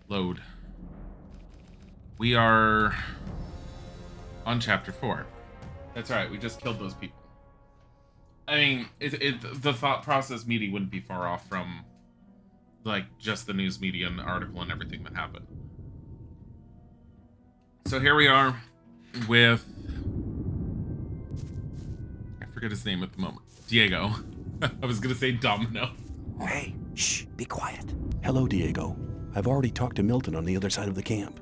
Load. We are on chapter 4. That's right, we just killed those people. I mean, the thought process meeting wouldn't be far off from, like, just the news media and the article and everything that happened. So here we are with... I forget his name at the moment. Diego. I was gonna say Domino. Hey, shh, be quiet. Hello, Diego. I've already talked to Milton on the other side of the camp.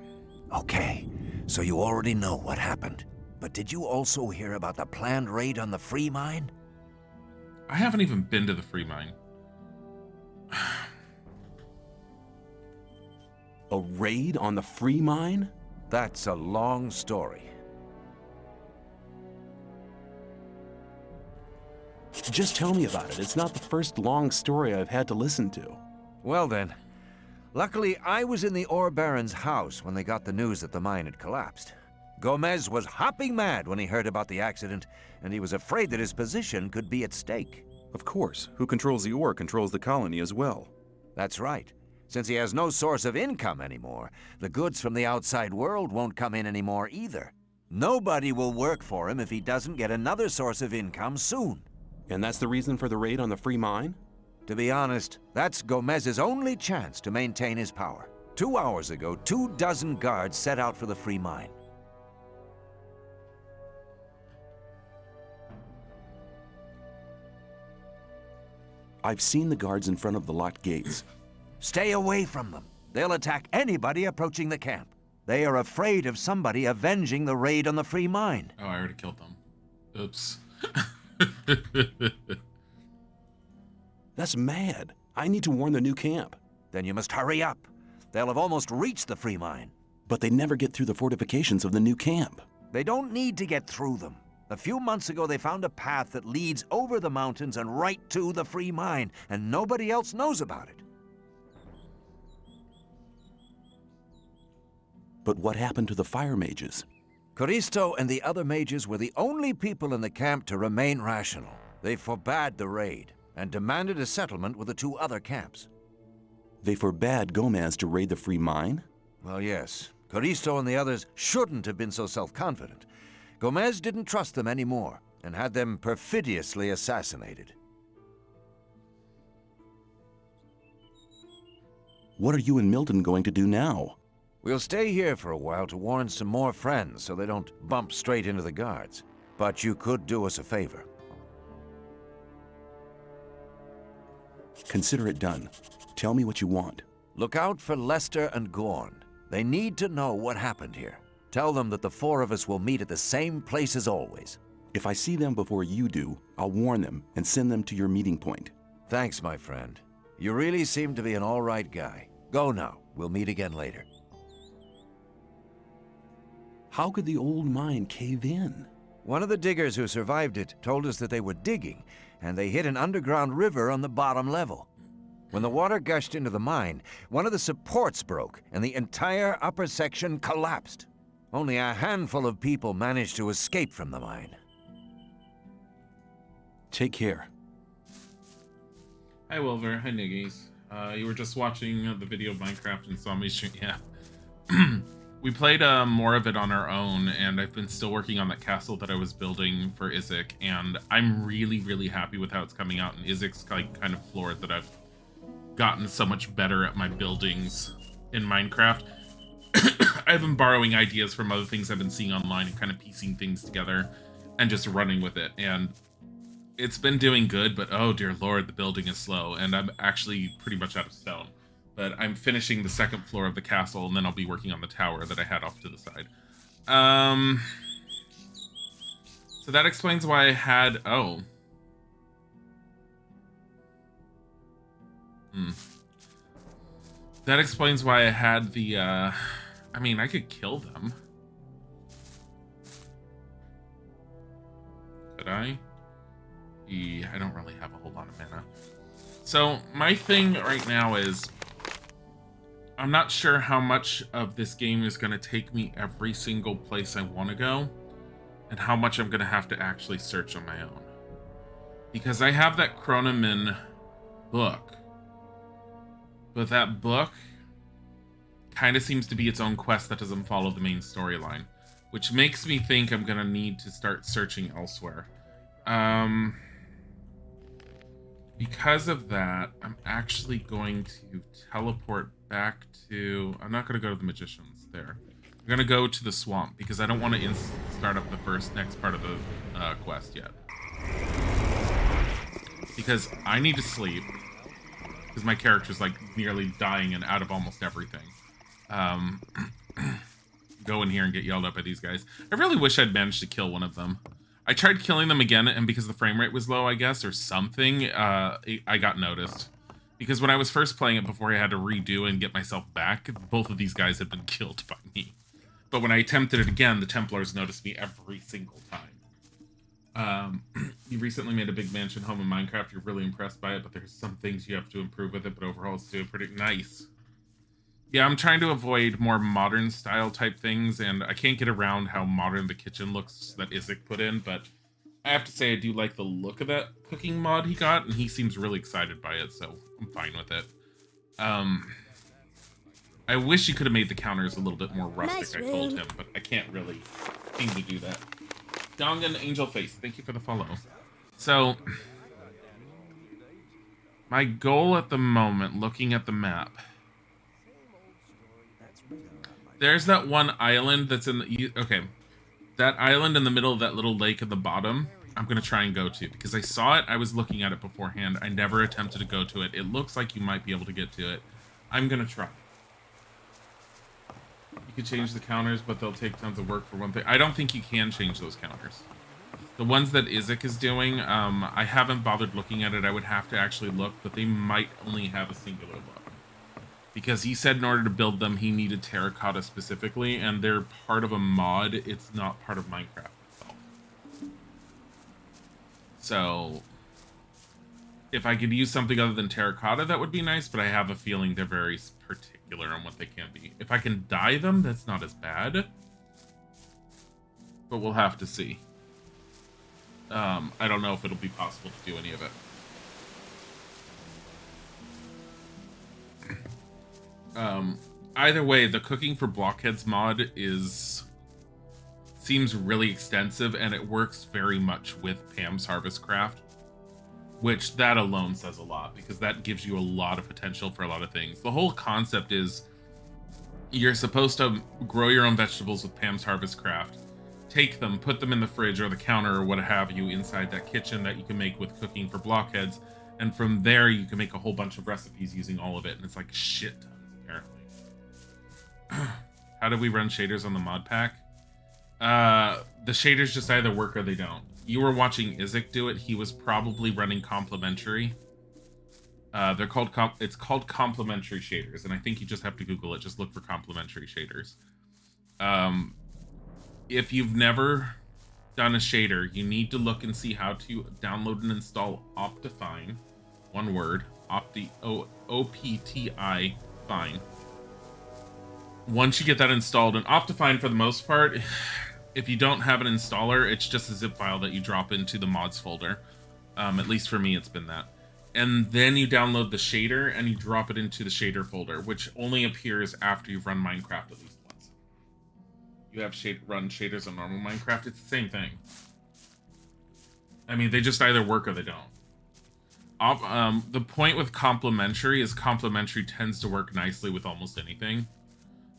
Okay, so you already know what happened. But did you also hear about the planned raid on the free mine? I haven't even been to the free mine. A raid on the free mine? That's a long story. Just tell me about it. It's not the first long story I've had to listen to. Well then, luckily I was in the ore baron's house when they got the news that the mine had collapsed. Gomez was hopping mad when he heard about the accident, and he was afraid that his position could be at stake. Of course. Who controls the ore controls the colony as well. That's right. Since he has no source of income anymore, the goods from the outside world won't come in anymore either. Nobody will work for him if he doesn't get another source of income soon. And that's the reason for the raid on the free mine? To be honest, that's Gomez's only chance to maintain his power. 2 hours ago, 24 guards set out for the free mine. I've seen the guards in front of the locked gates. Stay away from them. They'll attack anybody approaching the camp. They are afraid of somebody avenging the raid on the free mine. Oh, I already killed them. Oops. That's mad. I need to warn the new camp. Then you must hurry up. They'll have almost reached the free mine. But they never get through the fortifications of the new camp. They don't need to get through them. A few months ago, they found a path that leads over the mountains and right to the free mine, and nobody else knows about it. But what happened to the fire mages? Coristo and the other mages were the only people in the camp to remain rational. They forbade the raid and demanded a settlement with the 2 other camps. They forbade Gomez to raid the free mine? Well, yes. Coristo and the others shouldn't have been so self-confident. Gomez didn't trust them anymore and had them perfidiously assassinated. What are you and Milton going to do now? We'll stay here for a while to warn some more friends so they don't bump straight into the guards. But you could do us a favor. Consider it done. Tell me what you want. Look out for Lester and Gorn. They need to know what happened here. Tell them that the 4 of us will meet at the same place as always. If I see them before you do, I'll warn them and send them to your meeting point. Thanks, my friend. You really seem to be an all right guy. Go now. We'll meet again later. How could the old mine cave in? One of the diggers who survived it told us that they were digging, and they hit an underground river on the bottom level. When the water gushed into the mine, one of the supports broke, and the entire upper section collapsed. Only a handful of people managed to escape from the mine. Take care. Hi, Wilver. Hi, Niggies. You were just watching the video of Minecraft and saw me shoot. Yeah. We played more of it on our own, and I've been still working on that castle that I was building for Isaac, and I'm really, really happy with how it's coming out. And Isaac's like kind of floored that I've gotten so much better at my buildings in Minecraft. I've been borrowing ideas from other things I've been seeing online and kind of piecing things together and just running with it. And it's been doing good, but oh dear Lord, the building is slow, and I'm actually pretty much out of stone. But I'm finishing the 2nd floor of the castle, and then I'll be working on the tower that I had off to the side. So that explains why I had... Oh. That explains why I had the... I mean, I could kill them. Could I? I don't really have a whole lot of mana. So, my thing right now is... I'm not sure how much of this game is going to take me every single place I want to go, and how much I'm going to have to actually search on my own. Because I have that Chronoman book, but that book kind of seems to be its own quest that doesn't follow the main storyline, which makes me think I'm gonna need to start searching elsewhere. Because of that, I'm actually going to teleport back to... I'm not going to go to the Magicians there. I'm going to go to the swamp because I don't want to start up the next part of the quest yet. Because I need to sleep. Because my character's like nearly dying and out of almost everything. Go in here and get yelled at by these guys. I really wish I'd managed to kill one of them. I tried killing them again, and because the frame rate was low, I guess, or something, I got noticed. Because when I was first playing it before I had to redo and get myself back, both of these guys had been killed by me. But when I attempted it again, the Templars noticed me every single time. You recently made a big mansion home in Minecraft. You're really impressed by it, but there's some things you have to improve with it, but overall it's doing pretty nice. Yeah, I'm trying to avoid more modern style type things, and I can't get around how modern the kitchen looks that Isaac put in, but I have to say I do like the look of that cooking mod he got, and he seems really excited by it, so I'm fine with it. I wish you could have made the counters a little bit more rustic, I told him, but I can't really seem to do that. Dongan Angel Face, thank you for the follow. So, my goal at the moment, looking at the map, there's that one island that's in the... Okay. That island in the middle of that little lake at the bottom, I'm going to try and go to. Because I saw it, I was looking at it beforehand. I never attempted to go to it. It looks like you might be able to get to it. I'm going to try. You could change the counters, but they'll take tons of work for one thing. I don't think you can change those counters. The ones that Isaac is doing, I haven't bothered looking at it. I would have to actually look, but they might only have a singular look. Because he said in order to build them, he needed terracotta specifically, and they're part of a mod. It's not part of Minecraft itself. So, if I could use something other than terracotta, that would be nice, but I have a feeling they're very particular on what they can be. If I can dye them, that's not as bad. But we'll have to see. I don't know if it'll be possible to do any of it. Either way, the cooking for blockheads mod seems really extensive, and it works very much with Pam's Harvest Craft, which that alone says a lot, because that gives you a lot of potential for a lot of things. The whole concept is you're supposed to grow your own vegetables with Pam's Harvest Craft, take them, put them in the fridge or the counter or what have you inside that kitchen that you can make with cooking for blockheads, and from there you can make a whole bunch of recipes using all of it, and it's like shit tons, apparently. How do we run shaders on the mod pack? The shaders just either work or they don't. You were watching Isaac do it. He was probably running complementary. They're called it's called complementary shaders, and I think you just have to Google it. Just look for complementary shaders. If you've never done a shader, you need to look and see how to download and install Optifine. One word, O-P-T-I fine. Once you get that installed, and Optifine for the most part, if you don't have an installer, it's just a zip file that you drop into the mods folder. At least for me, it's been that. And then you download the shader and you drop it into the shader folder, which only appears after you've run Minecraft at least once. You have run shaders on normal Minecraft, it's the same thing. I mean, they just either work or they don't. The point with complementary is complementary tends to work nicely with almost anything.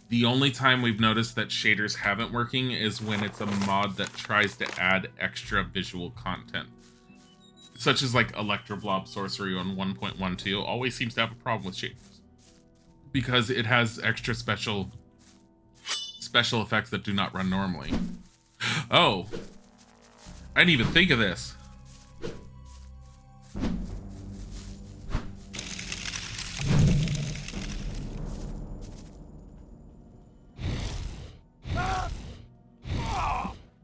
The only time we've noticed that shaders haven't working is when it's a mod that tries to add extra visual content. Such as like Electroblob Sorcery on 1.12 always seems to have a problem with shaders. Because it has extra special effects that do not run normally. Oh! I didn't even think of this.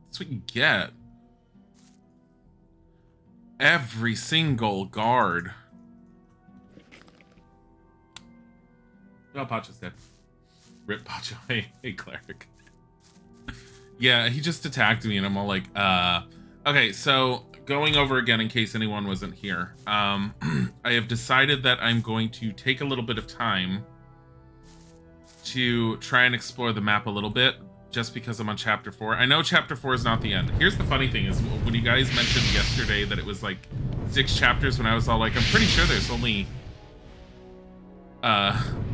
That's what you get. Every single guard. Oh, Pacho's dead. Rip Pacho. Hey, cleric. Yeah, he just attacked me and I'm all like, Okay, so going over again in case anyone wasn't here. I have decided that I'm going to take a little bit of time to try and explore the map a little bit, just because I'm on chapter 4. I know chapter 4 is not the end. Here's the funny thing is, when you guys mentioned yesterday that it was like 6 chapters, when I was all like, I'm pretty sure there's only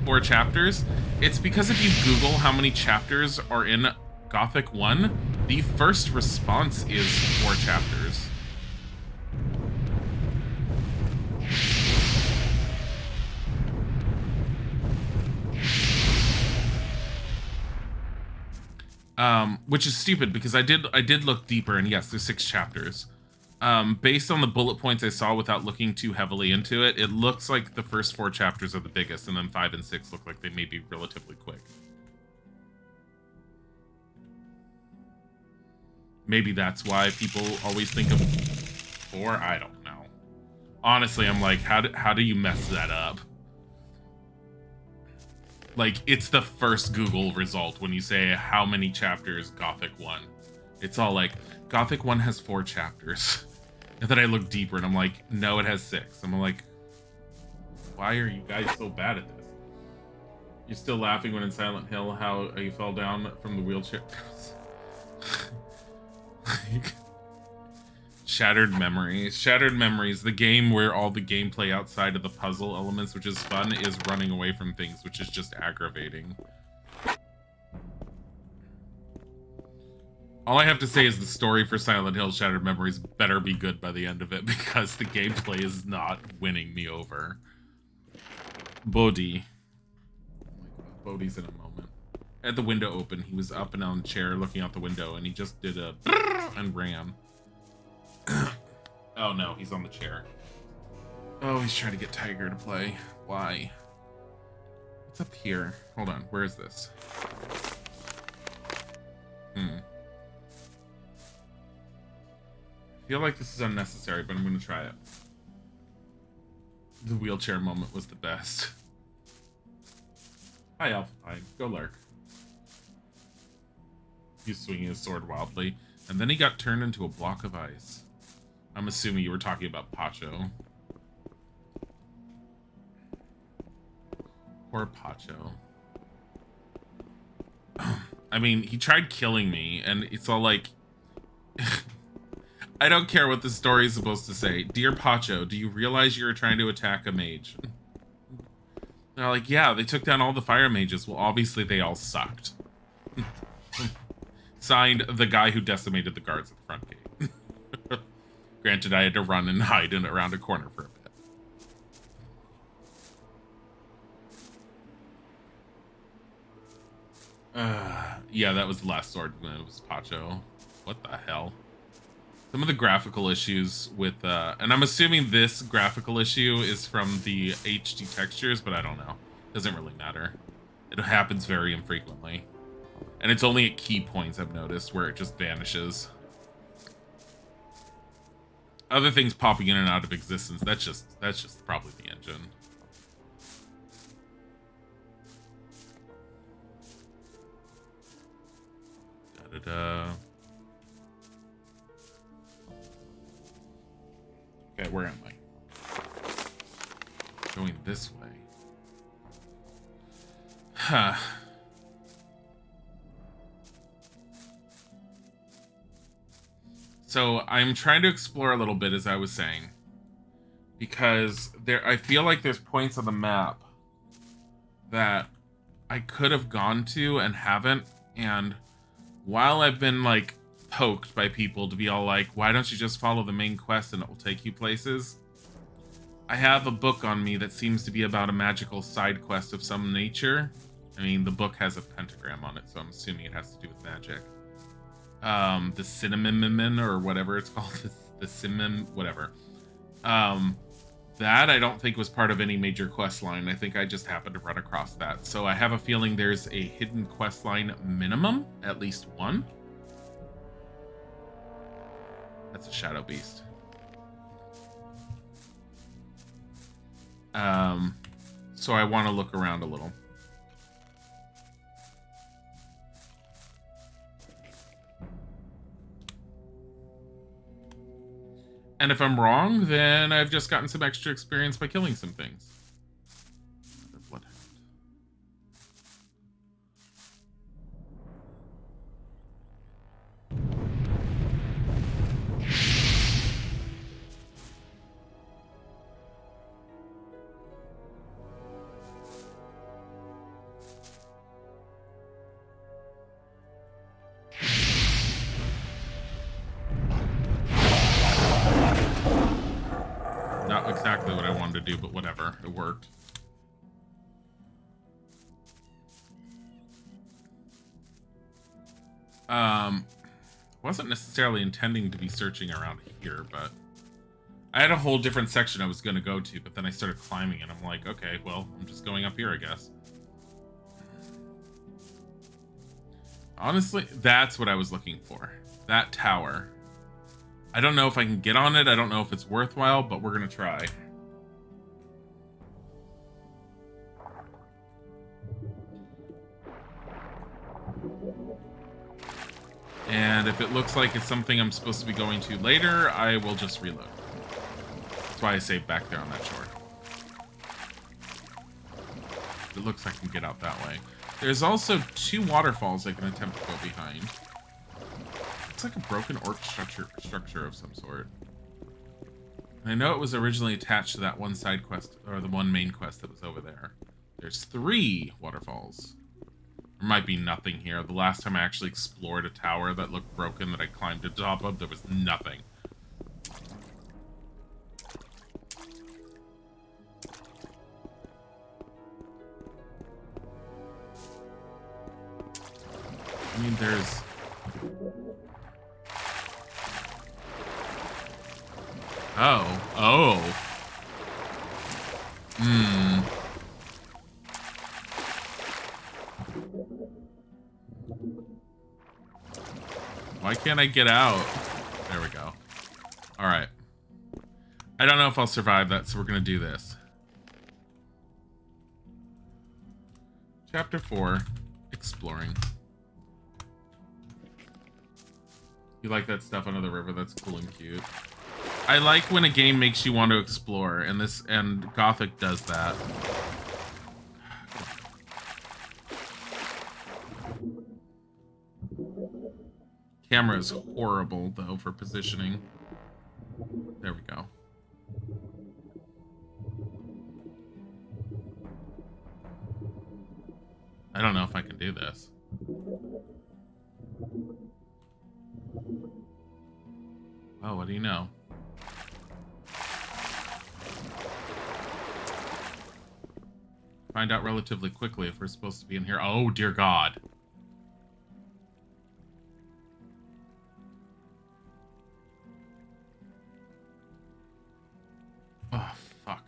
4 chapters. It's because if you Google how many chapters are in Gothic 1, the first response is 4 chapters. Which is stupid because I did look deeper, and yes, there's 6 chapters. Based on the bullet points I saw without looking too heavily into it, it looks like the first 4 chapters are the biggest, and then 5 and 6 look like they may be relatively quick. Maybe that's why people always think of 4. I don't know. Honestly, I'm like, how do you mess that up? Like, it's the first Google result when you say how many chapters Gothic 1. It's all like, Gothic 1 has 4 chapters. And then I look deeper and I'm like, no, it has 6. I'm like, why are you guys so bad at this? You're still laughing when in Silent Hill how you fell down from the wheelchair. Shattered Memories. Shattered Memories, the game where all the gameplay outside of the puzzle elements, which is fun, is running away from things, which is just aggravating. All I have to say is the story for Silent Hill Shattered Memories better be good by the end of it, because the gameplay is not winning me over. Bodhi. Bodhi's in a moment. I had the window open. He was up and on the chair looking out the window, and he just did a and ran. Oh no, he's on the chair. Oh, he's trying to get Tiger to play. Why? What's up here? Hold on, where is this? I feel like this is unnecessary, but I'm gonna try it. The wheelchair moment was the best. Hi, Alphapine. Go lurk. He's swinging his sword wildly, and then he got turned into a block of ice. I'm assuming you were talking about Pacho. Poor Pacho. I mean, he tried killing me, and it's all like... I don't care what the story is supposed to say. Dear Pacho, do you realize you're trying to attack a mage? They're like, yeah, they took down all the fire mages. Well, obviously they all sucked. Signed, the guy who decimated the guards at the front gate. Granted, I had to run and hide in around a corner for a bit. Yeah, that was the last sword when it was Pacho. What the hell? Some of the graphical issues with, and I'm assuming this graphical issue is from the HD textures, but I don't know. Doesn't really matter. It happens very infrequently. And it's only at key points, I've noticed, where it just vanishes. Other things popping in and out of existence, that's just probably the engine. Da-da-da. Okay, where am I? Going this way. Huh. So I'm trying to explore a little bit, as I was saying, because I feel like there's points on the map that I could have gone to and haven't. And while I've been like poked by people to be all like, why don't you just follow the main quest and it will take you places? I have a book on me that seems to be about a magical side quest of some nature. I mean, the book has a pentagram on it, so I'm assuming it has to do with magic. The cinnamon or whatever it's called, the cinnamon, whatever. That I don't think was part of any major quest line. I think I just happened to run across that. So I have a feeling there's a hidden quest line minimum, at least one. That's a shadow beast. So I want to look around a little. And if I'm wrong, then I've just gotten some extra experience by killing some things. Another bloodhound. do, but whatever. It worked. Wasn't necessarily intending to be searching around here, but I had a whole different section I was going to go to, but then I started climbing and I'm like, okay, well, I'm just going up here, I guess. Honestly, that's what I was looking for. That tower. I don't know if I can get on it. I don't know if it's worthwhile, but we're going to try. And if it looks like it's something I'm supposed to be going to later, I will just reload. That's why I saved back there on that shore. It looks like I can get out that way. There's also 2 waterfalls I can attempt to go behind. It's like a broken orc structure of some sort. And I know it was originally attached to that one side quest, or the one main quest that was over there. There's 3 waterfalls. There might be nothing here. The last time I actually explored a tower that looked broken that I climbed to the top of, there was nothing. I mean, there's... Oh. Why can't I get out? There we go. Alright. I don't know if I'll survive that, so we're gonna do this. Chapter 4. Exploring. You like that stuff under the river? That's cool and cute. I like when a game makes you want to explore, and Gothic does that. Camera is horrible though for positioning. There we go. I don't know if I can do this. Oh, what do you know? Find out relatively quickly if we're supposed to be in here. Oh, dear God. Oh, fuck.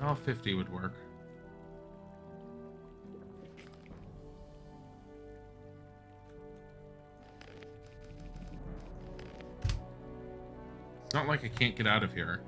Oh, 50 would work. It's not like I can't get out of here.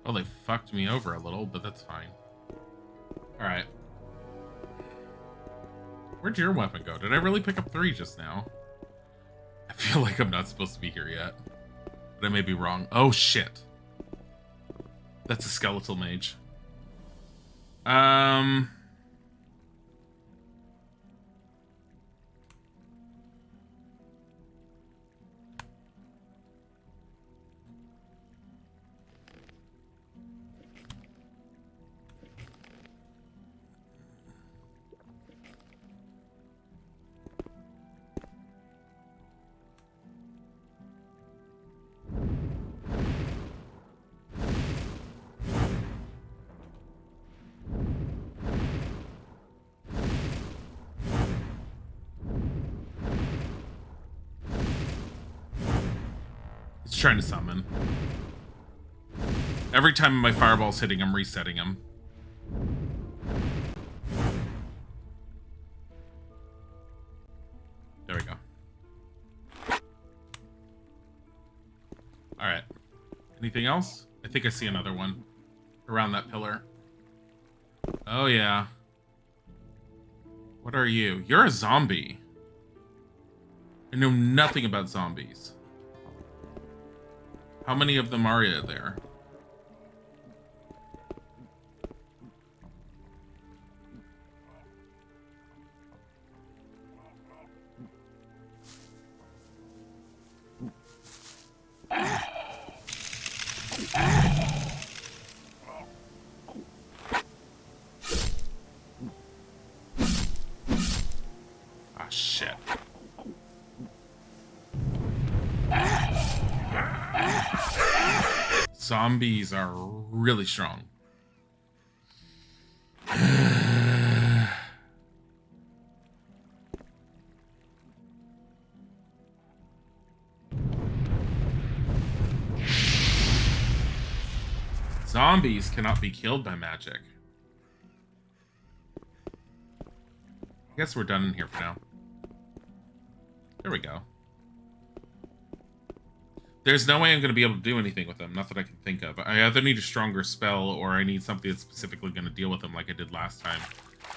Well, they fucked me over a little, but that's fine. Alright. Where'd your weapon go? Did I really pick up 3 just now? I feel like I'm not supposed to be here yet. But I may be wrong. Oh, shit. That's a skeletal mage. He's trying to summon. Every time my fireball's hitting, I'm resetting him. There we go. Alright. Anything else? I think I see another one around that pillar. Oh, yeah. What are you? You're a zombie. I know nothing about zombies. How many of them are there? Ah, shit. Zombies are really strong. Zombies cannot be killed by magic. I guess we're done in here for now. There we go. There's no way I'm going to be able to do anything with them. Not that I can think of. I either need a stronger spell or I need something that's specifically going to deal with them like I did last time.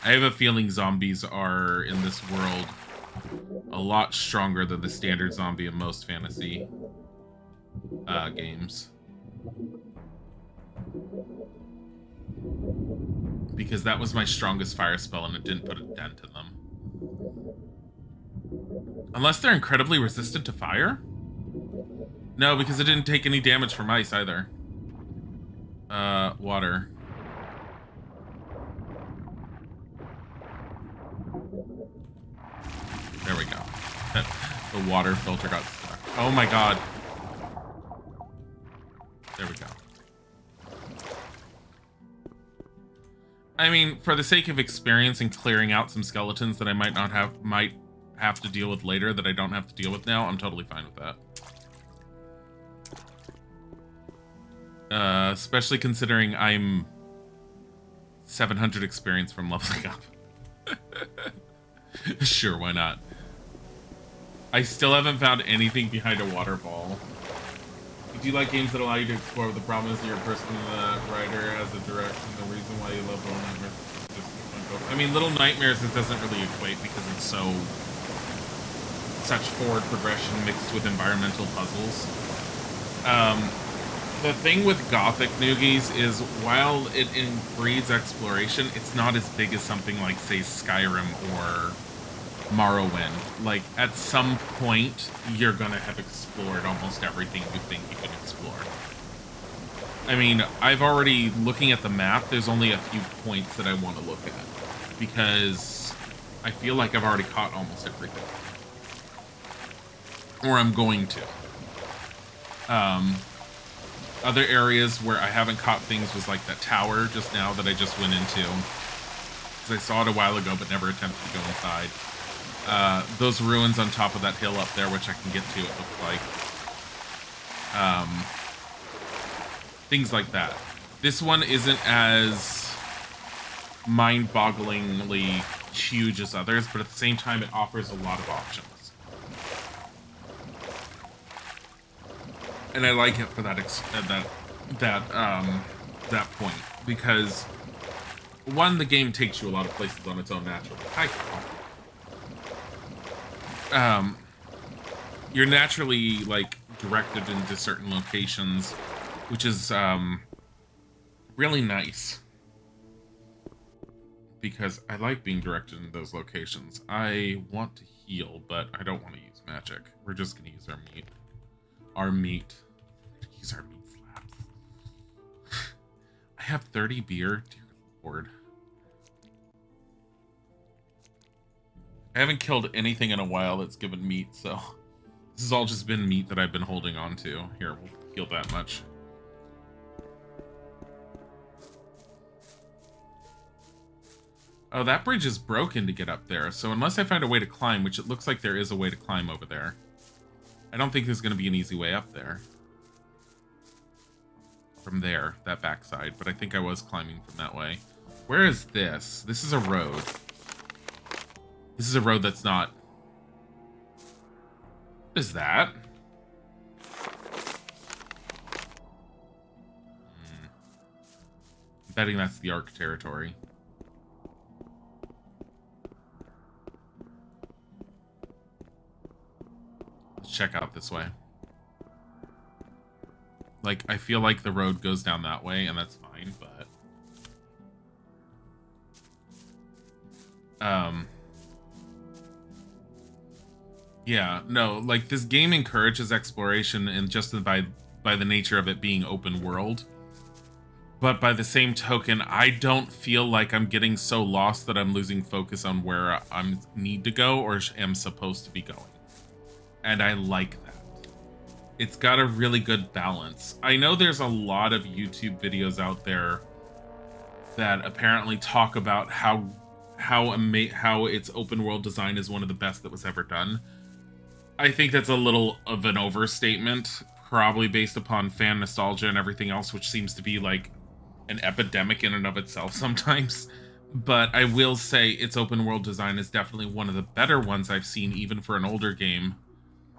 I have a feeling zombies are, in this world, a lot stronger than the standard zombie in most fantasy games. Because that was my strongest fire spell and it didn't put a dent in them. Unless they're incredibly resistant to fire? No, because it didn't take any damage from ice either. Water. There we go. The water filter got stuck. Oh my god. There we go. I mean, for the sake of experience and clearing out some skeletons that I might have to deal with later that I don't have to deal with now, I'm totally fine with that. Especially considering I'm 700 experience from leveling up. Sure, why not? I still haven't found anything behind a waterfall. Do you like games that allow you to explore what the problem is that your person, the writer, has a direction, the reason why you love Little Nightmares? I mean, Little Nightmares, it doesn't really equate because it's such forward progression mixed with environmental puzzles. The thing with Gothic noogies is while it breeds exploration, it's not as big as something like, say, Skyrim or Morrowind. Like, at some point, you're gonna have explored almost everything you think you can explore. I mean, I've already, looking at the map, there's only a few points that I want to look at. Because I feel like I've already caught almost everything. Or I'm going to. Other areas where I haven't caught things was like that tower just now that I just went into. Because I saw it a while ago but never attempted to go inside. Those ruins on top of that hill up there, which I can get to, it looks like. Things like that. This one isn't as mind-bogglingly huge as others, but at the same time, it offers a lot of options. And I like it for that point, because one, the game takes you a lot of places on its own naturally. Hi, Carl. You're naturally like directed into certain locations, which is really nice. Because I like being directed in those locations. I want to heal, but I don't want to use magic. We're just going to use our meat. Our meat. Use our meat slabs. I have 30 beer. Dear Lord. I haven't killed anything in a while that's given meat, so this has all just been meat that I've been holding on to. Here, we'll heal that much. Oh, that bridge is broken to get up there, so unless I find a way to climb, which it looks like there is a way to climb over there, I don't think there's going to be an easy way up there. From there, that backside, but I think I was climbing from that way. Where is this? This is a road. This is a road that's not... What is that? betting that's the Ark territory. Let's check out this way. Like, I feel like the road goes down that way, and that's fine, but... yeah, no, like, this game encourages exploration and just by the nature of it being open world. But by the same token, I don't feel like I'm getting so lost that I'm losing focus on where I need to go or am supposed to be going. And I like that. It's got a really good balance. I know there's a lot of YouTube videos out there that apparently talk about how its open world design is one of the best that was ever done. I think that's a little of an overstatement, probably based upon fan nostalgia and everything else, which seems to be like an epidemic in and of itself sometimes. But I will say its open world design is definitely one of the better ones I've seen, even for an older game.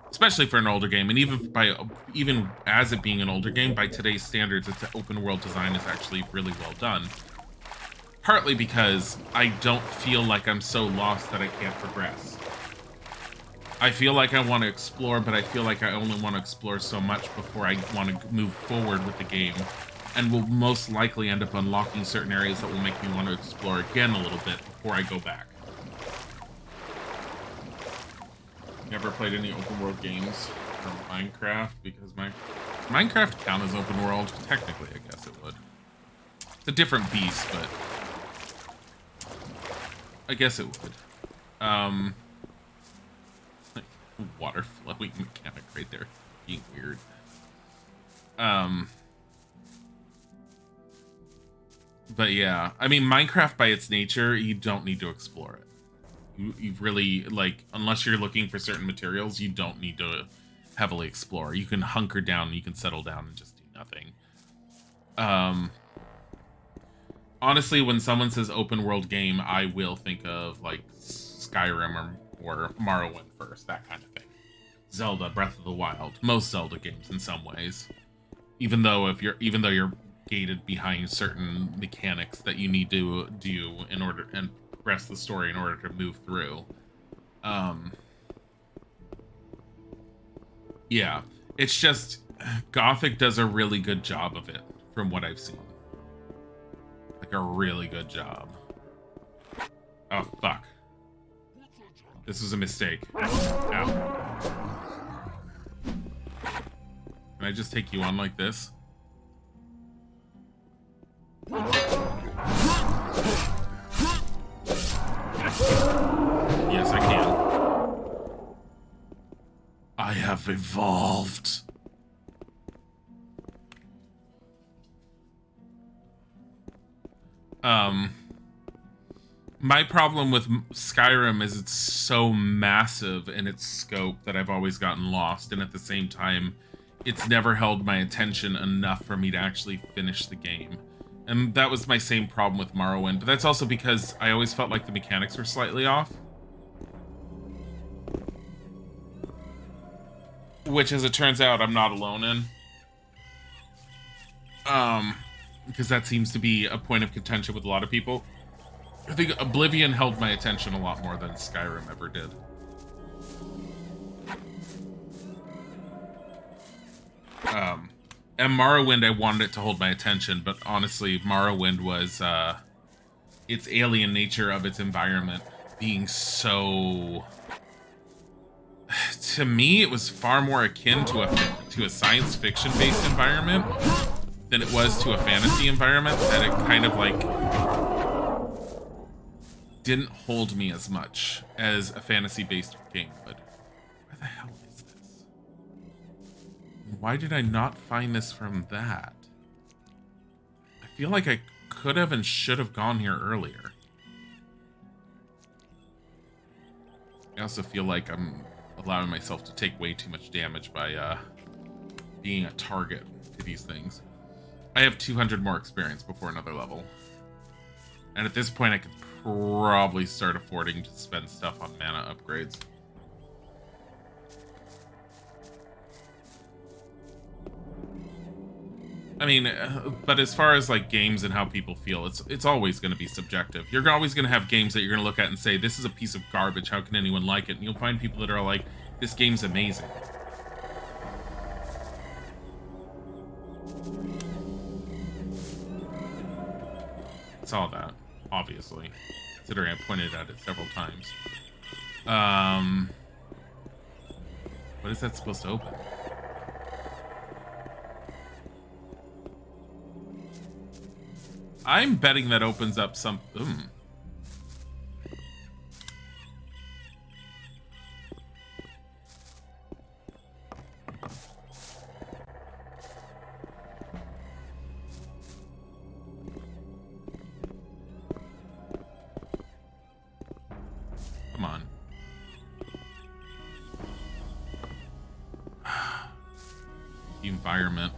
Especially for an older game, and even as it being an older game, by today's standards, its open world design is actually really well done. Partly because I don't feel like I'm so lost that I can't progress. I feel like I want to explore, but I feel like I only want to explore so much before I want to move forward with the game, and will most likely end up unlocking certain areas that will make me want to explore again a little bit before I go back. Never played any open world games from Minecraft because Minecraft count as open world. Technically, I guess it would. It's a different beast, but I guess it would. Like water flowing mechanic right there, being weird. But yeah, I mean, Minecraft by its nature, you don't need to explore it. You really, like, unless you're looking for certain materials, you don't need to heavily explore. You can hunker down, you can settle down and just do nothing. Honestly, when someone says open world game, I will think of, like, Skyrim or Morrowind first, that kind of thing. Zelda, Breath of the Wild. Most Zelda games in some ways. Even though you're gated behind certain mechanics that you need to do in order and progress the story in order to move through. Yeah, it's just Gothic does a really good job of it from what I've seen. Like a really good job. Oh fuck. This was a mistake. Ow. Can I just take you on like this? Yes, I can. I have evolved. My problem with Skyrim is it's so massive in its scope that I've always gotten lost, and at the same time, it's never held my attention enough for me to actually finish the game. And that was my same problem with Morrowind, but that's also because I always felt like the mechanics were slightly off. Which, as it turns out, I'm not alone in. Because that seems to be a point of contention with a lot of people. I think Oblivion held my attention a lot more than Skyrim ever did. And Morrowind, I wanted it to hold my attention, but honestly, Morrowind was its alien nature of its environment being so... To me, it was far more akin to a science fiction-based environment than it was to a fantasy environment, that it kind of like didn't hold me as much as a fantasy-based game would. Where the hell is this? Why did I not find this from that? I feel like I could have and should have gone here earlier. I also feel like I'm allowing myself to take way too much damage by being a target to these things. I have 200 more experience before another level. And at this point, I could probably start affording to spend stuff on mana upgrades. I mean, but as far as like games and how people feel, it's always going to be subjective. You're always going to have games that you're going to look at and say, this is a piece of garbage. How can anyone like it? And you'll find people that are like, this game's amazing. Saw that, obviously, considering I pointed at it several times. What is that supposed to open? I'm betting that opens up some... Come on. The environment.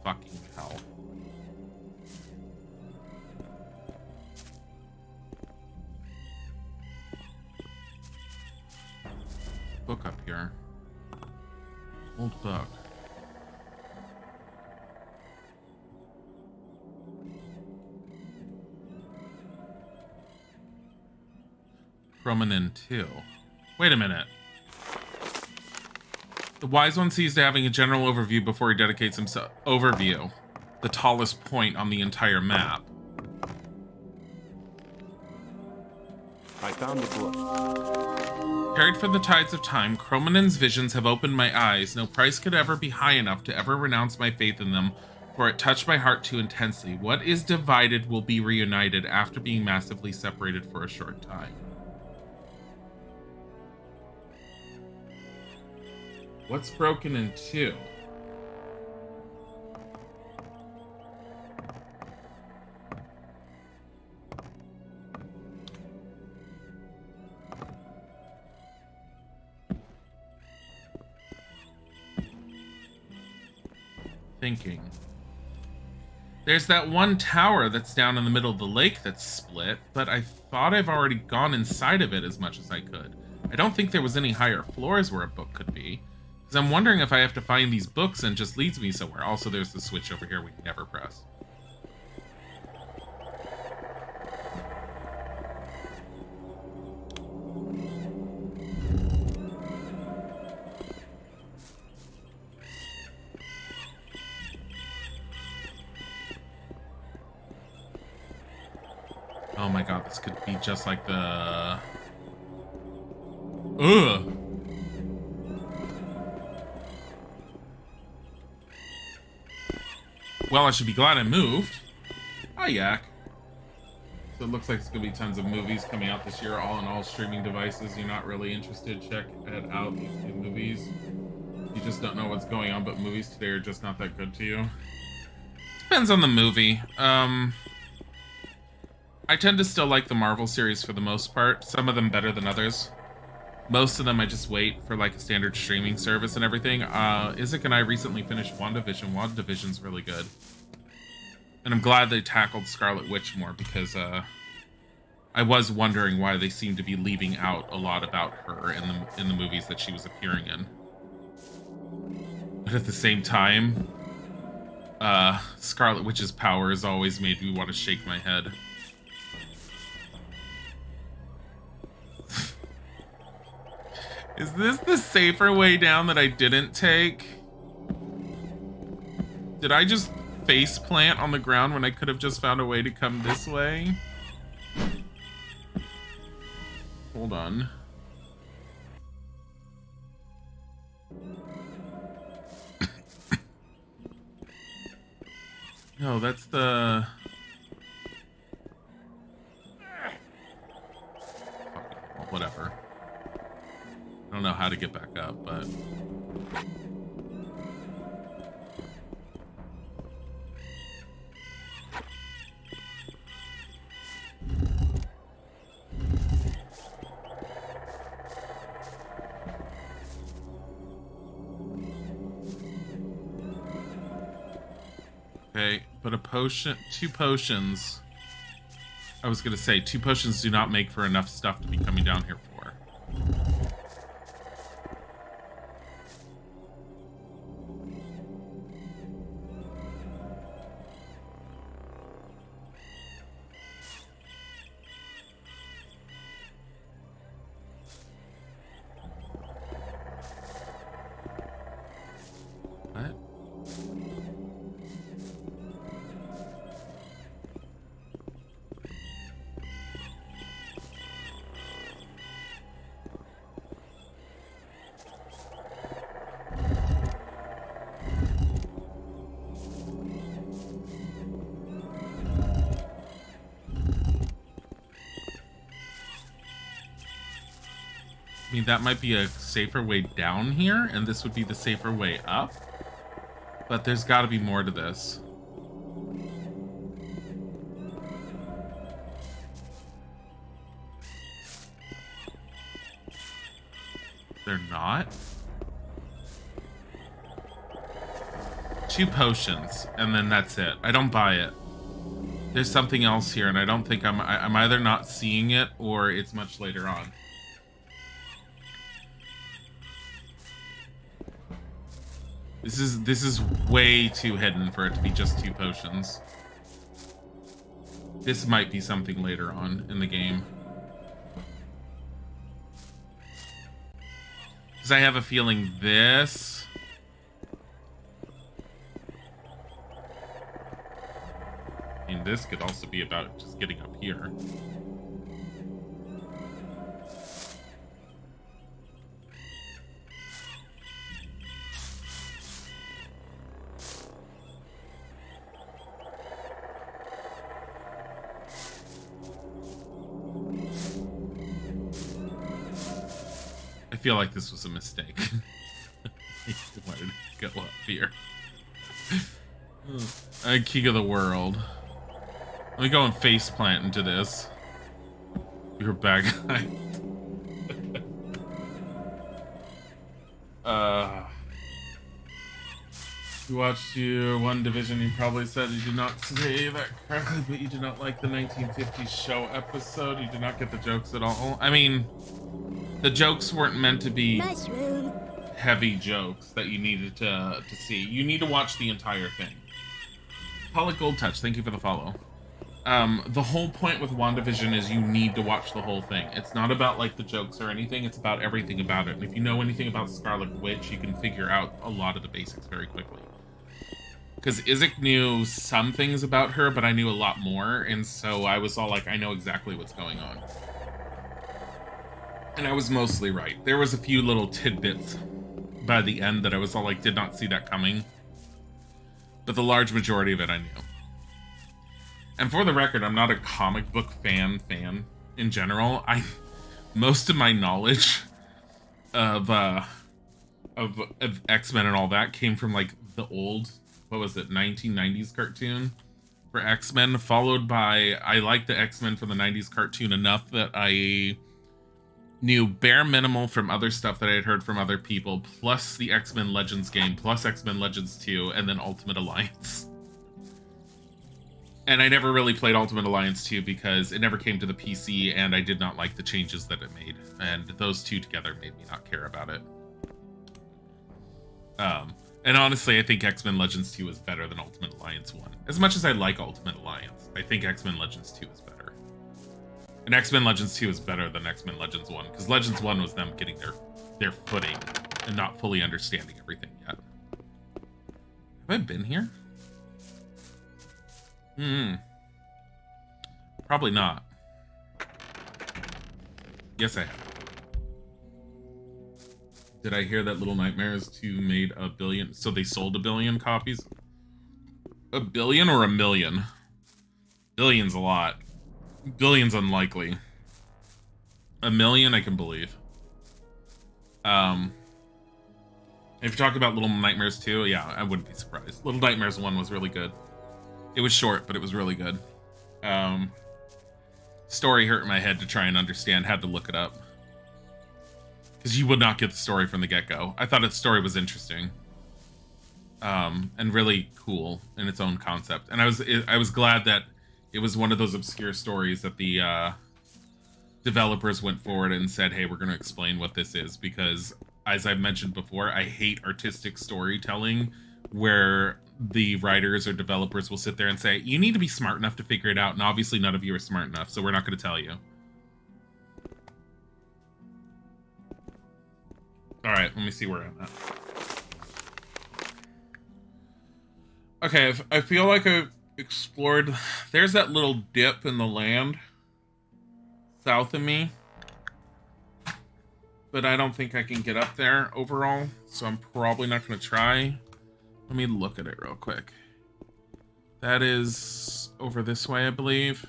Fucking hell. Book up here. Old book. Prominent 2. Wait a minute. The wise one sees to having a general overview before he dedicates himself. Overview. The tallest point on the entire map. I found the book. Carried from the tides of time, Cromanon's visions have opened my eyes. No price could ever be high enough to ever renounce my faith in them, for it touched my heart too intensely. What is divided will be reunited after being massively separated for a short time. What's broken in 2? Thinking. There's that one tower that's down in the middle of the lake that's split, but I thought I've already gone inside of it as much as I could. I don't think there was any higher floors where a book could be. Because I'm wondering if I have to find these books and just leads me somewhere. Also, there's the switch over here we never press. Oh my god, this could be just like the... Ugh! Well, I should be glad I moved. Hi, Yak. So it looks like it's going to be tons of movies coming out this year, all in all streaming devices. You're not really interested, check it out, these new movies. You just don't know what's going on, but movies today are just not that good to you. Depends on the movie. I tend to still like the Marvel series for the most part. Some of them better than others. Most of them I just wait for like a standard streaming service and everything. Isaac and I recently finished WandaVision. WandaVision's really good. And I'm glad they tackled Scarlet Witch more because I was wondering why they seemed to be leaving out a lot about her in the movies that she was appearing in. But at the same time, Scarlet Witch's power has always made me want to shake my head. Is this the safer way down that I didn't take? Did I just face plant on the ground when I could have just found a way to come this way? Hold on. No, that's the... Well, whatever. I don't know how to get back up, but... Okay, but a potion, 2 potions. I was gonna say, 2 potions do not make for enough stuff to be coming down here for. mean, that might be a safer way down here, and this would be the safer way up. But there's got to be more to this. They're not? 2 potions, and then that's it. I don't buy it. There's something else here, and I don't think I'm either not seeing it, or it's much later on. This is way too hidden for it to be just 2 potions. This might be something later on in the game. Because I have a feeling this... I mean, this could also be about just getting up here. I feel like this was a mistake. I wanted to go up here. King of the world. Let me go and faceplant into this. You're a bad guy. You watched your One Division, you probably said you did not say that correctly, but you did not like the 1950s show episode. You did not get the jokes at all. I mean, the jokes weren't meant to be heavy jokes that you needed to see. You need to watch the entire thing. Pollock Gold Touch, thank you for the follow. The whole point with WandaVision is you need to watch the whole thing. It's not about like the jokes or anything, it's about everything about it. And if you know anything about Scarlet Witch, you can figure out a lot of the basics very quickly. Because Isaac knew some things about her, but I knew a lot more, and so I was all like, I know exactly what's going on. And I was mostly right. There was a few little tidbits by the end that I was all like, did not see that coming. But the large majority of it I knew. And for the record, I'm not a comic book fan in general. Most of my knowledge of X-Men and all that came from like the old, what was it, 1990s cartoon for X-Men, followed by, I liked the X-Men from the 90s cartoon enough that I knew bare minimal from other stuff that I had heard from other people, plus the X-Men Legends game, plus X-Men Legends 2, and then Ultimate Alliance. And I never really played Ultimate Alliance 2 because it never came to the PC, and I did not like the changes that it made. And those two together made me not care about it. And honestly, I think X-Men Legends 2 is better than Ultimate Alliance 1. As much as I like Ultimate Alliance, I think X-Men Legends 2 is better. And X-Men Legends 2 is better than X-Men Legends 1, because Legends 1 was them getting their footing and not fully understanding everything yet. Have I been here? Probably not. Yes, I have. Did I hear that Little Nightmares 2 made 1 billion? So they sold 1 billion copies? 1 billion or 1 million? Billion's a lot. Billion's unlikely. 1 million I can believe. If you talk about Little Nightmares 2, yeah, I wouldn't be surprised. Little Nightmares 1 was really good. It was short, but it was really good. Story hurt my head to try and understand. Had to look it up. Because you would not get the story from the get-go. I thought its story was interesting. And really cool in its own concept. And I was glad that it was one of those obscure stories that the developers went forward and said, hey, we're going to explain what this is. Because, as I've mentioned before, I hate artistic storytelling where the writers or developers will sit there and say, you need to be smart enough to figure it out, and obviously none of you are smart enough, so we're not going to tell you. Alright, let me see where I'm at. Okay, I feel like I've explored... There's that little dip in the land south of me, but I don't think I can get up there overall, so I'm probably not going to try. Let me look at it real quick. That is over this way, I believe.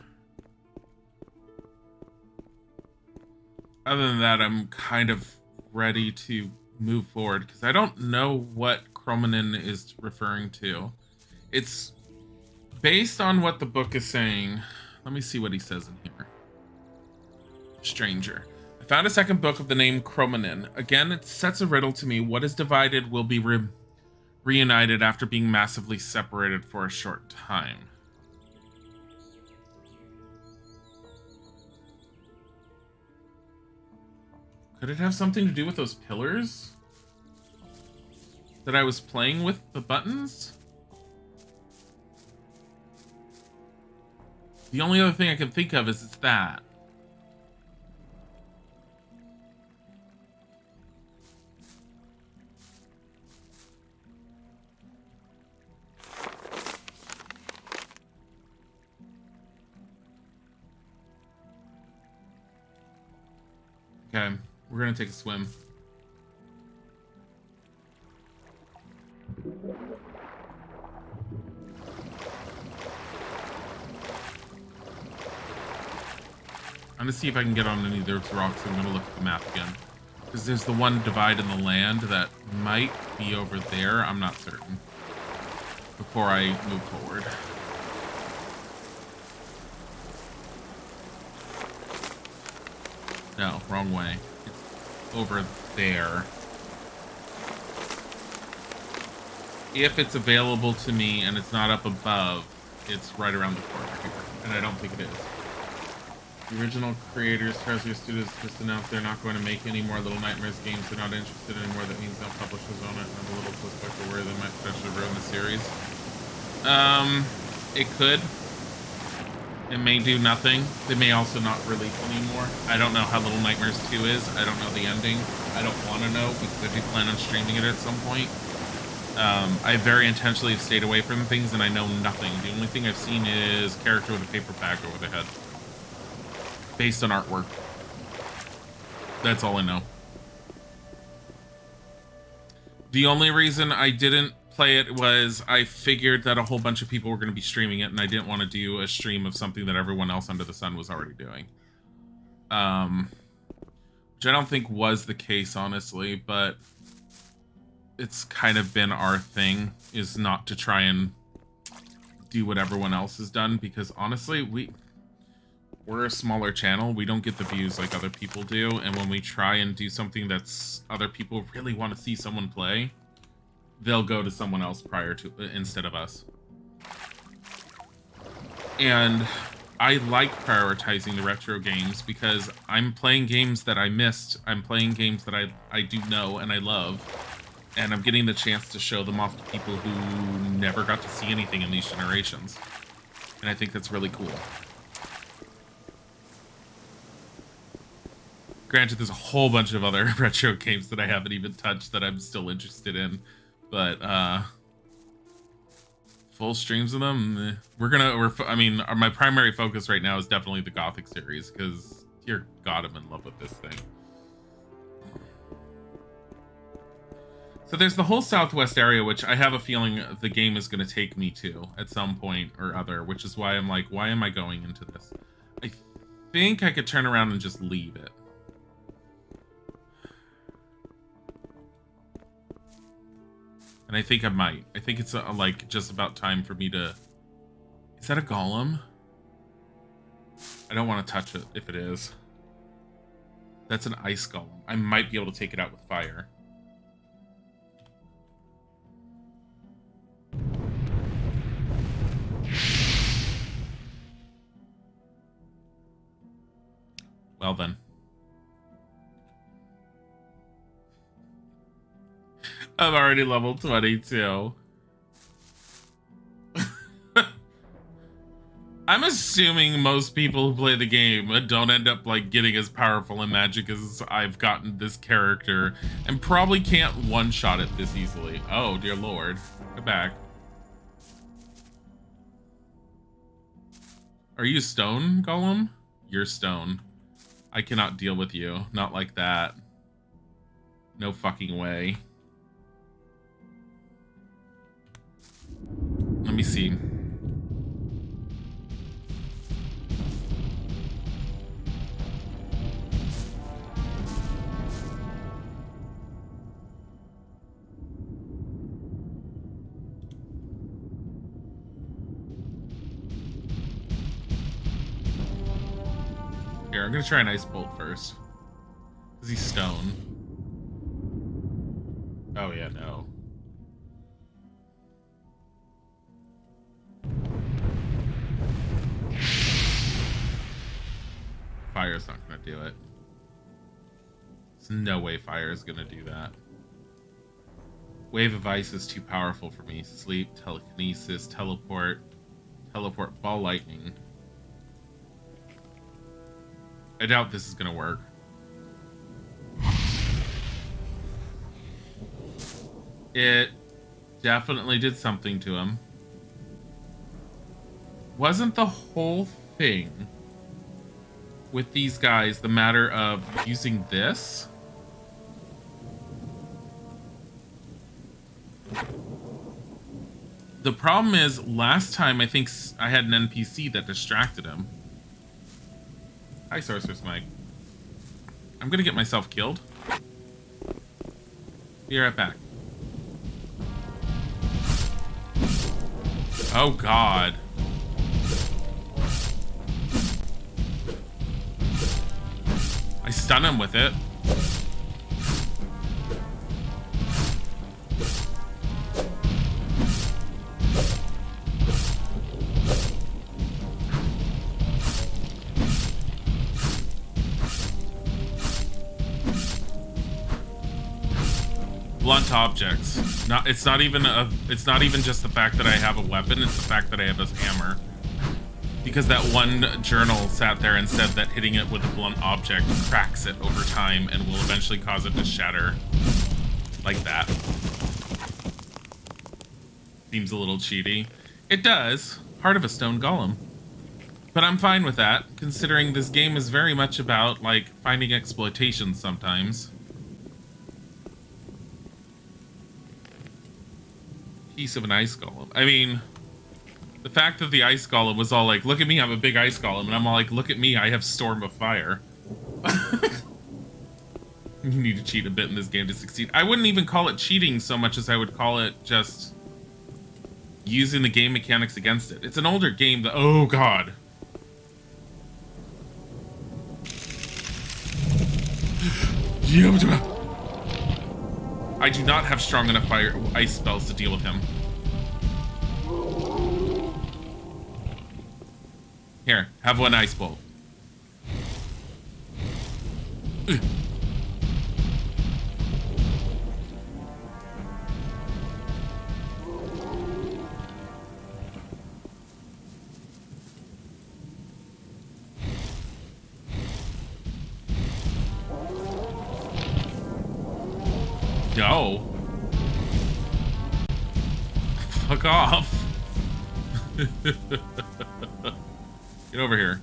other than that, I'm kind of ready to move forward because I don't know what Chromanin is referring to. It's based on what the book is saying. Let me see what he says in here. Stranger. I found a second book of the name Chromanin. Again, it sets a riddle to me. What is divided will be reunited after being massively separated for a short time. Could it have something to do with those pillars that I was playing with the buttons? The only other thing I can think of is it's that. Okay, we're gonna take a swim. I'm gonna see if I can get on any of those rocks. I'm gonna look at the map again. Because there's the one divide in the land that might be over there. I'm not certain. Before I move forward. No, wrong way. It's over there. If it's available to me and it's not up above, it's right around the corner here. And I don't think it is. The original creators, Treasure Studios, just announced they're not going to make any more Little Nightmares games. They're not interested anymore. That means no publishers own it. I'm a little suspect of where they might potentially ruin the series. It could. It may do nothing. They may also not release anymore. I don't know how Little Nightmares 2 is. I don't know the ending. I don't want to know because I do plan on streaming it at some point. I very intentionally have stayed away from things and I know nothing. The only thing I've seen is character with a paper bag over the head. Based on artwork. That's all I know. The only reason I didn't play it was I figured that a whole bunch of people were going to be streaming it and I didn't want to do a stream of something that everyone else under the sun was already doing. Which I don't think was the case, honestly, but it's kind of been our thing, is not to try and do what everyone else has done, because honestly, we're a smaller channel. We don't get the views like other people do, and when we try and do something that's other people really want to see someone play, they'll go to someone else instead of us. And I like prioritizing the retro games because I'm playing games that I missed. I'm playing games that I do know and I love, and I'm getting the chance to show them off to people who never got to see anything in these generations. And I think that's really cool. Granted, there's a whole bunch of other retro games that I haven't even touched that I'm still interested in, but full streams of them, my primary focus right now is definitely the Gothic series, because dear God, I'm in love with this thing. So there's the whole southwest area, which I have a feeling the game is going to take me to at some point or other, which is why I'm like, why am I going into this? I think I could turn around and just leave it. And I think I might. I think it's like just about time for me to... Is that a golem? I don't want to touch it if it is. That's an ice golem. I might be able to take it out with fire. Well then. I'm already level 22. I'm assuming most people who play the game don't end up like getting as powerful in magic as I've gotten this character, and probably can't one-shot it this easily. Oh dear lord. Get back. Are you stone, Golem? You're stone. I cannot deal with you. Not like that. No fucking way. Let me see. Here, I'm gonna try an ice bolt first. Because he's stone. Oh yeah, no. Fire's not gonna do it. There's no way fire is gonna do that. Wave of ice is too powerful for me. Sleep, telekinesis, teleport, ball lightning. I doubt this is gonna work. It definitely did something to him. Wasn't the whole thing with these guys the matter of using this? The problem is, last time I think I had an NPC that distracted him. Hi, Sorceress Mike. I'm gonna get myself killed. Be right back. Oh God. I stun him with it. Blunt objects. It's not even just the fact that I have a weapon, it's the fact that I have a hammer. Because that one journal sat there and said that hitting it with a blunt object cracks it over time and will eventually cause it to shatter. Like that. Seems a little cheaty. It does. Heart of a stone golem. But I'm fine with that, considering this game is very much about, like, finding exploitation sometimes. Piece of an ice golem. I mean, the fact that the ice golem was all like, look at me, I'm a big ice golem, and I'm all like, look at me, I have storm of fire. You need to cheat a bit in this game to succeed. I wouldn't even call it cheating so much as I would call it just using the game mechanics against it. It's an older game that, oh God. I do not have strong enough ice spells to deal with him. Here, have one ice bolt. No. Fuck off. Get over here.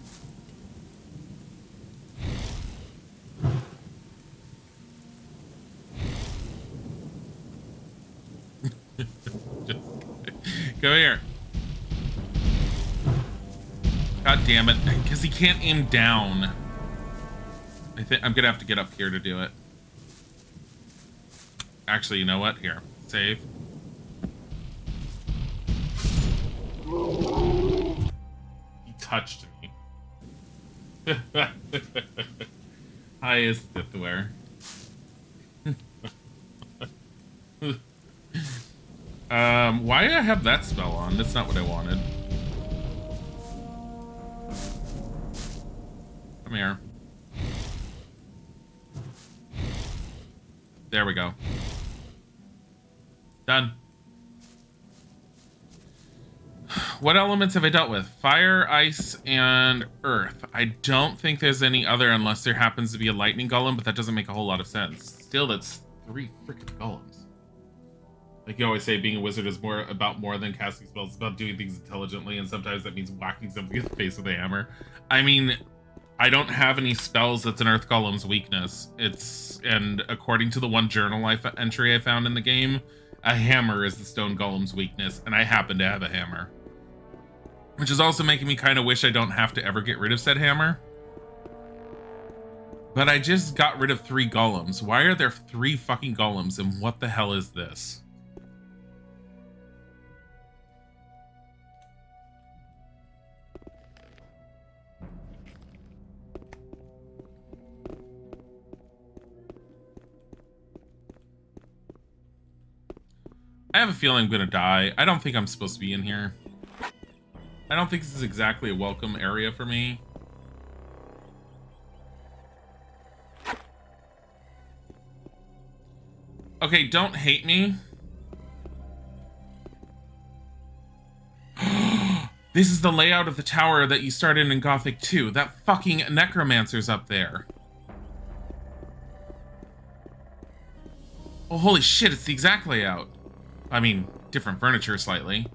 Come here. God damn it. Because he can't aim down. I think I'm gonna have to get up here to do it. Actually, you know what? Here. Save. He touched me. Highest dipware. Why did I have that spell on? That's not what I wanted. Come here. There we go. Done. What elements have I dealt with? Fire, ice, and earth. I don't think there's any other unless there happens to be a lightning golem, but that doesn't make a whole lot of sense. Still, that's 3 freaking golems. Like you always say, being a wizard is more than casting spells. It's about doing things intelligently, and sometimes that means whacking something in the face with a hammer. I mean, I don't have any spells that's an earth golem's weakness. And according to the one journal entry I found in the game, a hammer is the stone golem's weakness, and I happen to have a hammer. Which is also making me kind of wish I don't have to ever get rid of said hammer. But I just got rid of 3 golems. Why are there 3 fucking golems, and what the hell is this? I have a feeling I'm gonna die. I don't think I'm supposed to be in here. I don't think this is exactly a welcome area for me. Okay, don't hate me. This is the layout of the tower that you started in Gothic 2. That fucking necromancer's up there. Oh, holy shit, it's the exact layout. I mean, different furniture slightly.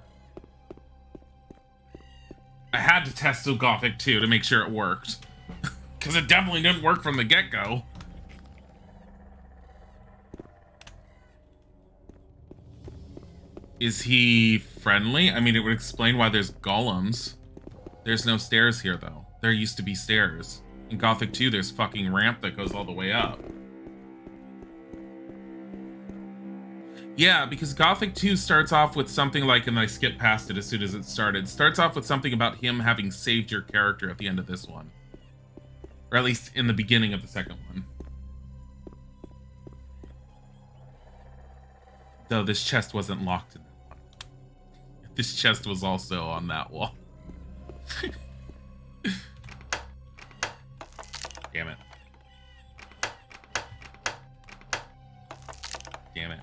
I had to test the Gothic 2 to make sure it worked. Because it definitely didn't work from the get-go. Is he friendly? I mean, it would explain why there's golems. There's no stairs here, though. There used to be stairs. In Gothic 2, there's fucking ramp that goes all the way up. Yeah, because Gothic 2 starts off with something like, and I skipped past it as soon as it started, starts off with something about him having saved your character at the end of this one. Or at least in the beginning of the second one. Though this chest wasn't locked in that one. This chest was also on that wall. Damn it. Damn it.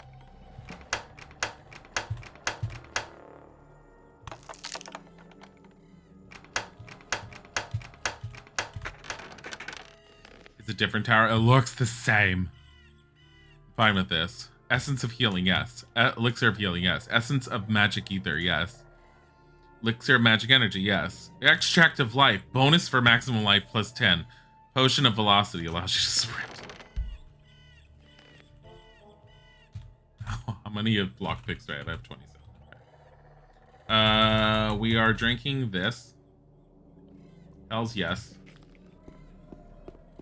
It's a different tower. It looks the same. Fine with this. Essence of healing, yes. Elixir of healing, yes. Essence of magic ether, yes. Elixir of magic energy, yes. Extract of life. Bonus for maximum life plus 10. Potion of velocity allows you to sprint. How many of lockpicks do I have? I have 27. We are drinking this. Hells yes.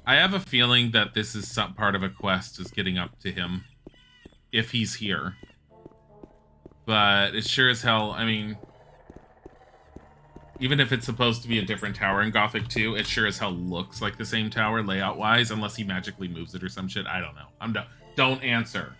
I have a feeling that this is some part of a quest is getting up to him. If he's here. But it's sure as hell, I mean... Even if it's supposed to be a different tower in Gothic 2, it sure as hell looks like the same tower layout-wise, unless he magically moves it or some shit. I don't know. I'm done. Don't answer.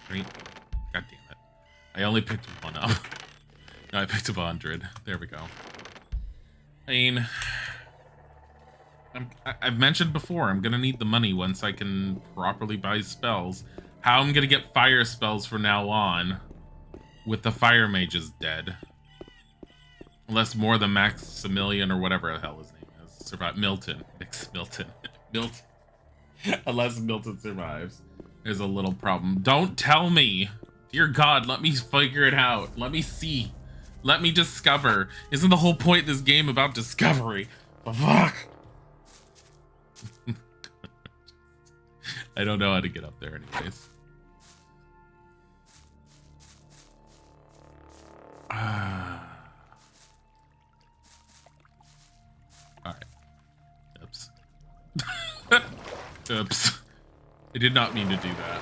Right. God damn it. I only picked one up. No, I picked up 100. There we go. I mean, I've mentioned before, I'm gonna need the money once I can properly buy spells. How I'm gonna get fire spells from now on with the fire mages dead. Unless more than Maximilian or whatever the hell his name is. Survive Milton. Milton. Milton. Unless Milton survives. There's a little problem. Don't tell me! Dear God, let me figure it out. Let me see. Let me discover. Isn't the whole point of this game about discovery? The fuck? I don't know how to get up there anyways. Alright. Oops. Oops. I did not mean to do that.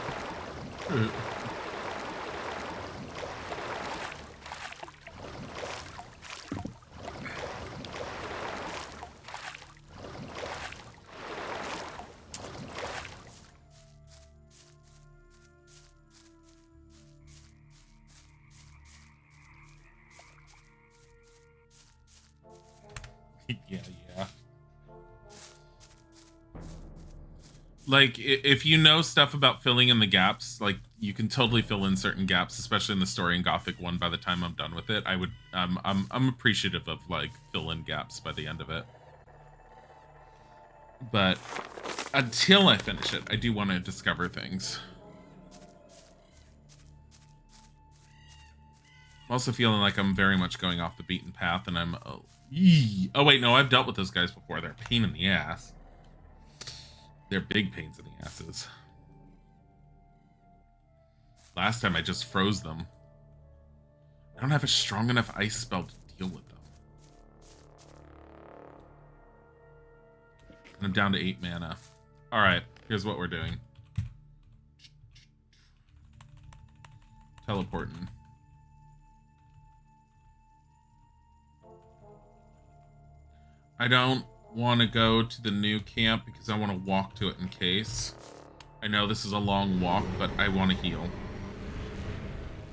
Yeah. Like, if you know stuff about filling in the gaps, like, you can totally fill in certain gaps, especially in the story in Gothic 1 by the time I'm done with it. I would, I'm appreciative of, like, fill-in gaps by the end of it. But until I finish it, I do want to discover things. I'm also feeling like I'm very much going off the beaten path, and I'm... Oh wait, no, I've dealt with those guys before. They're a pain in the ass. They're big pains in the asses. Last time I just froze them. I don't have a strong enough ice spell to deal with them. And I'm down to 8 mana. Alright, here's what we're doing. Teleporting. I don't want to go to the new camp because I want to walk to it in case. I know this is a long walk, but I want to heal.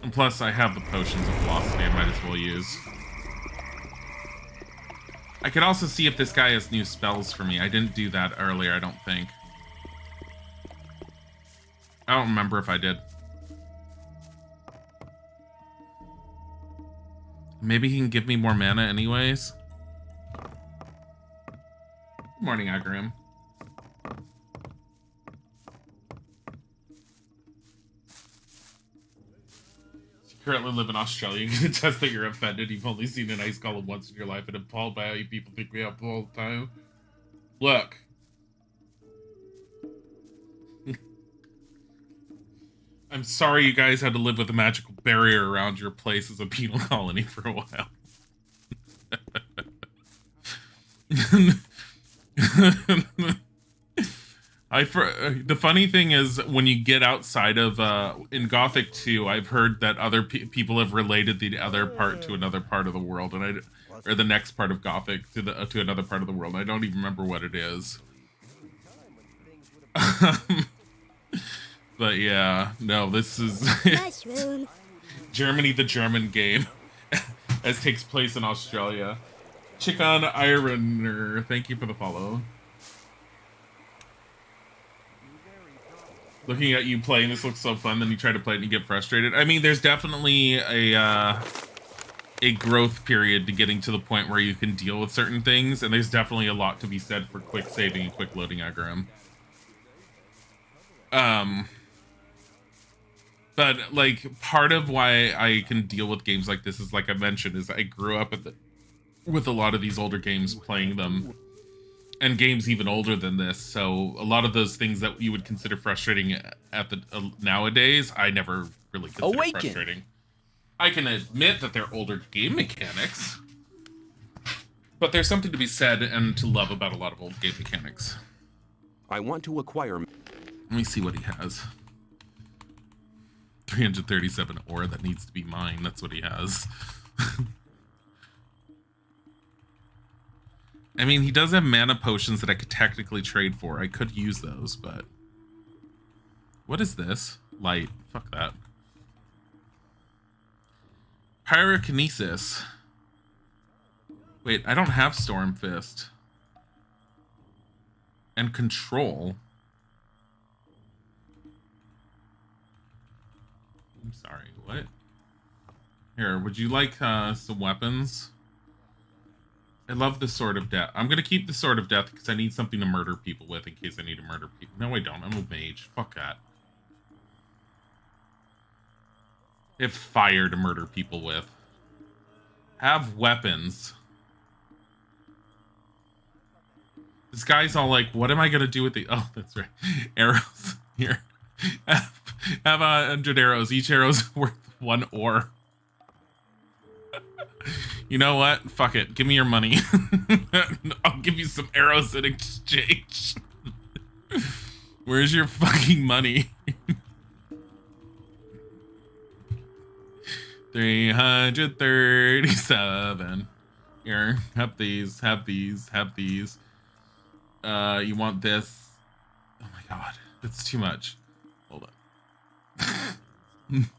And plus, I have the potions of velocity I might as well use. I could also see if this guy has new spells for me. I didn't do that earlier, I don't think. I don't remember if I did. Maybe he can give me more mana anyways. Good morning, Agrim. You currently live in Australia. You can attest that you're offended. You've only seen an ice golem once in your life and appalled by how you people think we have all the time. Look. I'm sorry you guys had to live with a magical barrier around your place as a penal colony for a while. The funny thing is, when you get outside of in Gothic 2, I've heard that other people have related the other part to another part of the world, and or the next part of Gothic to another part of the world. I don't even remember what it is. But yeah, no, this is Germany, the German game, as takes place in Australia. Chicken Ironer, thank you for the follow. Looking at you playing this looks so fun, then you try to play it and you get frustrated. I mean, there's definitely a growth period to getting to the point where you can deal with certain things, and there's definitely a lot to be said for quick saving and quick loading aggro. But like, part of why I can deal with games like this is, like I mentioned, is I grew up with a lot of these older games, playing them, and games even older than this. So a lot of those things that you would consider frustrating at the nowadays, I never really consider frustrating. I can admit that they're older game mechanics, but there's something to be said and to love about a lot of old game mechanics. I want to acquire... Let me see what he has. 337 ore, that needs to be mine. That's what he has. I mean, he does have mana potions that I could technically trade for. I could use those, but... What is this? Light. Fuck that. Pyrokinesis. Wait, I don't have Storm Fist. And Control. I'm sorry, what? Here, would you like some weapons? I love the Sword of Death. I'm gonna keep the Sword of Death because I need something to murder people with in case I need to murder people. No, I don't. I'm a mage. Fuck that. I have fire to murder people with. Have weapons. This guy's all like, what am I gonna do with the... Oh, that's right. Arrows. Here. Have 100 arrows. Each arrow's worth 1 ore. You know what? Fuck it. Give me your money. I'll give you some arrows in exchange. Where's your fucking money? 337. Here, have these, have these, have these. You want this? Oh my god, that's too much. Hold on.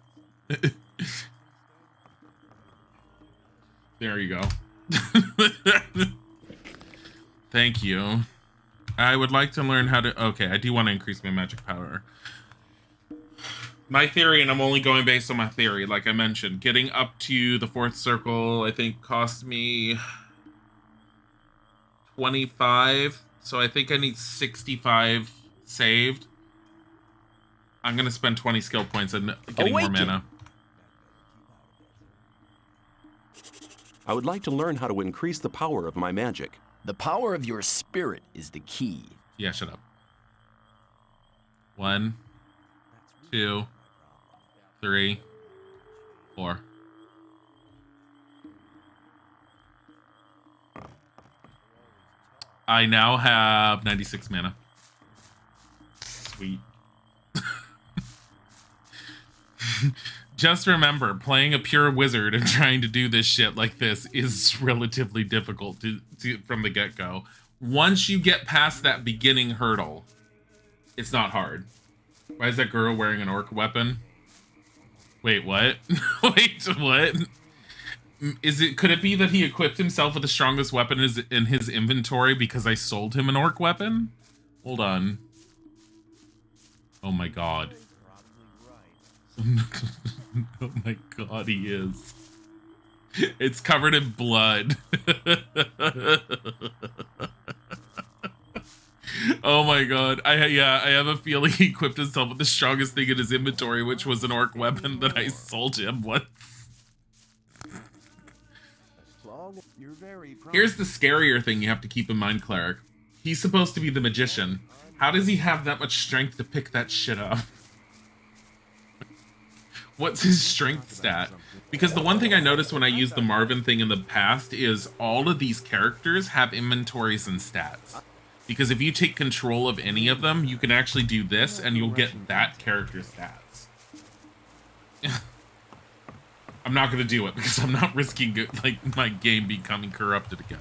There you go. Thank you. I would like to learn how to... Okay, I do want to increase my magic power. My theory, and I'm only going based on my theory, like I mentioned, getting up to the 4th circle, I think, cost me 25. So I think I need 65 saved. I'm going to spend 20 skill points on getting more mana. I would like to learn how to increase the power of my magic. The power of your spirit is the key. Yeah, shut up. 1, 2, 3, 4. I now have 96 mana. Sweet. Just remember, playing a pure wizard and trying to do this shit like this is relatively difficult from the get-go. Once you get past that beginning hurdle, it's not hard. Why is that girl wearing an orc weapon? Wait, what? Wait, what? Could it be that he equipped himself with the strongest weapon in his inventory because I sold him an orc weapon? Hold on. Oh my god. Oh my god, he is. It's covered in blood. Oh my god. I have a feeling he equipped himself with the strongest thing in his inventory, which was an orc weapon that I sold him once. Here's the scarier thing you have to keep in mind, Cleric. He's supposed to be the magician. How does he have that much strength to pick that shit up? What's his strength stat? Because the one thing I noticed when I used the Marvin thing in the past is all of these characters have inventories and stats. Because if you take control of any of them, you can actually do this and you'll get that character's stats. I'm not going to do it because I'm not risking like my game becoming corrupted again.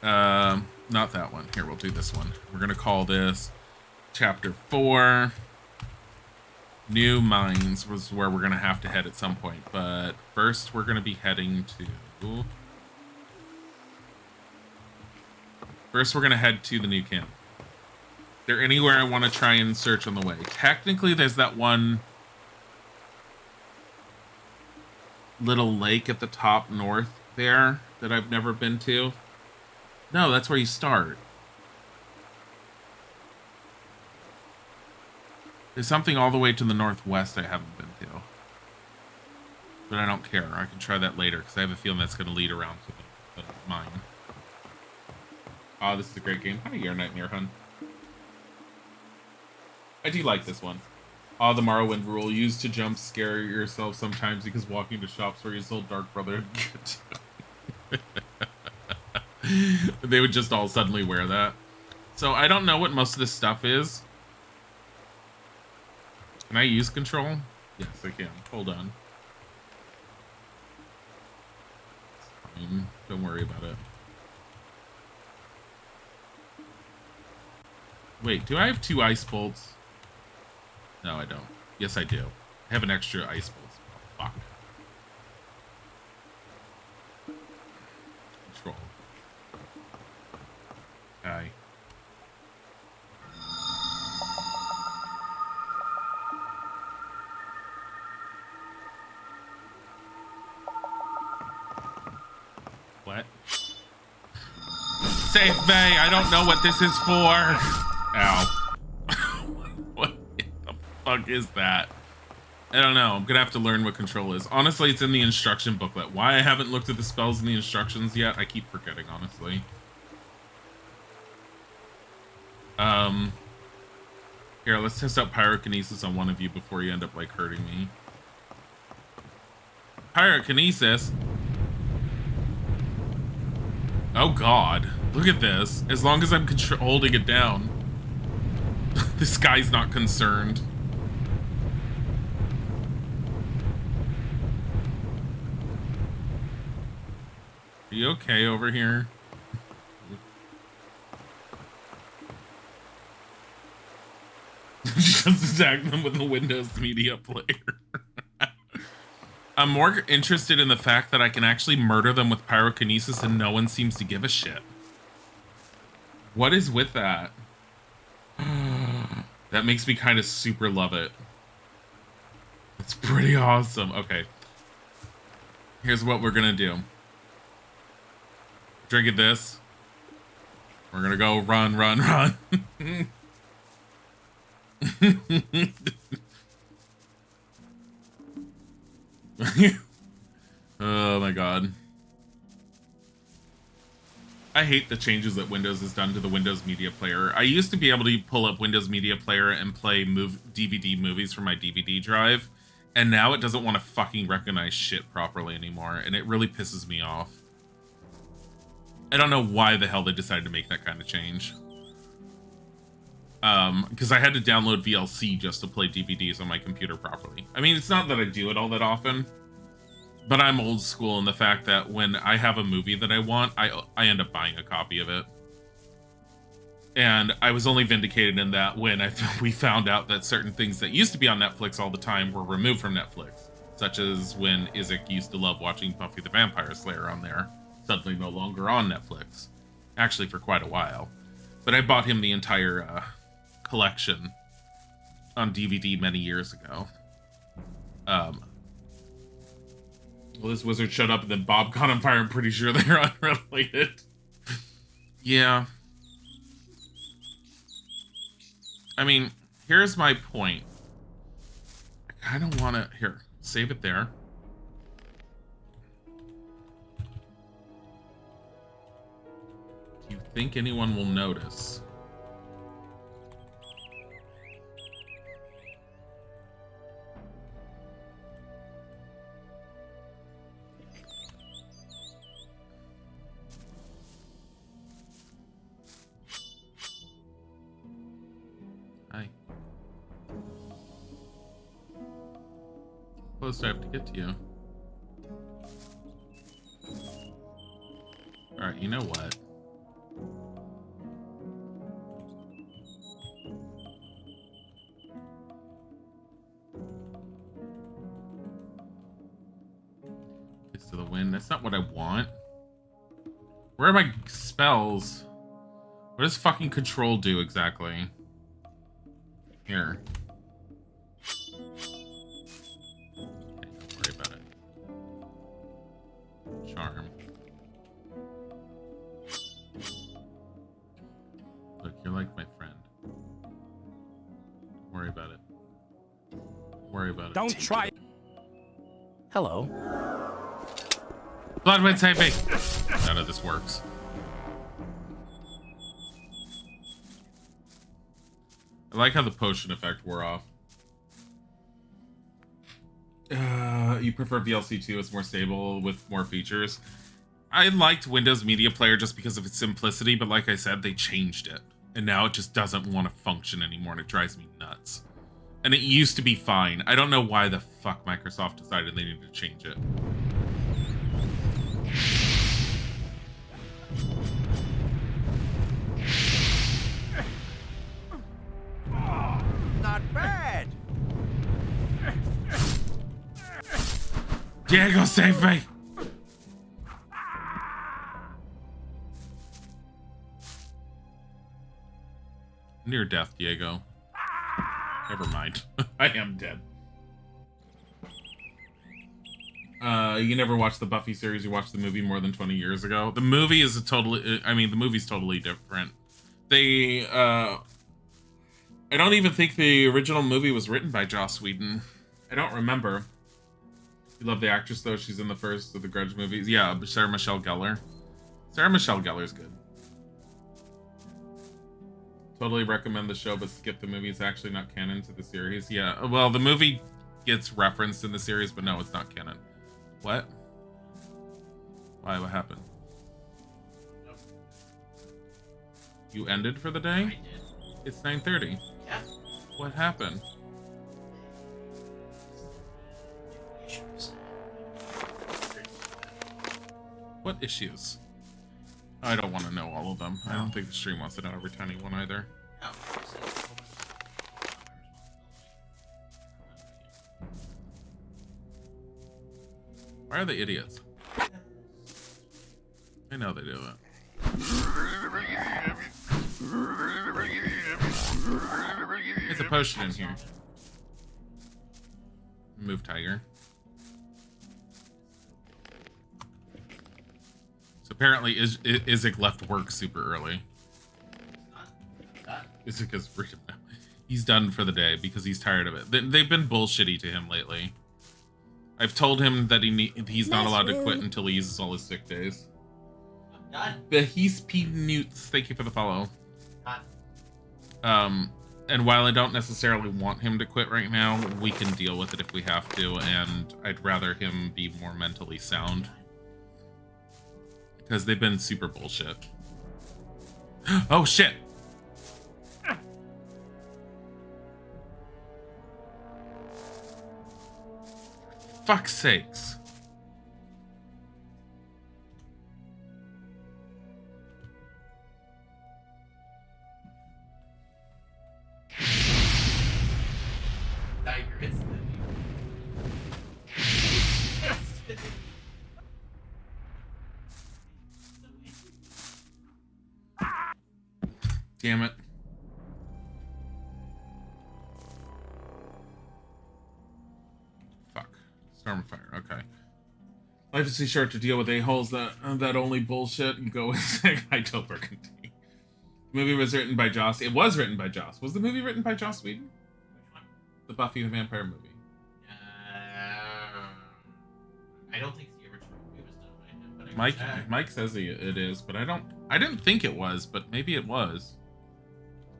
Not that one. Here, we'll do this one. We're going to call this Chapter 4. New Mines was where we're going to have to head at some point. But first, we're going to be heading to... First, we're going to head to the new camp. Is there anywhere I want to try and search on the way? Technically, there's that one little lake at the top north there that I've never been to. No, that's where you start. There's something all the way to the northwest I haven't been to. But I don't care. I can try that later because I have a feeling that's going to lead around to the mine. Oh, this is a great game. Hi, Your Nightmare Hun. I do like this one. Oh, the Morrowind rule. Used to jump scare yourself sometimes because walking to shops where you sold Dark Brotherhood. They would just all suddenly wear that. So I don't know what most of this stuff is. Can I use control? Yes, I can. Hold on. Fine. Don't worry about it. Wait, do I have 2 ice bolts? No, I don't. Yes, I do. I have an extra ice bolt. Oh, fuck. Control. Okay. What? Save me! I don't know what this is for! Ow. What the fuck is that? I don't know. I'm gonna have to learn what control is. Honestly, it's in the instruction booklet. Why I haven't looked at the spells in the instructions yet, I keep forgetting, honestly. Here, let's test out pyrokinesis on one of you before you end up, like, hurting me. Pyrokinesis? Oh, God. Look at this. As long as I'm holding it down. This guy's not concerned. Are you okay over here? Just attack them with a Windows Media Player. I'm more interested in the fact that I can actually murder them with pyrokinesis and no one seems to give a shit. What is with that? That makes me kind of super love it. It's pretty awesome. Okay. Here's what we're gonna do. Drinking this. We're gonna go run, run, run. Oh my god. I hate the changes that Windows has done to the Windows Media Player. I used to be able to pull up Windows Media Player and play DVD movies from my DVD drive, and now it doesn't want to fucking recognize shit properly anymore, and it really pisses me off. I don't know why the hell they decided to make that kind of change. because I had to download VLC just to play DVDs on my computer properly. I mean, it's not that I do it all that often, but I'm old school in the fact that when I have a movie that I want, I end up buying a copy of it. And I was only vindicated in that when we found out that certain things that used to be on Netflix all the time were removed from Netflix, such as when Isaac used to love watching Buffy the Vampire Slayer on there, suddenly no longer on Netflix. Actually, for quite a while. But I bought him the entire collection on DVD many years ago. Well, this wizard showed up and then Bob caught on fire. I'm pretty sure they're unrelated. Yeah. I mean, here's my point. I kind of want to... Here, save it there. Do you think anyone will notice? Hi. Close do I have to get to you? Alright, you know what? Gets to the wind. That's not what I want. Where are my spells? What does fucking control do exactly? Here. Okay, don't worry about it. Charm. Look, you're like my friend. Don't worry about it. Don't worry about it. Don't try. Hello. Blood wind save me! None of this works. I like how the potion effect wore off. You prefer VLC 2? It's more stable with more features. I liked Windows Media Player just because of its simplicity, but like I said, they changed it. And now it just doesn't want to function anymore, and it drives me nuts. And it used to be fine. I don't know why the fuck Microsoft decided they needed to change it. Not bad. Diego, save me! Near death, Diego. Never mind. I am dead. You never watched the Buffy series, you watched the movie more than 20 years ago. The movie is the movie's totally different. I don't even think the original movie was written by Joss Whedon. I don't remember. You love the actress, though. She's in the first of the Grudge movies. Yeah, Sarah Michelle Gellar. Sarah Michelle Gellar's good. Totally recommend the show, but skip the movie. It's actually not canon to the series. Yeah, well, the movie gets referenced in the series, but no, it's not canon. What? Why? What happened? You ended for the day? I did. It's 9:30. Yeah. What happened? Issues. What issues? I don't want to know all of them. I don't think the stream wants to know every tiny one either. No, I said it's a whole Why are they idiots? I know they do that. There's a potion in here. Move, tiger. So apparently Isaac left work super early. Isaac has freedom now. He's done for the day because he's tired of it. They've been bullshitty to him lately. I've told him that he's not allowed to quit until he uses all his sick days. I'm done. But he's P Newts. Thank you for the follow. Done. And while I don't necessarily want him to quit right now, we can deal with it if we have to, and I'd rather him be more mentally sound. Because they've been super bullshit. Oh, shit! fuck's sakes. Tiger is Damn it. Fuck. Stormfire, okay. Life is too short to deal with a-holes that only bullshit and go with I don't burgundy. The movie was written by Joss. It was written by Joss. Was the movie written by Joss Whedon? Which one? The Buffy the Vampire movie. I don't think the original movie was done by him, but I can check. Mike says it is, but I didn't think it was, but maybe it was.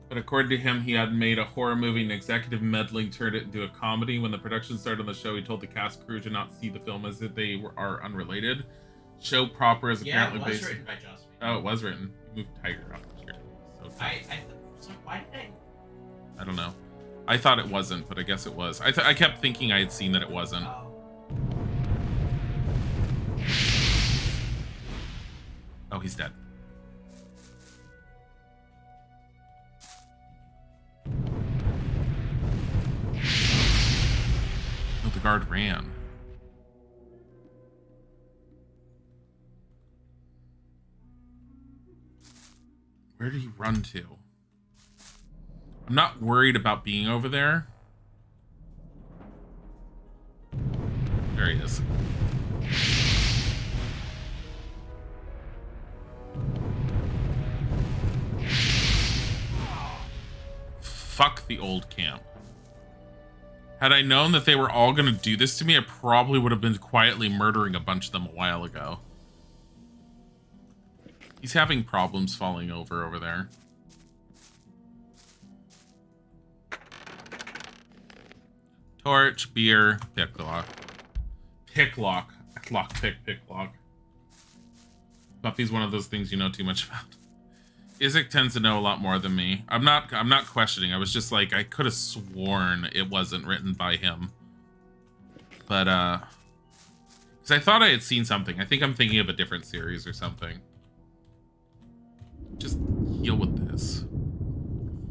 But according to him, he had made a horror movie and executive meddling turned it into a comedy. When the production started on the show, he told the cast crew to not see the film as if they are unrelated. Show proper is apparently it was based. written by Joss Whedon. Oh, it was written. He moved Tiger up here. So Why did I don't know. I thought it wasn't, but I guess it was. I kept thinking I had seen that it wasn't. Oh, he's dead. Oh, the guard ran. Where did he run to? I'm not worried about being over there. There he is. Fuck the old camp. Had I known that they were all going to do this to me, I probably would have been quietly murdering a bunch of them a while ago. He's having problems falling over there. Torch, beer, picklock. Picklock. Picklock. Buffy's one of those things you know too much about. Isaac tends to know a lot more than me. I'm not questioning. I was just like, I could have sworn it wasn't written by him. But, because I thought I had seen something. I think I'm thinking of a different series or something. Just heal with this.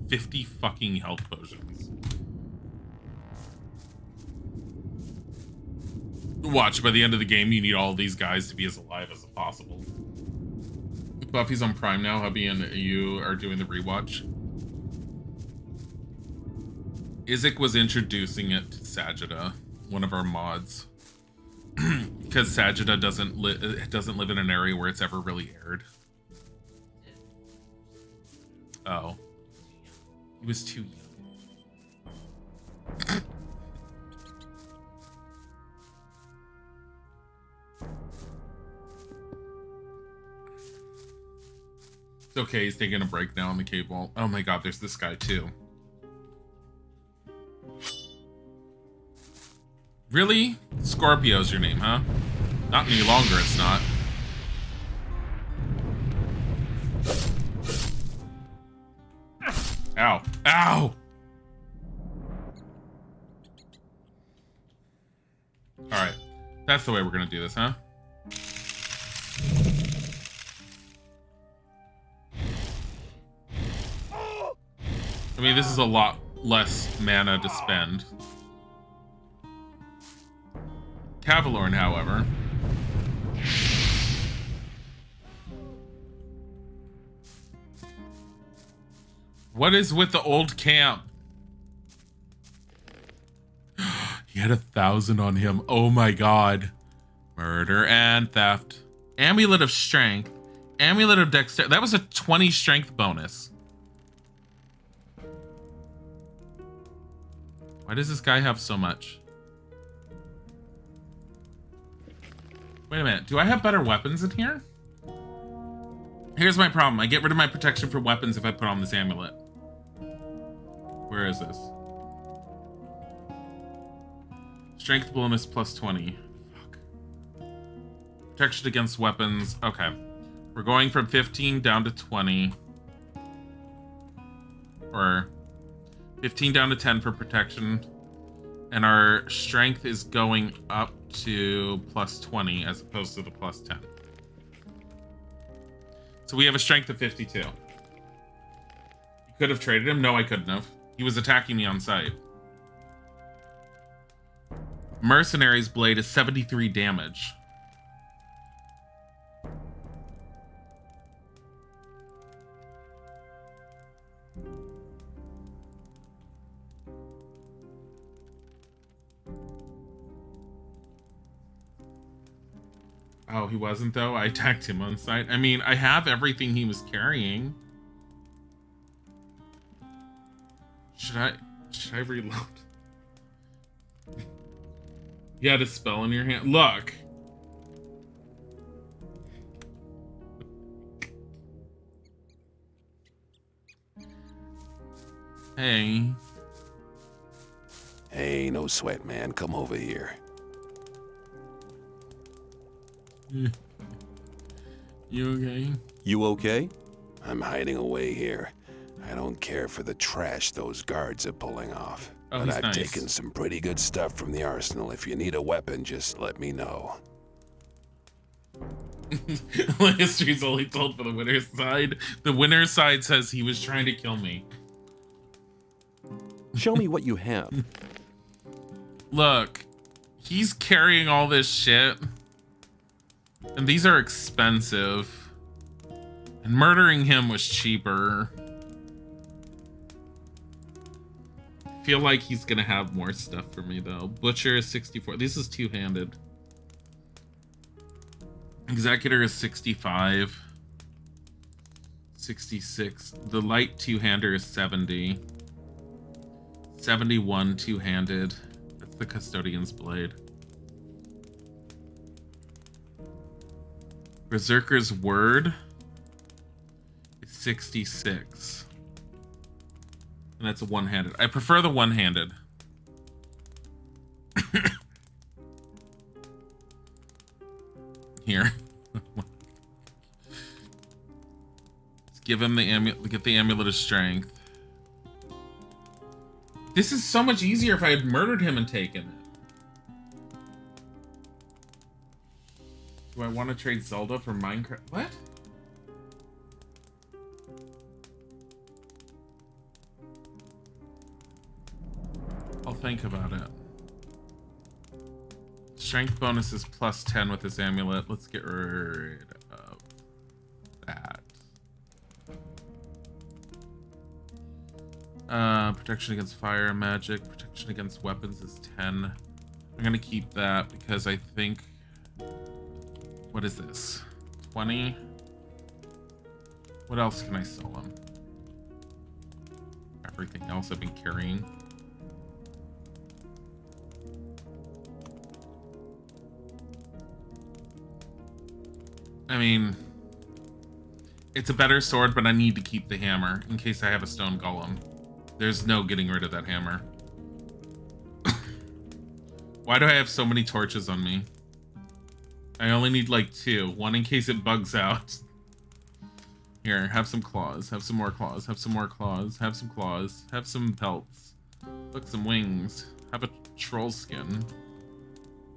50 fucking health potions. Watch, by the end of the game, you need all these guys to be as alive as possible. Buffy's on Prime now. Hubby and you are doing the rewatch. Isaac was introducing it to Sajida, one of our mods, because Sajida doesn't live in an area where it's ever really aired. Oh, he was too young. It's okay, he's taking a break now on the cave wall. Oh my god, there's this guy too. Really? Scorpio's your name, huh? Not any longer, it's not. Ow. Ow! Alright. That's the way we're gonna do this, huh? I mean, this is a lot less mana to spend. Cavalorn, however. What is with the old camp? He had 1,000 on him. Oh my god. Murder and theft. Amulet of Strength. Amulet of Dexterity. That was a 20 strength bonus. Why does this guy have so much? Wait a minute. Do I have better weapons in here? Here's my problem. I get rid of my protection for weapons if I put on this amulet. Where is this? Strength bonus plus 20. Fuck. Protection against weapons. Okay. We're going from 15 down to 20. Or 15 down to 10 for protection. And our strength is going up to plus 20 as opposed to the plus 10. So we have a strength of 52. You could have traded him. No, I couldn't have. He was attacking me on sight. Mercenary's blade is 73 damage. Oh, he wasn't though? I attacked him on sight. I mean, I have everything he was carrying. Should I reload? You had a spell in your hand. Look. Hey. Hey, no sweat, man. Come over here. You okay? You okay? I'm hiding away here. I don't care for the trash those guards are pulling off. Oh, but he's I've nice. taken some pretty good stuff from the arsenal. If you need a weapon, just let me know. History's only told for the winner's side. The winner's side says he was trying to kill me. Show me what you have. Look, he's carrying all this shit. And these are expensive. And murdering him was cheaper. I feel like he's gonna have more stuff for me though. Butcher is 64. This is two-handed. Executor is 65. 66. The light two-hander is 70. 71 two-handed. That's the custodian's blade. Berserker's word is 66. And that's a one-handed. I prefer the one-handed. Here. Let's give him the amulet. Get the amulet of strength. This is so much easier if I had murdered him and taken it. Do I want to trade Zelda for Minecraft? What? I'll think about it. Strength bonus is plus 10 with this amulet. Let's get rid of that. Protection against fire and magic. Protection against weapons is 10. I'm gonna keep that because I think... What is this? 20? What else can I sell him? Everything else I've been carrying. I mean, it's a better sword, but I need to keep the hammer in case I have a stone golem. There's no getting rid of that hammer. Why do I have so many torches on me? I only need like 2. One in case it bugs out. Here, have some claws. Have some more claws. Have some more claws. Have some claws. Have some pelts. Look, some wings. Have a troll skin.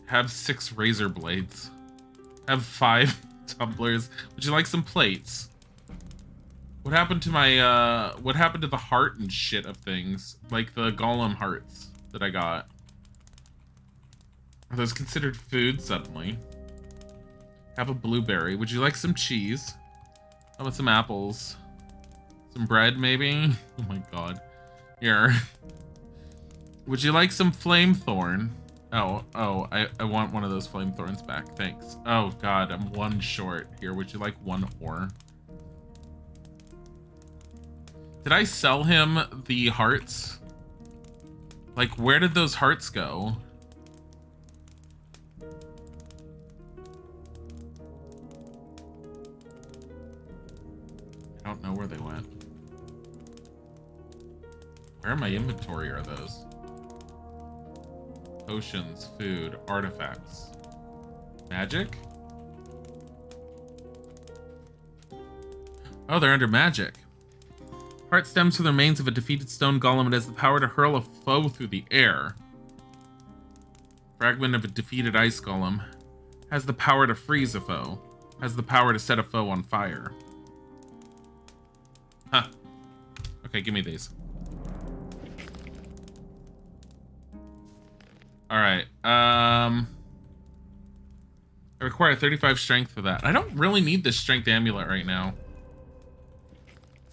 Have 6 razor blades. Have 5 tumblers. Would you like some plates? What happened to my, what happened to the heart and shit of things? Like the golem hearts that I got. Are those considered food suddenly? Have a blueberry. Would you like some cheese? How about some apples? Some bread, maybe? Oh my god. Here. Would you like some flame thorn? Oh, I want one of those flame thorns back. Thanks. Oh god, I'm 1 short. Here, would you like 1 ore? Did I sell him the hearts? Like, where did those hearts go? I don't know where they went. Where in my inventory are those? Potions, food, artifacts. Magic? Oh, they're under magic. Heart stems from the remains of a defeated stone golem and has the power to hurl a foe through the air. Fragment of a defeated ice golem. Has the power to freeze a foe. Has the power to set a foe on fire. Huh. Okay, give me these. Alright, I require 35 strength for that. I don't really need this strength amulet right now.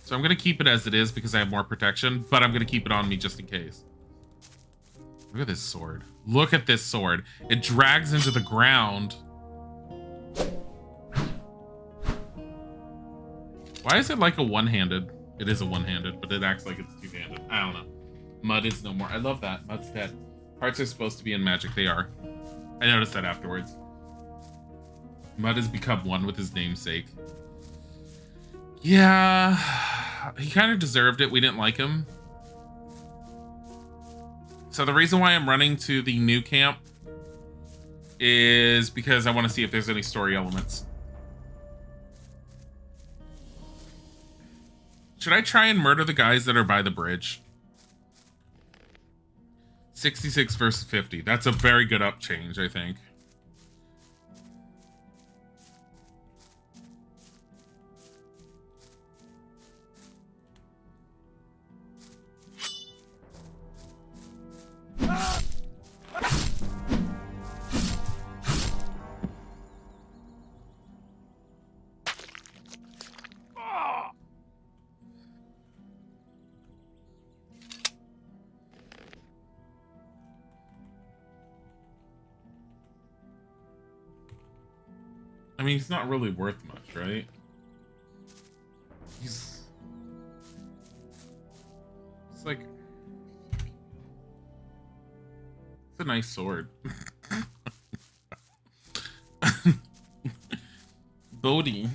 So I'm gonna keep it as it is because I have more protection, but I'm gonna keep it on me just in case. Look at this sword. Look at this sword. It drags into the ground. Why is it like a one-handed? It is a one-handed, but it acts like it's two-handed. I don't know. Mud is no more. I love that. Mud's dead. Hearts are supposed to be in magic. They are. I noticed that afterwards. Mud has become one with his namesake. Yeah. He kind of deserved it. We didn't like him. So the reason why I'm running to the new camp is because I want to see if there's any story elements. Should I try and murder the guys that are by the bridge? 66 versus 50. That's a very good up change, I think. I mean, he's not really worth much, right? It's like... It's a nice sword. Bodhi.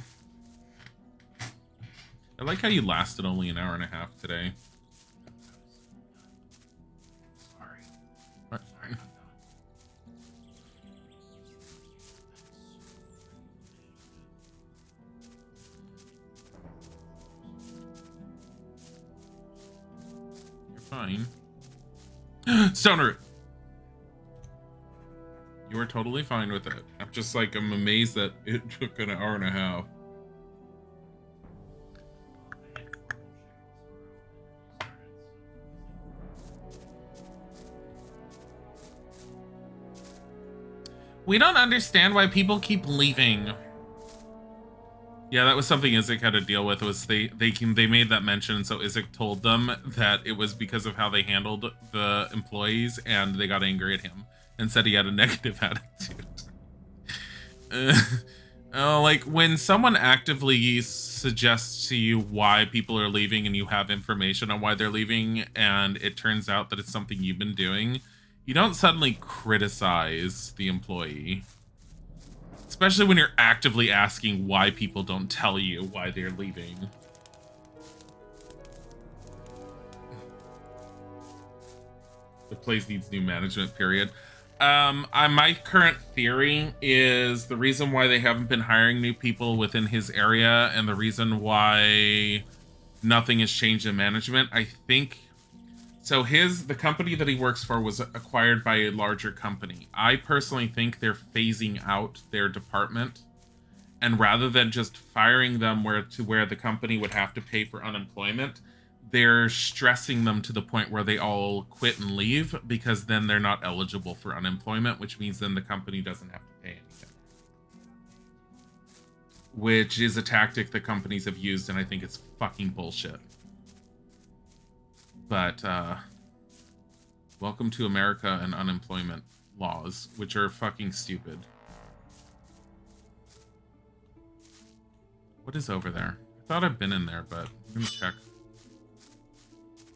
I like how you lasted only an hour and a half today. Sorry. What? Sorry about that. You're fine. Stoner! You were totally fine with it. I'm just like, I'm amazed that it took an hour and a half. We don't understand why people keep leaving. Yeah, that was something Isaac had to deal with. Was they made that mention, so Isaac told them that it was because of how they handled the employees, and they got angry at him and said he had a negative attitude. Like when someone actively suggests to you why people are leaving, and you have information on why they're leaving, and it turns out that it's something you've been doing, you don't suddenly criticize the employee. Especially when you're actively asking why people don't tell you why they're leaving. The place needs new management, period. My current theory is the reason why they haven't been hiring new people within his area, and the reason why nothing has changed in management, I think... So the company that he works for was acquired by a larger company. I personally think they're phasing out their department, and rather than just firing them where the company would have to pay for unemployment, they're stressing them to the point where they all quit and leave, because then they're not eligible for unemployment, which means then the company doesn't have to pay anything. Which is a tactic that companies have used, and I think it's fucking bullshit. But, welcome to America and unemployment laws, which are fucking stupid. What is over there? I thought I'd been in there, but I'm gonna check.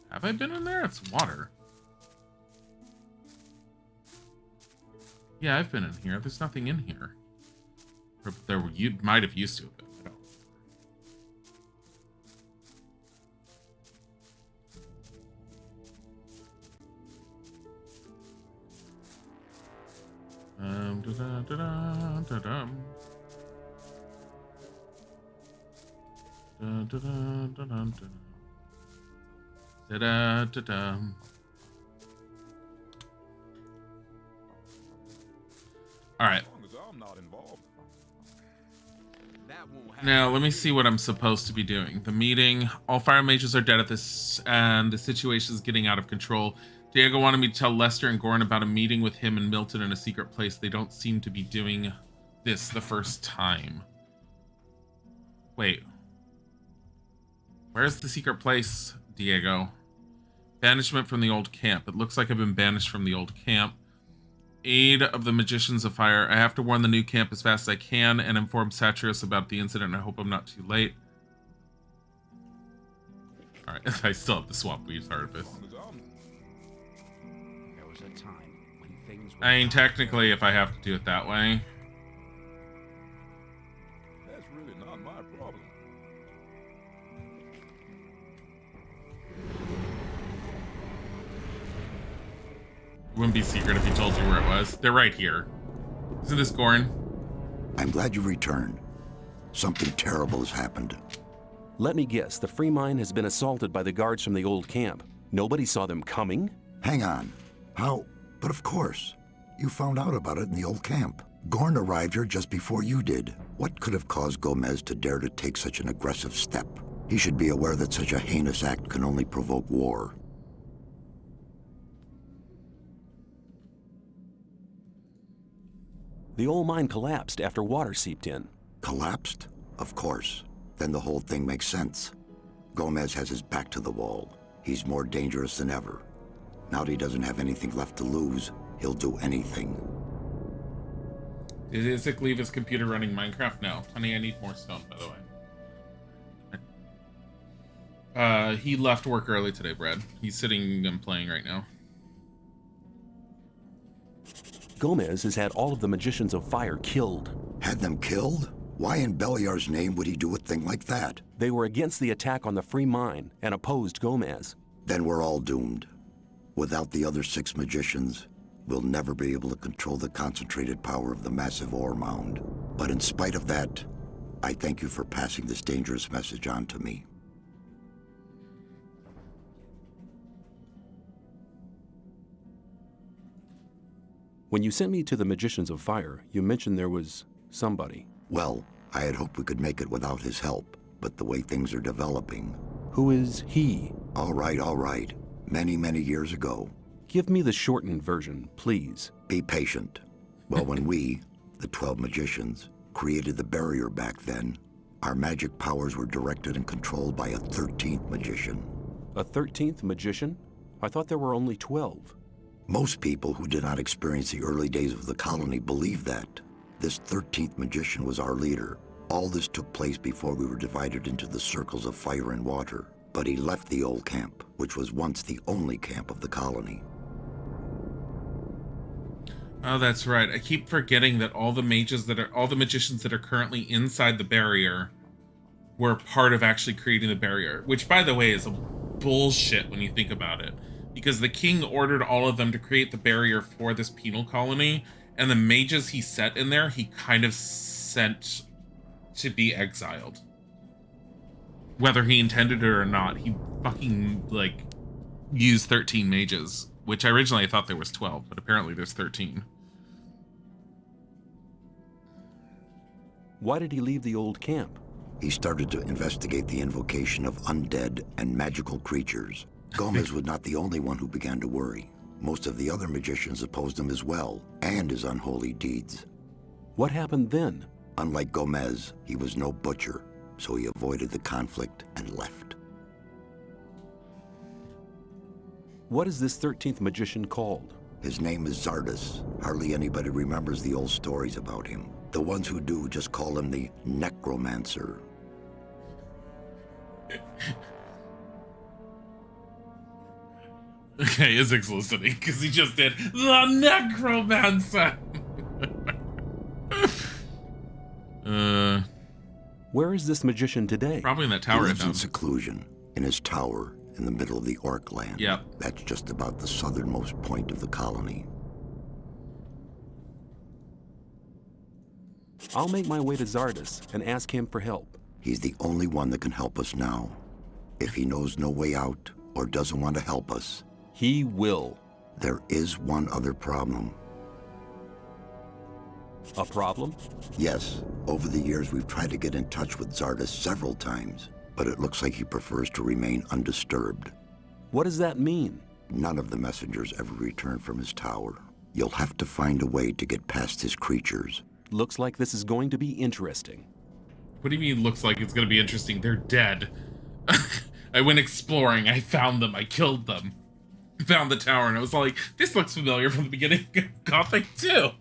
Have I been in there? It's water. Yeah, I've been in here. There's nothing in here. Or you might have used to have been. I don't. All right. As long as I'm not involved. Now, let me see what I'm supposed to be doing. The meeting. All fire mages are dead at this, and the situation is getting out of control. Diego wanted me to tell Lester and Goran about a meeting with him and Milton in a secret place. They don't seem to be doing this the first time. Wait. Where's the secret place, Diego? Banishment from the old camp. It looks like I've been banished from the old camp. Aid of the Magicians of Fire. I have to warn the new camp as fast as I can and inform Satyrus about the incident. I hope I'm not too late. Alright, I still have the swamp weed artifice. There was a time when things were... I mean, technically, if I have to do it that way. That's really not my problem. It wouldn't be secret if he told you where it was. They're right here. Isn't this Goran? I'm glad you returned. Something terrible has happened. Let me guess, the free mine has been assaulted by the guards from the old camp. Nobody saw them coming? Hang on. How? But of course. You found out about it in the old camp. Gorn arrived here just before you did. What could have caused Gomez to dare to take such an aggressive step? He should be aware that such a heinous act can only provoke war. The old mine collapsed after water seeped in. Collapsed? Of course. Then the whole thing makes sense. Gomez has his back to the wall. He's more dangerous than ever. Now that he doesn't have anything left to lose, he'll do anything. Did Isaac leave his computer running Minecraft? No. Honey, I need more stone, by the way. He left work early today, Brad. He's sitting and playing right now. Gomez has had all of the Magicians of Fire killed. Had them killed? Why in Beliar's name would he do a thing like that? They were against the attack on the free mine and opposed Gomez. Then we're all doomed. Without the other 6 magicians, we'll never be able to control the concentrated power of the massive ore mound. But in spite of that, I thank you for passing this dangerous message on to me. When you sent me to the Magicians of Fire, you mentioned there was somebody. Well, I had hoped we could make it without his help, but the way things are developing... Who is he? All right. Many, many years ago. Give me the shortened version, please. Be patient. Well, when we, the 12 magicians, created the barrier back then, our magic powers were directed and controlled by a 13th magician. A 13th magician? I thought there were only 12. Most people who did not experience the early days of the colony believe that. This 13th magician was our leader. All this took place before we were divided into the circles of fire and water. But he left the old camp, which was once the only camp of the colony. Oh, that's right. I keep forgetting that all the magicians that are currently inside the barrier were part of actually creating the barrier, which, by the way, is a bullshit when you think about it. Because the king ordered all of them to create the barrier for this penal colony, and the mages he set in there, he kind of sent to be exiled. Whether he intended it or not, he fucking, like, used 13 mages, which originally I thought there was 12, but apparently there's 13. Why did he leave the old camp? He started to investigate the invocation of undead and magical creatures. Gomez was not the only one who began to worry. Most of the other magicians opposed him as well, and his unholy deeds. What happened then? Unlike Gomez, he was no butcher, so he avoided the conflict and left. What is this 13th magician called? His name is Zardus. Hardly anybody remembers the old stories about him. The ones who do just call him the Necromancer. Okay, Isaac's listening, because he just did the Necromancer! Where is this magician today? Probably in that He tower I lives in found. seclusion, in his tower, in the middle of the Orc land. Yep. That's just about the southernmost point of the colony. I'll make my way to Zardus and ask him for help. He's the only one that can help us now. If he knows no way out, or doesn't want to help us, He will. there is one other problem. A problem? Yes, over the years we've tried to get in touch with Zardes several times, but it looks like he prefers to remain undisturbed. What does that mean? None of the messengers ever returned from his tower. You'll have to find a way to get past his creatures. Looks like this is going to be interesting. What do you mean looks like it's gonna be interesting? They're dead. I went exploring, I found them, I killed them. Found the tower, and I was like, this looks familiar from the beginning of Gothic 2.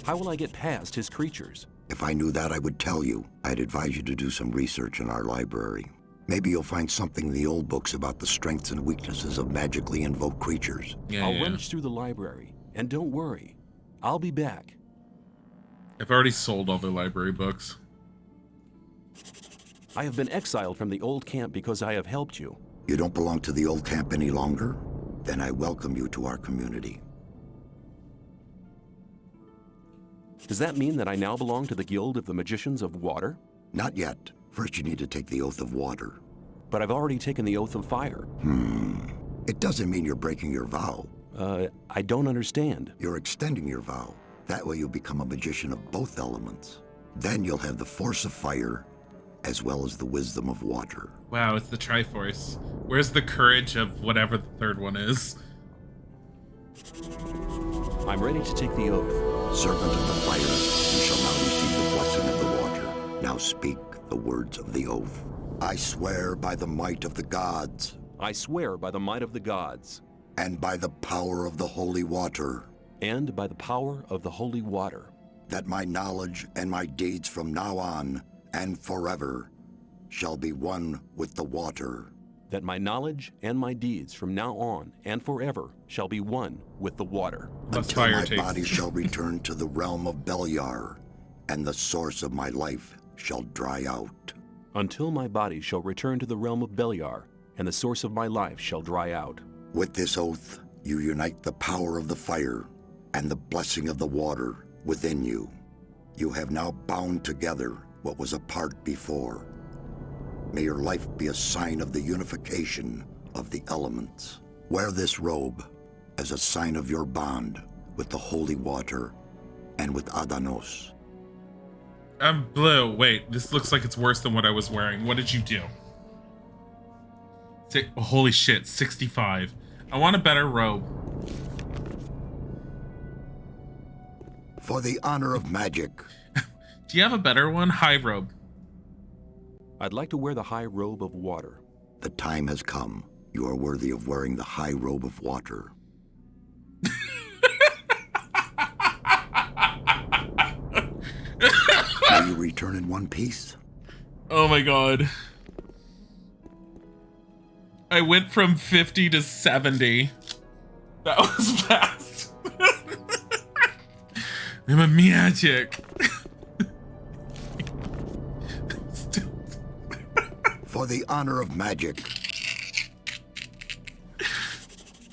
How will I get past his creatures? If I knew that, I would tell you. I'd advise you to do some research in our library. Maybe you'll find something in the old books about the strengths and weaknesses of magically invoked creatures. Yeah, I'll rummage through the library, and don't worry, I'll be back. I've already sold all the library books. I have been exiled from the old camp because I have helped you. You don't belong to the old camp any longer? Then I welcome you to our community. Does that mean that I now belong to the Guild of the Magicians of Water? Not yet. First you need to take the Oath of Water. But I've already taken the Oath of Fire. It doesn't mean you're breaking your vow. I don't understand. You're extending your vow. That way you'll become a magician of both elements. Then you'll have the force of fire, as well as the wisdom of water. Wow, it's the Triforce. Where's the courage of whatever the third one is? I'm ready to take the oath. Servant of the fire, you shall now receive the blessing of the water. Now speak the words of the oath. I swear by the might of the gods. I swear by the might of the gods. And by the power of the holy water. And by the power of the holy water. That my knowledge and my deeds from now on and forever shall be one with the water. That my knowledge and my deeds from now on and forever shall be one with the water. Until my body shall return to the realm of Beliar, and the source of my life shall dry out. Until my body shall return to the realm of Beliar, and the source of my life shall dry out. With this oath, you unite the power of the fire and the blessing of the water within you. You have now bound together what was apart before. May your life be a sign of the unification of the elements. Wear this robe as a sign of your bond with the holy water and with Adanos. I'm blue. Wait, this looks like it's worse than what I was wearing. What did you do? Holy shit, 65. I want a better robe. For the honor of magic. Do you have a better one? High robe. I'd like to wear the high robe of water. The time has come. You are worthy of wearing the high robe of water. Will you return in one piece? Oh my god. I went from 50 to 70. That was fast. I'm a magic. For the honor of magic.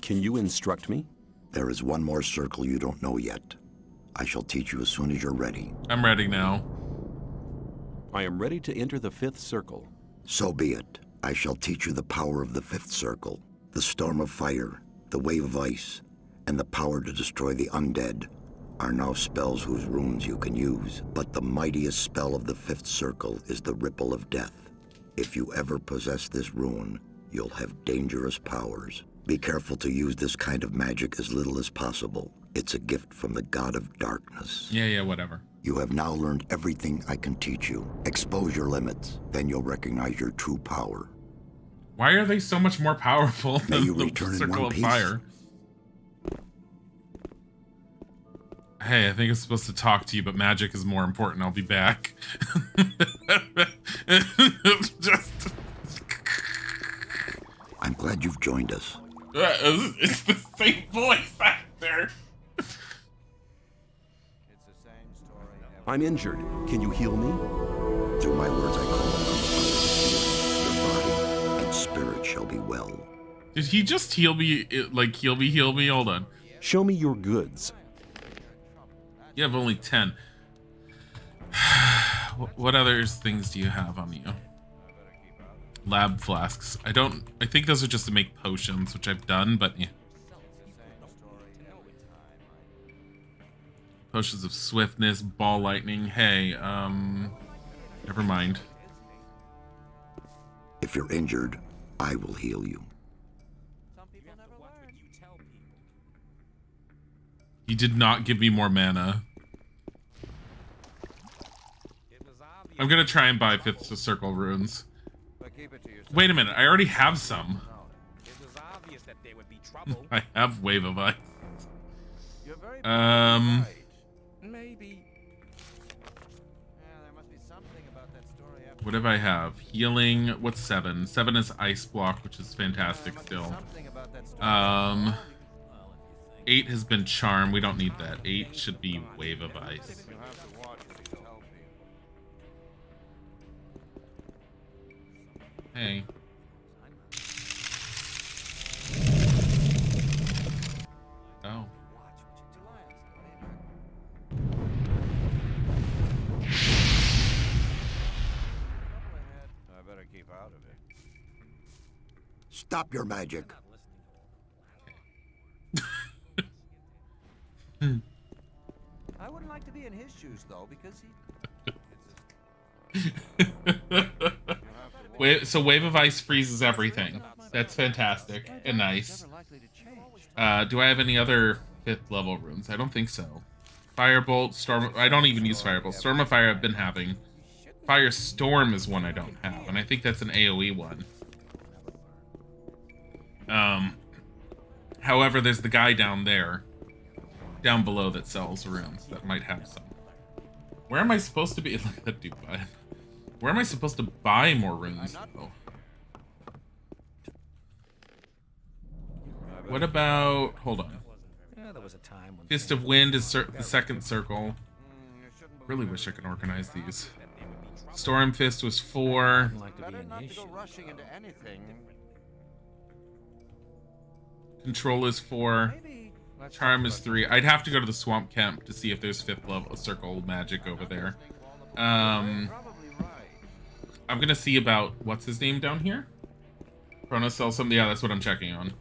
Can you instruct me? There is one more circle you don't know yet. I shall teach you as soon as you're ready. I'm ready now. I am ready to enter the fifth circle. So be it. I shall teach you the power of the fifth circle, the storm of fire, the wave of ice, and the power to destroy the undead are now spells whose runes you can use. But the mightiest spell of the fifth circle is the ripple of death. If you ever possess this rune, you'll have dangerous powers. Be careful to use this kind of magic as little as possible. It's a gift from the god of darkness. Yeah, whatever. You have now learned everything I can teach you. Expose your limits, then you'll recognize your true power. Why are they so much more powerful May than you the return in Circle one of piece. Fire? Hey, I think I'm supposed to talk to you, but magic is more important. I'll be back. Just... I'm glad you've joined us. It's the same voice actor. I'm injured. Can you heal me? Through my words I call upon the power of your body and spirit shall be well. Did he just heal me? Like, heal me? Hold on. Show me your goods. You have only 10. What other things do you have on you? Lab flasks. I think those are just to make potions, which I've done, but yeah. Potions of swiftness, ball lightning. Hey, never mind. If you're injured, I will heal you. He did not give me more mana. I'm gonna try and buy fifth circle runes. Wait a minute, I already have some. I have Wave of Ice. Maybe. There must be something about that story after. What do I have? Healing. What's 7? 7 is Ice Block, which is fantastic still. 8 has been Charm. We don't need that. 8 should be Wave of Ice. Hey. Oh. I better keep out of it. Stop your magic. I wouldn't like to be in his shoes though, because Wait, so Wave of Ice freezes everything. That's fantastic and nice. Do I have any other 5th level runes? I don't think so. Firebolt, Storm. I don't even use Firebolt. Storm of Fire I've been having. Firestorm is one I don't have, and I think that's an AoE one. However, there's the guy down there, down below, that sells runes that might have some. Where am I supposed to be? Look at that dude buy. Where am I supposed to buy more runes though? What about? Hold on. Fist of Wind is the 2nd circle. Really wish I could organize these. Storm Fist was 4. Control is 4. Charm is 3. I'd have to go to the Swamp Camp to see if there's 5th level circle magic over there. I'm gonna see about what's his name down here. Chronos sells something. Yeah, that's what I'm checking on.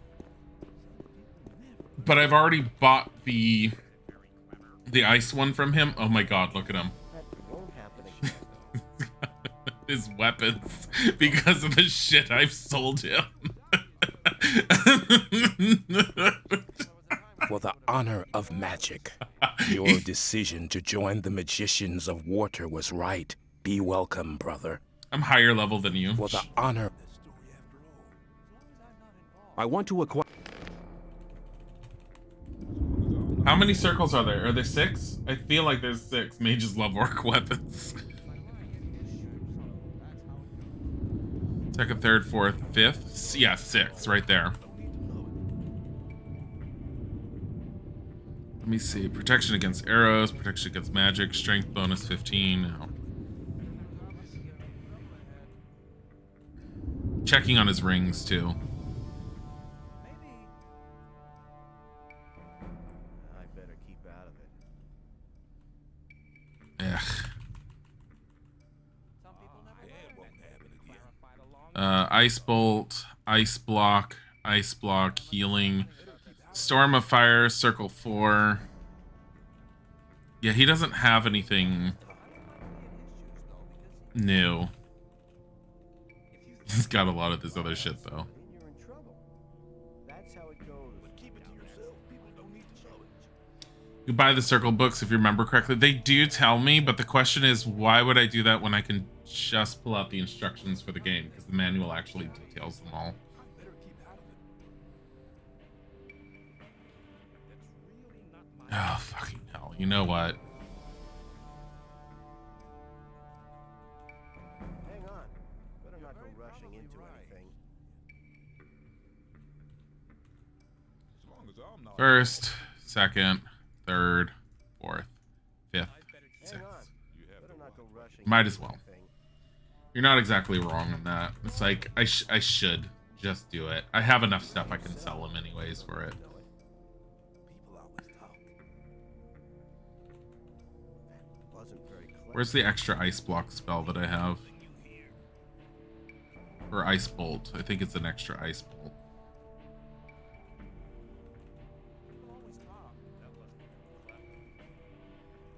But I've already bought the ice one from him. Oh my god, look at him. His weapons because of the shit I've sold him. For the honor of magic, your decision to join the magicians of water was right. Be welcome, brother. I'm higher level than you. For the honor. I want to acquire. How many circles are there? Are there 6? I feel like there's 6. Mages love orc weapons. 2nd, 3rd, 4th, 5th. Yeah, 6 right there. Let me see. Protection against arrows, protection against magic, strength bonus 15. No. Checking on his rings too. I better keep out of it. Ice Bolt, Ice Block, Healing, Storm of Fire, Circle 4. Yeah, he doesn't have anything new. He's got a lot of this other shit, though. You buy the circle books if you remember correctly. They do tell me, but the question is, why would I do that when I can just pull out the instructions for the game? Because the manual actually details them all. Oh, fucking hell. You know what? Hang on. Better not go rushing into anything. 1st, 2nd, 3rd, 4th, 5th, 6th. Might as well. You're not exactly wrong on that. It's like, I should just do it. I have enough stuff I can sell them anyways for it. Where's the extra ice block spell that I have? Or ice bolt. I think it's an extra ice bolt.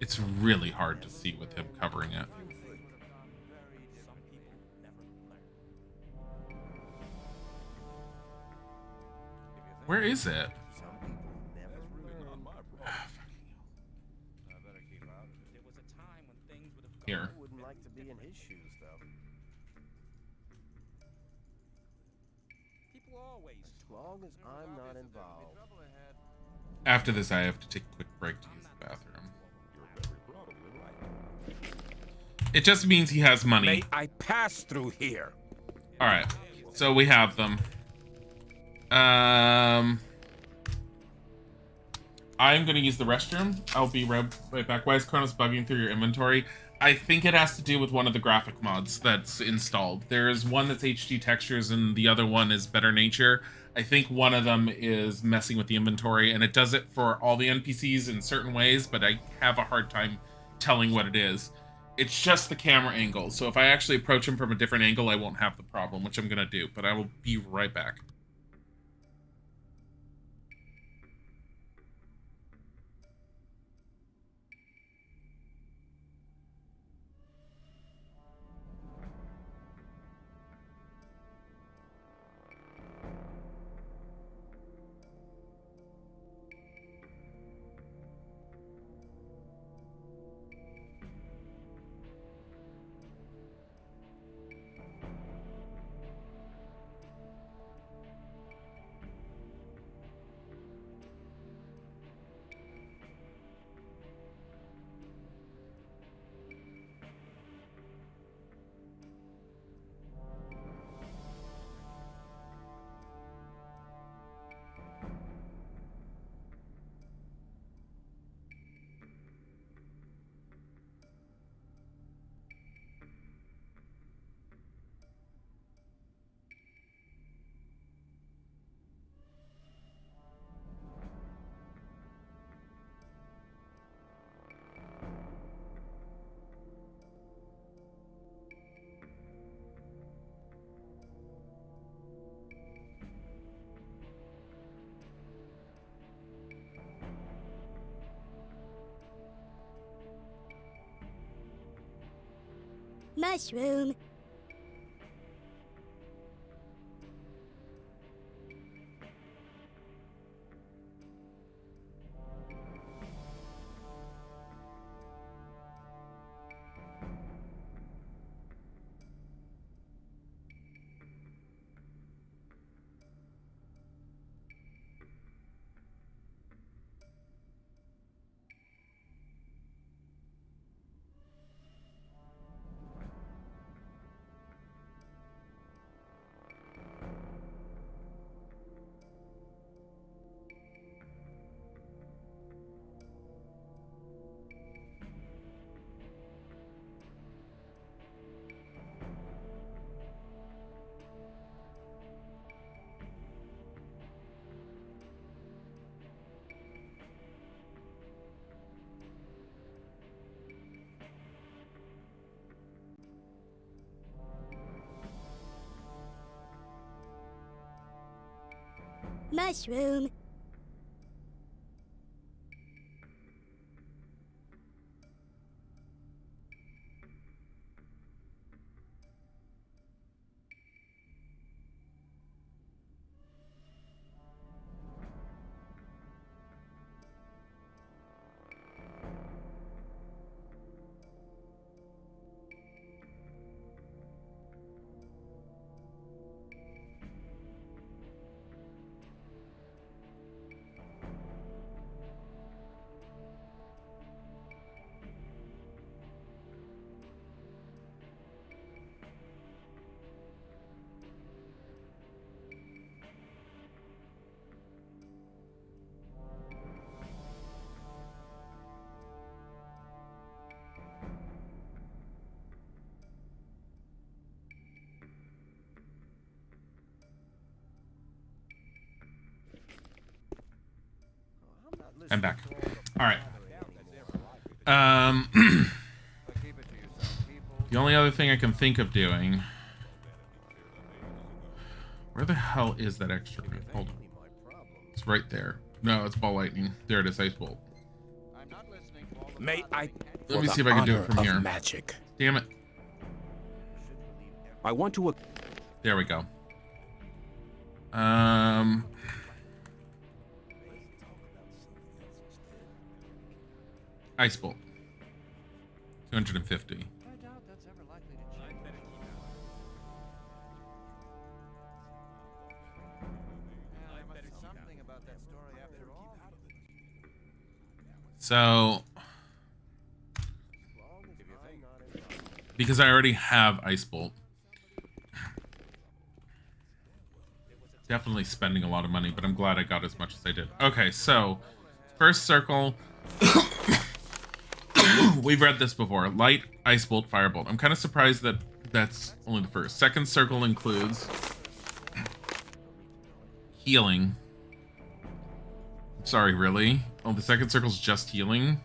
It's really hard to see with him covering it. Where is it? Here. After this, I have to take a quick break to use the bathroom. It just means he has money. May I pass through here? All right, so we have them. I'm gonna use the restroom. I'll be right back. Why is Kronos bugging through your inventory? I think it has to do with one of the graphic mods that's installed. There's one that's HD textures and the other one is Better Nature. I think one of them is messing with the inventory, and it does it for all the NPCs in certain ways, but I have a hard time telling what it is. It's just the camera angle. So if I actually approach him from a different angle, I won't have the problem, which I'm gonna do, but I will be right back. Mushroom. Mushroom. I'm back. All right. The only other thing I can think of doing. Where the hell is that extra room? Hold on. It's right there. No, it's ball lightning. There it is, ice bolt. May I? Let me see if I can do it from here. Magic. Damn it. I want to. There we go. Ice Bolt. 250. So, because I already have Ice Bolt, definitely spending a lot of money, but I'm glad I got as much as I did. Okay, so first circle, we've read this before. Light, Ice Bolt, Firebolt. I'm kind of surprised that that's only the first. Second circle includes healing. Sorry, really? Oh, the second circle's just healing?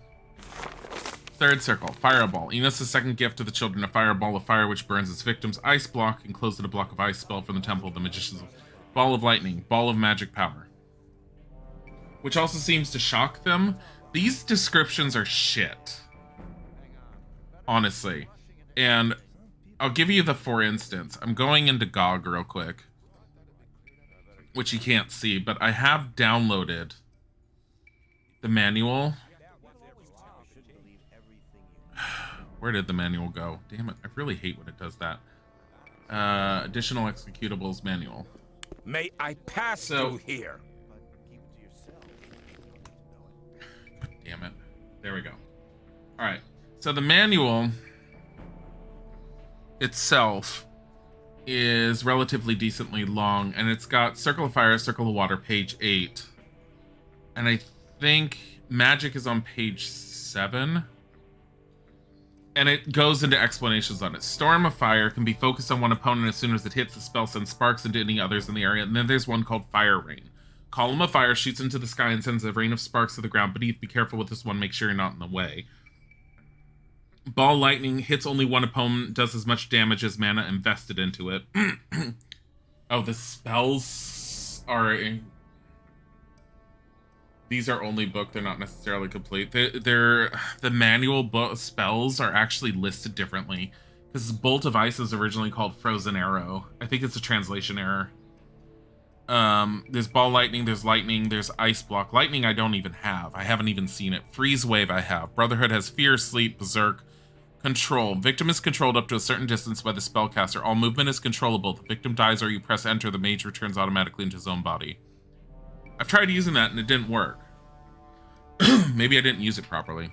Third circle, Fireball. Enos' second gift to the children, a fireball of fire which burns its victims. Ice block, enclosed in a block of ice spell from the temple of the magicians. Ball of lightning, ball of magic power. Which also seems to shock them. These descriptions are shit. Honestly. And I'll give you the for instance. I'm going into GOG real quick. Which you can't see, but I have downloaded the manual. Where did the manual go? Damn it, I really hate when it does that. Additional executables manual. May I pass through here? Damn it. There we go. Alright, so the manual itself is relatively decently long, and it's got Circle of Fire, Circle of Water, page 8. And I think Magic is on page 7. And it goes into explanations on it. Storm of Fire can be focused on one opponent as soon as it hits. The spell sends sparks into any others in the area. And then there's one called Fire Rain. Column of Fire shoots into the sky and sends a rain of sparks to the ground beneath. Be careful with this one. Make sure you're not in the way. Ball Lightning hits only one opponent. Does as much damage as mana invested into it. Oh, the spells are... These are only booked, they're not necessarily complete. The manual spells are actually listed differently. Because Bolt of Ice is originally called Frozen Arrow. I think it's a translation error. There's Ball Lightning, there's Ice Block. Lightning I don't even have. I haven't even seen it. Freeze Wave I have. Brotherhood has Fear, Sleep, Berserk. Control. Victim is controlled up to a certain distance by the spellcaster. All movement is controllable. The victim dies or you press enter, the mage returns automatically into his own body. I've tried using that and it didn't work. Maybe I didn't use it properly.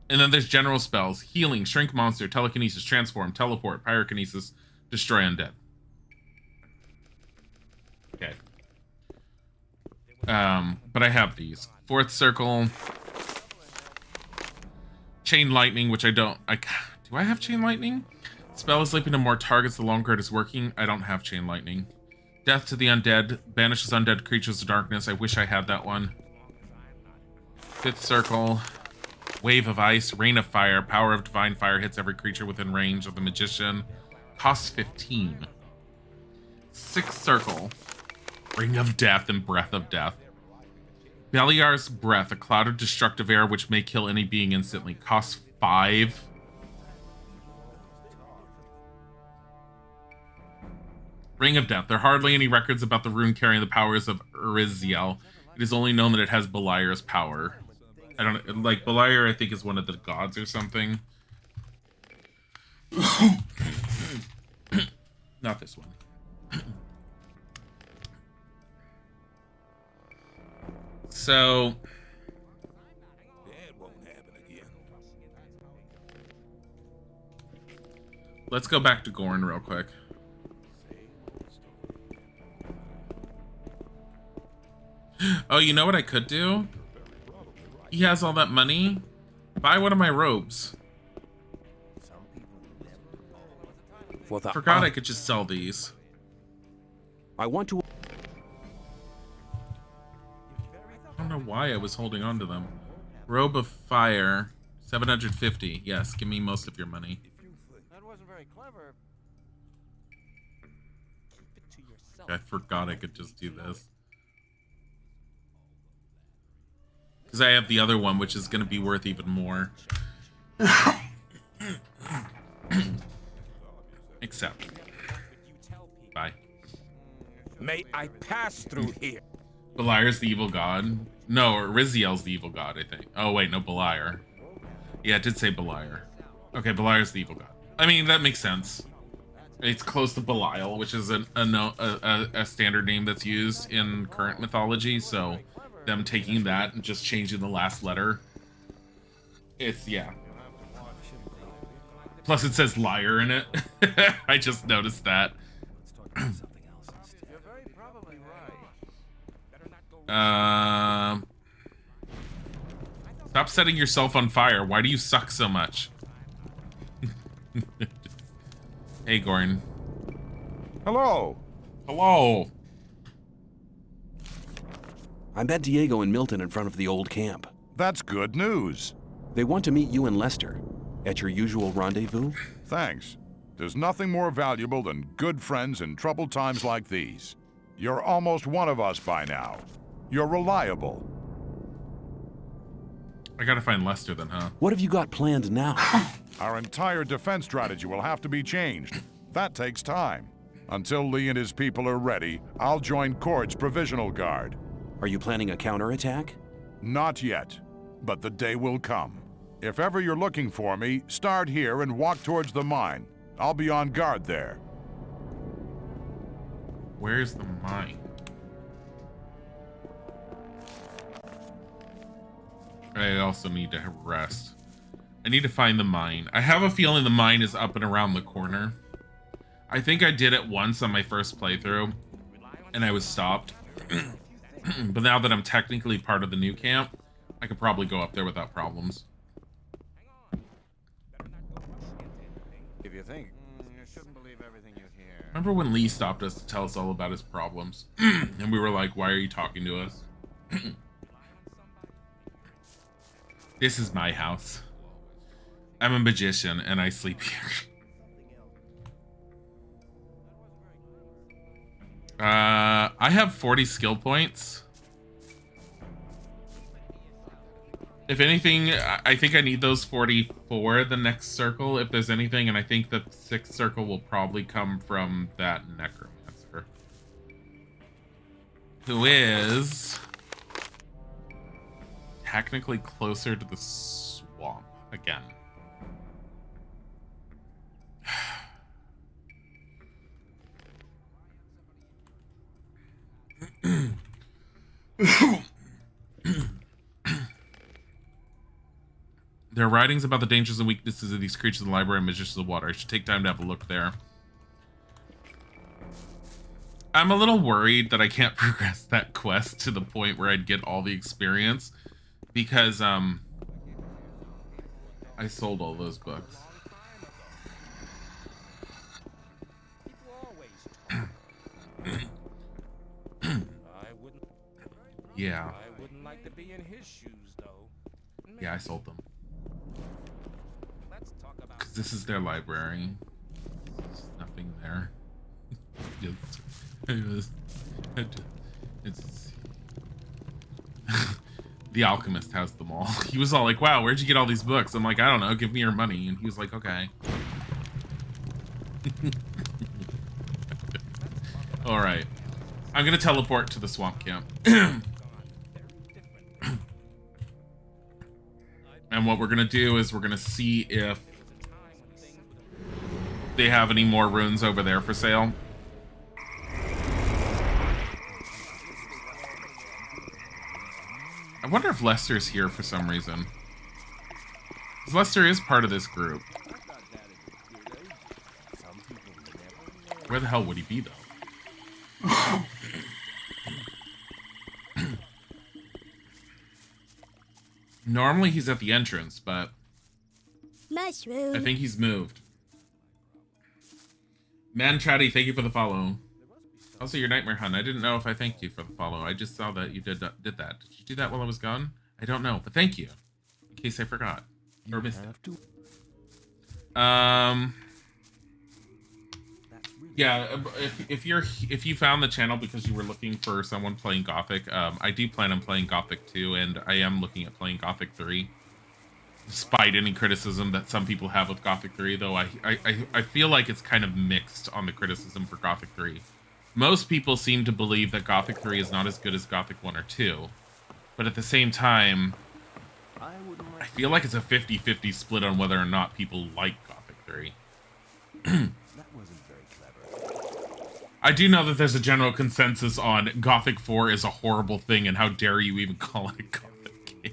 And then there's general spells. Healing, Shrink Monster, Telekinesis, Transform, Teleport, Pyrokinesis, Destroy Undead. Okay. But I have these. Fourth circle. Chain Lightning, which I don't... do I have Chain Lightning? Spell is leaping to more targets the longer it is working. I don't have Chain Lightning. Death to the Undead. Banishes undead creatures to darkness. I wish I had that one. Fifth circle. Wave of Ice. Rain of Fire. Power of Divine Fire hits every creature within range of the Magician. Costs 15. Sixth circle. Ring of Death and Breath of Death. Beliar's Breath. A cloud of destructive air which may kill any being instantly. Costs 5. Ring of Death. There are hardly any records about the rune carrying the powers of Uriziel. It is only known that it has Beliar's power. I don't... Like, Beliar, I think, is one of the gods or something. Not this one. So... let's go back to Gorn real quick. Oh, you know what I could do? He has all that money. Buy one of my robes. Forgot I could just sell these. I want to... I don't know why I was holding on to them. Robe of Fire. 750. Yes, give me most of your money. That wasn't very clever. Keep it to yourself. I forgot I could just do this. Because I have the other one, which is going to be worth even more. Except. Bye. May I pass through here? Beliar's the evil god. No, or Riziel's the evil god, I think. Oh, wait, no, Beliar. Yeah, it did say Beliar. Okay, Beliar's the evil god. I mean, that makes sense. It's close to Belial, which is a standard name that's used in current mythology, so them taking that and just changing the last letter. It's, yeah. Plus it says liar in it. I just noticed that. Stop setting yourself on fire. Why do you suck so much? Hey, Gorin. Hello. Hello. I met Diego and Milton in front of the old camp. That's good news. They want to meet you and Lester at your usual rendezvous. Thanks. There's nothing more valuable than good friends in troubled times like these. You're almost one of us by now. You're reliable. I gotta find Lester then, huh? What have you got planned now? Our entire defense strategy will have to be changed. That takes time. Until Lee and his people are ready, I'll join Cord's provisional guard. Are you planning a counterattack? Not yet, but the day will come. If ever you're looking for me, start here and walk towards the mine. I'll be on guard there. Where's the mine? I also need to rest. I need to find the mine. I have a feeling the mine is up and around the corner. I think I did it once on my first playthrough, and I was stopped. But now that I'm technically part of the new camp, I could probably go up there without problems. If you think, you shouldn't believe everything you hear. Remember when Lee stopped us to tell us all about his problems? And we were like, why are you talking to us? This is my house. I'm a magician and I sleep here. I have 40 skill points. If anything, I think I need those 40 for the next circle, if there's anything, and I think the 6th circle will probably come from that necromancer. Who is technically closer to the swamp again. There are writings about the dangers and weaknesses of these creatures in the library and magicians of water. I should take time to have a look there. I'm a little worried that I can't progress that quest to the point where I'd get all the experience because I sold all those books. Yeah. I wouldn't like to be in his shoes, though. Yeah, I sold them. Because this is their library. There's nothing there. It's The Alchemist has them all. He was all like, wow, where'd you get all these books? I'm like, I don't know, give me your money. And he was like, okay. All right. I'm gonna teleport to the swamp camp. And what we're gonna do is we're gonna see if they have any more runes over there for sale. I wonder if Lester's here for some reason. Because Lester is part of this group. Where the hell would he be, though? Normally he's at the entrance, but Mushroom. I think he's moved. Man Chatty, thank you for the follow. Also, your nightmare hunt. I didn't know if I thanked you for the follow. I just saw that you did that. Did you do that while I was gone? I don't know, but thank you. In case I forgot or missed it. Yeah, if you found the channel because you were looking for someone playing Gothic, I do plan on playing Gothic 2, and I am looking at playing Gothic 3. Despite any criticism that some people have with Gothic 3, though I feel like it's kind of mixed on the criticism for Gothic 3. Most people seem to believe that Gothic 3 is not as good as Gothic 1 or 2, but at the same time, I feel like it's a 50-50 split on whether or not people like Gothic 3. I do know that there's a general consensus on Gothic 4 is a horrible thing, and how dare you even call it a Gothic game.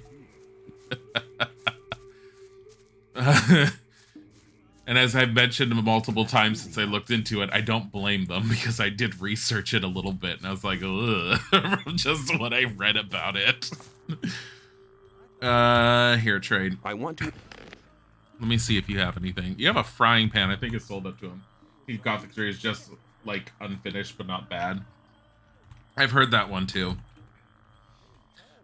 And as I've mentioned multiple times since I looked into it, I don't blame them because I did research it a little bit, and I was like, ugh, from just what I read about it. Here, trade. I want to. Let me see if you have anything. You have a frying pan. I think it's sold up to him. I think Gothic 3 is just, like, unfinished, but not bad. I've heard that one, too.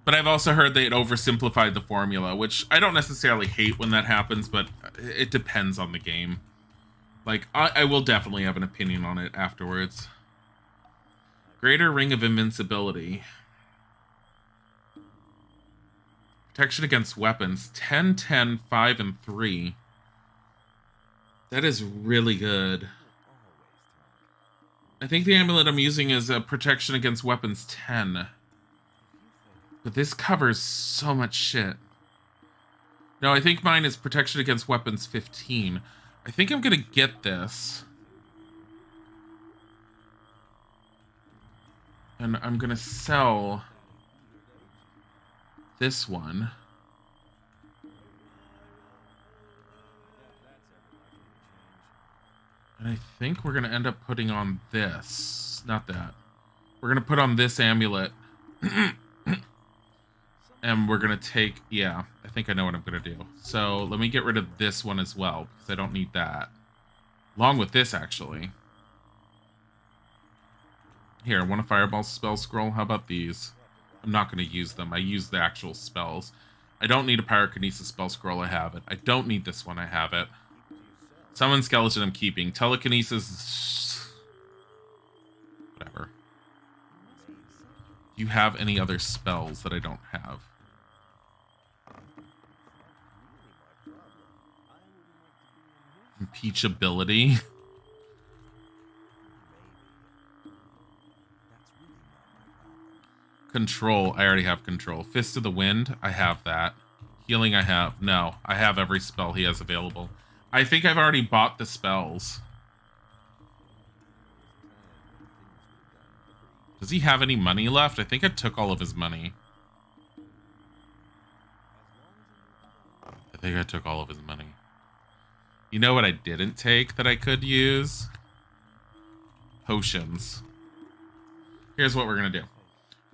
But I've also heard they had oversimplified the formula, which I don't necessarily hate when that happens, but it depends on the game. Like, I will definitely have an opinion on it afterwards. Greater Ring of Invincibility. Protection against weapons. 10, 10, 5, and 3. That is really good. I think the amulet I'm using is a protection against weapons 10. But this covers so much shit. No, I think mine is protection against weapons 15. I think I'm gonna get this. And I'm gonna sell this one. And I think we're gonna end up putting on this. Not that. We're gonna put on this amulet. And we're gonna take, yeah, I think I know what I'm gonna do. So let me get rid of this one as well, because I don't need that. Along with this, actually. Here, want a fireball spell scroll? How about these? I'm not gonna use them. I use the actual spells. I don't need a pyrokinesis spell scroll. I have it. I don't need this one. I have it. Summon skeleton I'm keeping. Telekinesis. Whatever. Do you have any other spells that I don't have? Impeachability. Control. I already have control. Fist of the Wind. I have that. Healing I have. No. I have every spell he has available. I think I've already bought the spells. Does he have any money left? I think I took all of his money. I think I took all of his money. You know what I didn't take that I could use? Potions. Here's what we're going to do.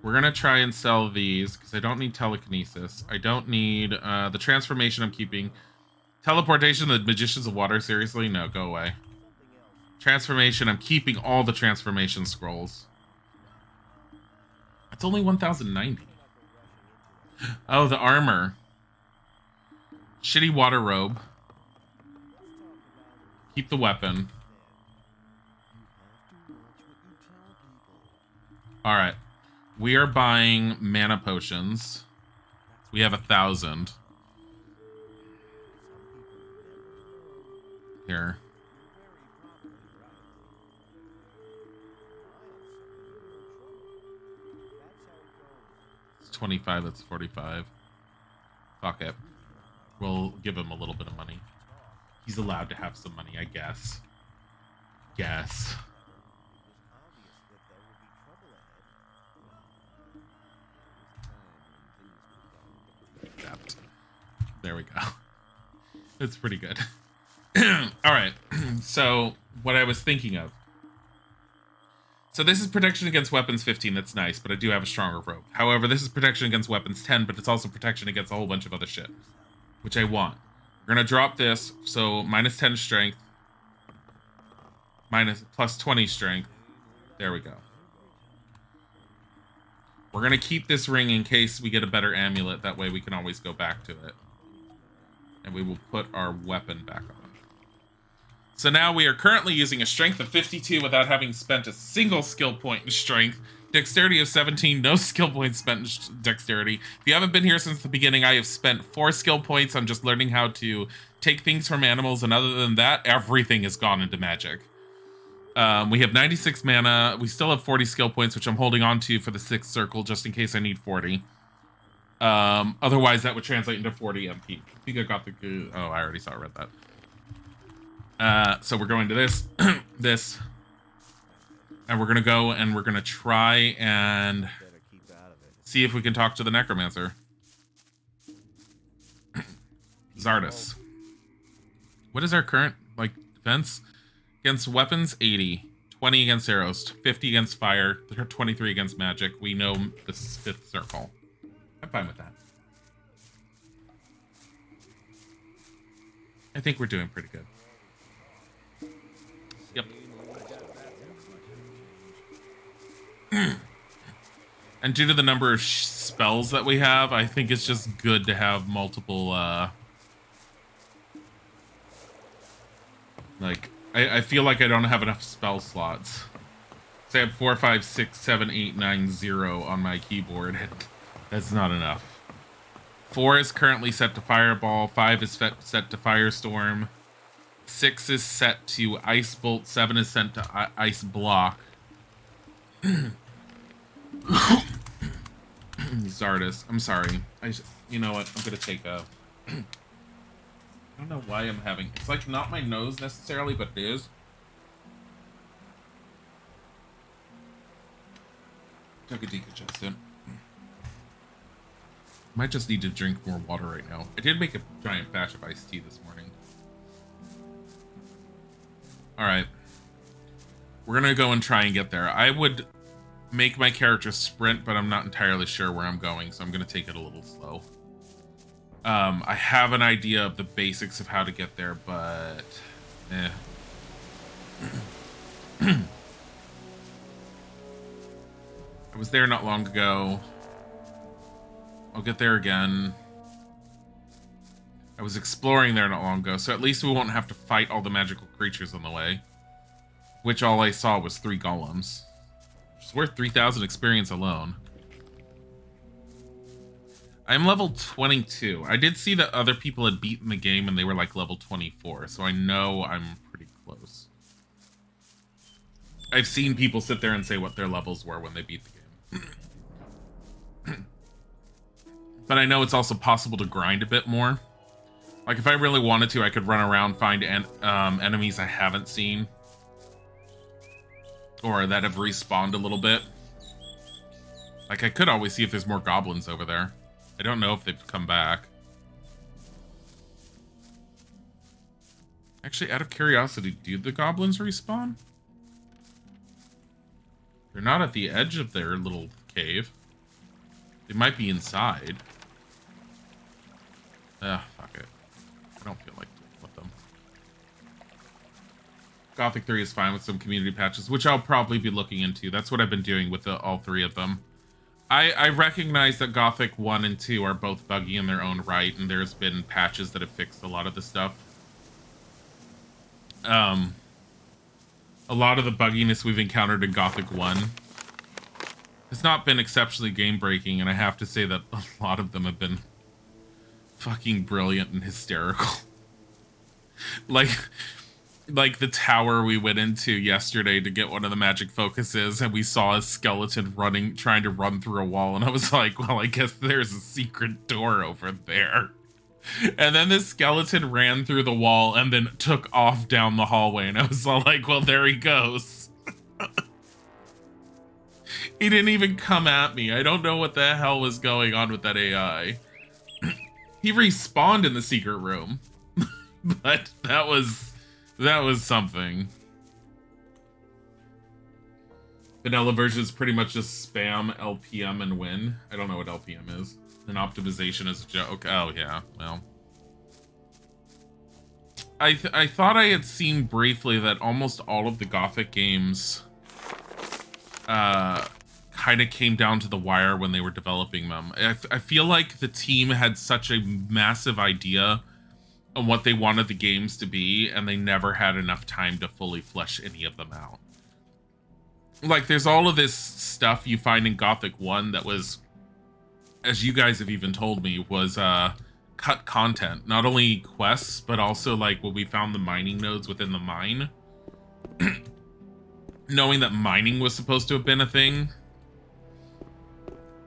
We're going to try and sell these because I don't need telekinesis. I don't need the transformation I'm keeping. Teleportation, the Magicians of Water. Seriously? No, go away. Transformation. I'm keeping all the transformation scrolls. It's only 1,090. Oh, the armor. Shitty water robe. Keep the weapon. Alright. We are buying mana potions. We have 1,000. Here. It's 25, that's 45. Fuck it. We'll give him a little bit of money. He's allowed to have some money, I guess. Guess. Accept. There we go. That's pretty good. Alright, so what I was thinking of. So this is protection against weapons 15, that's nice, but I do have a stronger rope. However, this is protection against weapons 10, but it's also protection against a whole bunch of other shit. Which I want. We're gonna drop this, so minus 10 strength. Plus 20 strength. There we go. We're gonna keep this ring in case we get a better amulet, that way we can always go back to it. And we will put our weapon back on. So now we are currently using a strength of 52 without having spent a single skill point in strength. Dexterity of 17, no skill points spent in dexterity. If you haven't been here since the beginning, I have spent 4 skill points on just learning how to take things from animals, and other than that, everything has gone into magic. We have 96 mana. We still have 40 skill points, which I'm holding on to for the 6th circle, just in case I need 40. Otherwise, that would translate into 40 MP. I think I got the good... Oh, I already read that. So we're going to this, this, and we're going to go and we're going to try and see if we can talk to the necromancer. Zardus. What is our current, like, defense? Against weapons, 80. 20 against arrows, 50 against fire, 23 against magic. We know this is 5th circle. I'm fine with that. I think we're doing pretty good. Yep. And due to the number of spells that we have, I think it's just good to have multiple, like, I feel like I don't have enough spell slots. So I have 4, 5, 6, 7, 8, 9, 0 on my keyboard. That's not enough. 4 is currently set to Fireball. 5 is set to Firestorm. 6 is set to Ice Bolt. 7 is set to Ice Block. Zardus, I'm sorry. You know what? I'm gonna take a... I don't know why I'm having... It's like not my nose necessarily, but it is. Took a decongestant. Might just need to drink more water right now. I did make a giant batch of iced tea this morning. Alright. We're gonna go and try and get there. I would make my character sprint, but I'm not entirely sure where I'm going, so I'm gonna take it a little slow. I have an idea of the basics of how to get there, but... I was there not long ago. I'll get there again. I was exploring there not long ago, so at least we won't have to fight all the magical creatures on the way. Which all I saw was 3 golems. Which is worth 3,000 experience alone. I'm level 22. I did see that other people had beaten the game and they were like level 24, so I know I'm pretty close. I've seen people sit there and say what their levels were when they beat the game. But I know it's also possible to grind a bit more. Like, if I really wanted to, I could run around, find enemies I haven't seen. Or that have respawned a little bit. Like, I could always see if there's more goblins over there. I don't know if they've come back. Actually, out of curiosity, do the goblins respawn? They're not at the edge of their little cave. They might be inside. Fuck it. I don't feel like dealing with them. Gothic 3 is fine with some community patches, which I'll probably be looking into. That's what I've been doing with all 3 of them. I recognize that Gothic 1 and 2 are both buggy in their own right, and there's been patches that have fixed a lot of the stuff. A lot of the bugginess we've encountered in Gothic 1 has not been exceptionally game-breaking, and I have to say that a lot of them have been fucking brilliant and hysterical. Like the tower we went into yesterday to get one of the magic focuses, and we saw a skeleton trying to run through a wall, and I was like, well, I guess there's a secret door over there. And then this skeleton ran through the wall and then took off down the hallway, and I was all like, well, there he goes. He didn't even come at me. I don't know what the hell was going on with that AI. He respawned in the secret room. But that was something. Vanilla version is pretty much just spam LPM and win. I don't know what LPM is. And optimization is a joke. Oh, yeah. Well. I thought I had seen briefly that almost all of the Gothic games kind of came down to the wire when they were developing them. I feel like the team had such a massive idea and what they wanted the games to be, and they never had enough time to fully flesh any of them out. Like, there's all of this stuff you find in Gothic 1 that was, as you guys have even told me, was cut content. Not only quests, but also like when we found the mining nodes within the mine. Knowing that mining was supposed to have been a thing.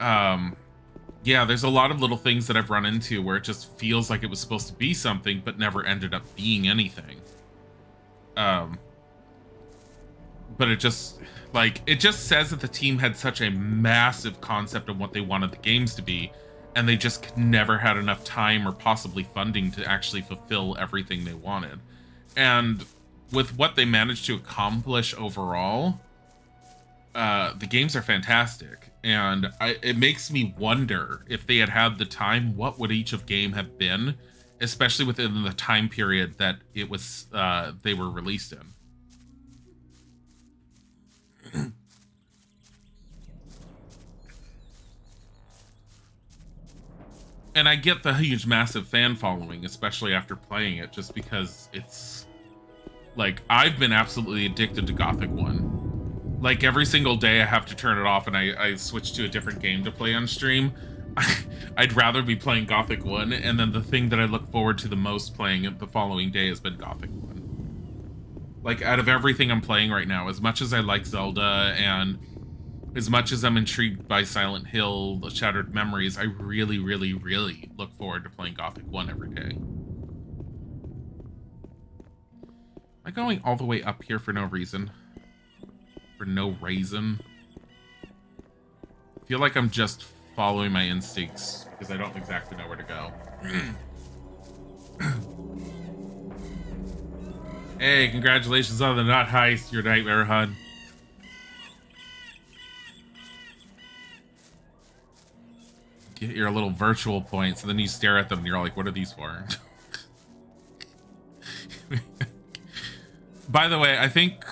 Yeah, there's a lot of little things that I've run into where it just feels like it was supposed to be something, but never ended up being anything. But it just, like, it just says that the team had such a massive concept of what they wanted the games to be, and they just never had enough time or possibly funding to actually fulfill everything they wanted. And with what they managed to accomplish overall, the games are fantastic. And it makes me wonder, if they had had the time, what would each of game have been, especially within the time period that it was they were released in. And I get the huge, massive fan following, especially after playing it, just because it's like, I've been absolutely addicted to Gothic 1. Like, every single day I have to turn it off and I switch to a different game to play on stream. I'd rather be playing Gothic 1, and then the thing that I look forward to the most playing the following day has been Gothic 1. Like, out of everything I'm playing right now, as much as I like Zelda, and as much as I'm intrigued by Silent Hill, The Shattered Memories, I really, really, really look forward to playing Gothic 1 every day. Am I going all the way up here for no reason? For no reason? I feel like I'm just following my instincts because I don't exactly know where to go. Hey, congratulations on the nut heist, your nightmare HUD. Get your little virtual points, and then you stare at them and you're like, what are these for? By the way, I think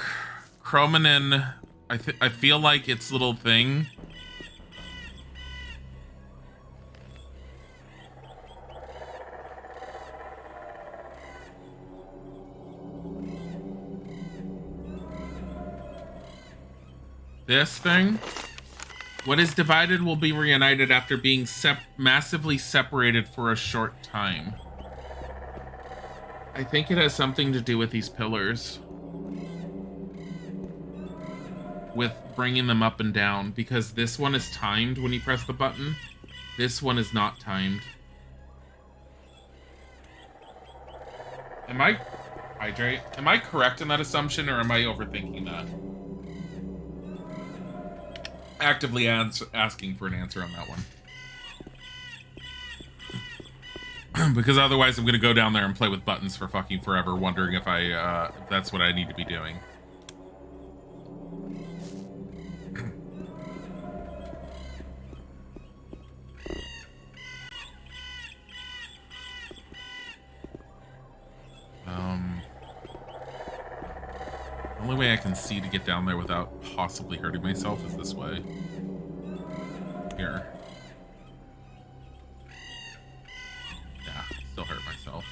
Chromanin, I feel like its little thing this thing, what is divided will be reunited after being massively separated for a short time. I think it has something to do with these pillars, with bringing them up and down, because this one is timed when you press the button. This one is not timed. Am I correct in that assumption, or am I overthinking that? Actively asking for an answer on that one. Because otherwise I'm going to go down there and play with buttons for fucking forever, wondering if if that's what I need to be doing. The only way I can see to get down there without possibly hurting myself is this way. Here. Yeah, still hurt myself.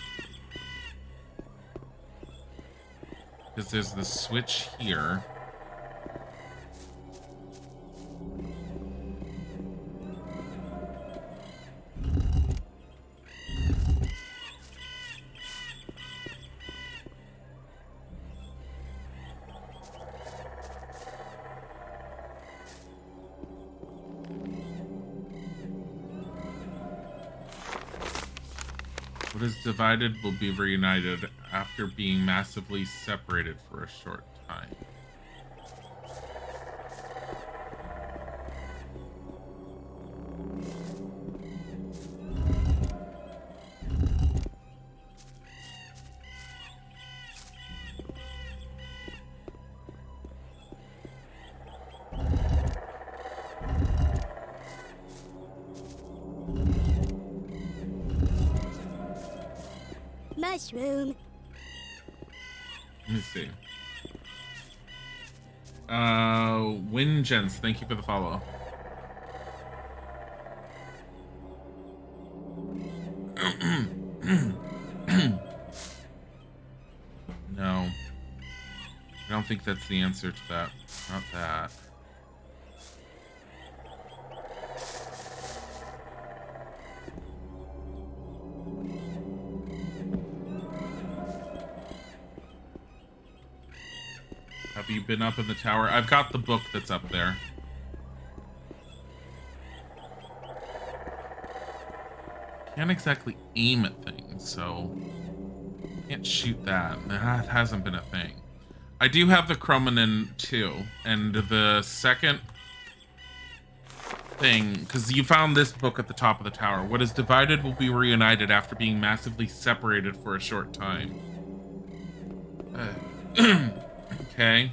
Because there's the switch here. What is divided will be reunited after being massively separated for a short time. Mushroom. Let me see. Wingents, thank you for the follow. don't think that's the answer to that. Not that. Have you been up in the tower? I've got the book that's up there. Can't exactly aim at things, so can't shoot that. That hasn't been a thing. I do have the Chromanin too, and the second thing, because you found this book at the top of the tower. What is divided will be reunited after being massively separated for a short time. Okay.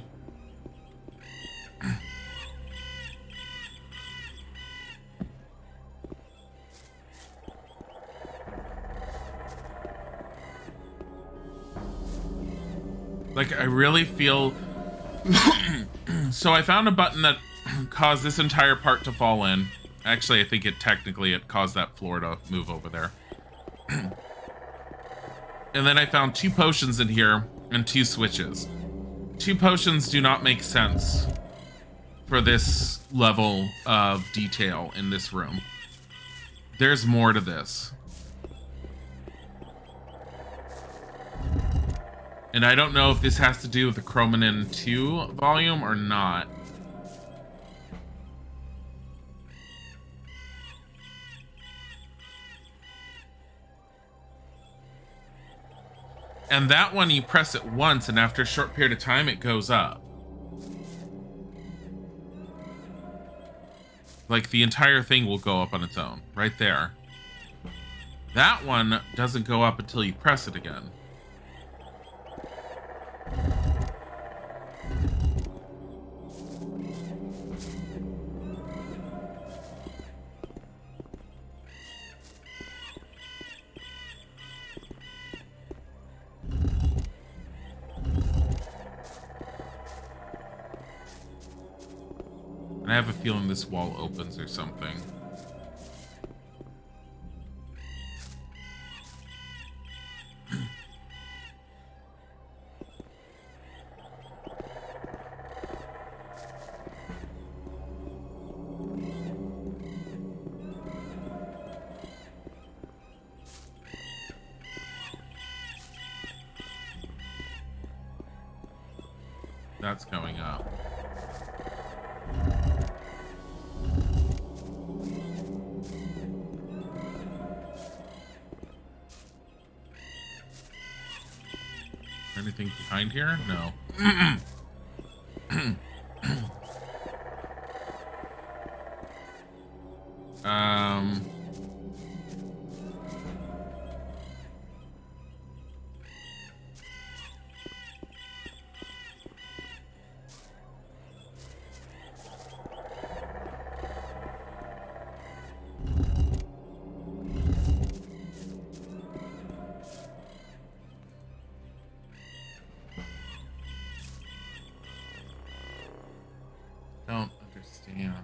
Like, I really feel... So I found a button that caused this entire part to fall in. Actually, I think it caused that floor to move over there. And then I found 2 potions in here and 2 switches. 2 potions do not make sense for this level of detail in this room. There's more to this. And I don't know if this has to do with the Chromanin 2 volume or not. And that one, you press it once, and after a short period of time, it goes up. Like, the entire thing will go up on its own, right there. That one doesn't go up until you press it again. I have a feeling this wall opens or something. That's going up. Anything behind here? No. Don't understand.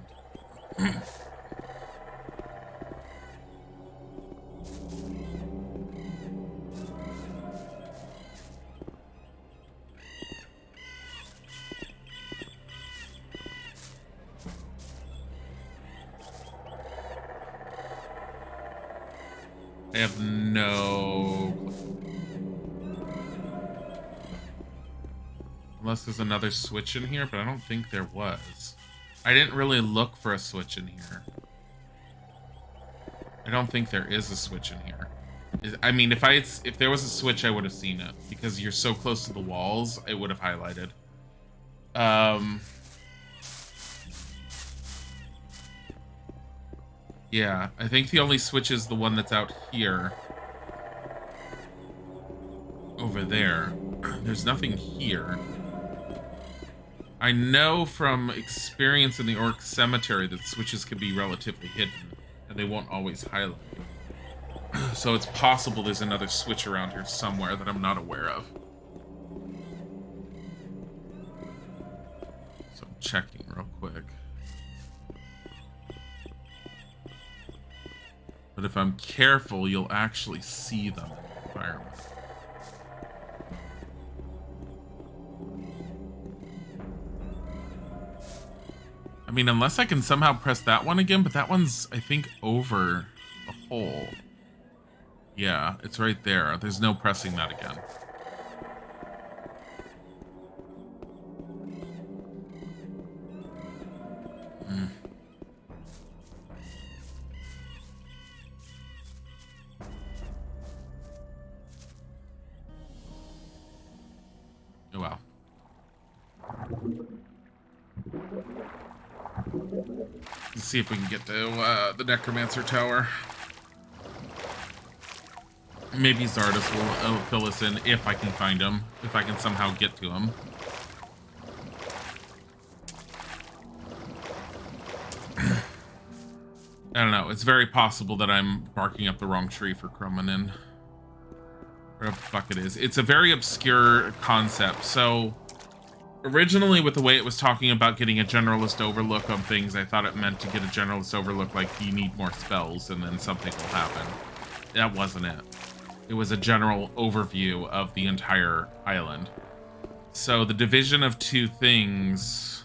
I have no clue. Unless there's another switch in here, but I don't think there was. I didn't really look for a switch in here. I don't think there is a switch in here. I mean, if there was a switch, I would have seen it. Because you're so close to the walls, it would have highlighted. Yeah, I think the only switch is the one that's out here. Over there. There's nothing here. I know from experience in the Orc Cemetery that switches can be relatively hidden, and they won't always highlight. So it's possible there's another switch around here somewhere that I'm not aware of. So I'm checking real quick. But if I'm careful, you'll actually see them in the environment. I mean, unless I can somehow press that one again, but that one's, I think, over the hole. Yeah, it's right there. There's no pressing that again. Mm. Oh, wow. Let's see if we can get to the Necromancer Tower. Maybe Zardos will fill us in if I can find him. If I can somehow get to him. I don't know. It's very possible that I'm barking up the wrong tree for Cromanin. Whatever the fuck it is. It's a very obscure concept. So, originally with the way it was talking about getting a generalist overlook on things, I thought it meant to get a generalist overlook like you need more spells and then something will happen. That wasn't it. It was a general overview of the entire island. So the division of two things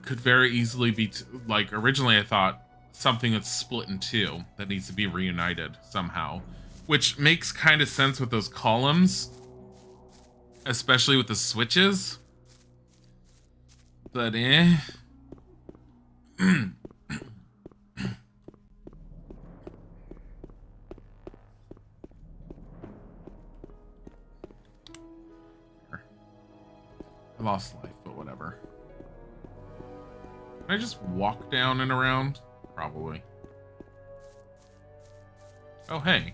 could very easily be, like, originally I thought something that's split in two that needs to be reunited somehow, which makes kind of sense with those columns, especially with the switches. But I lost life, but whatever. Can I just walk down and around? Probably. Oh, hey.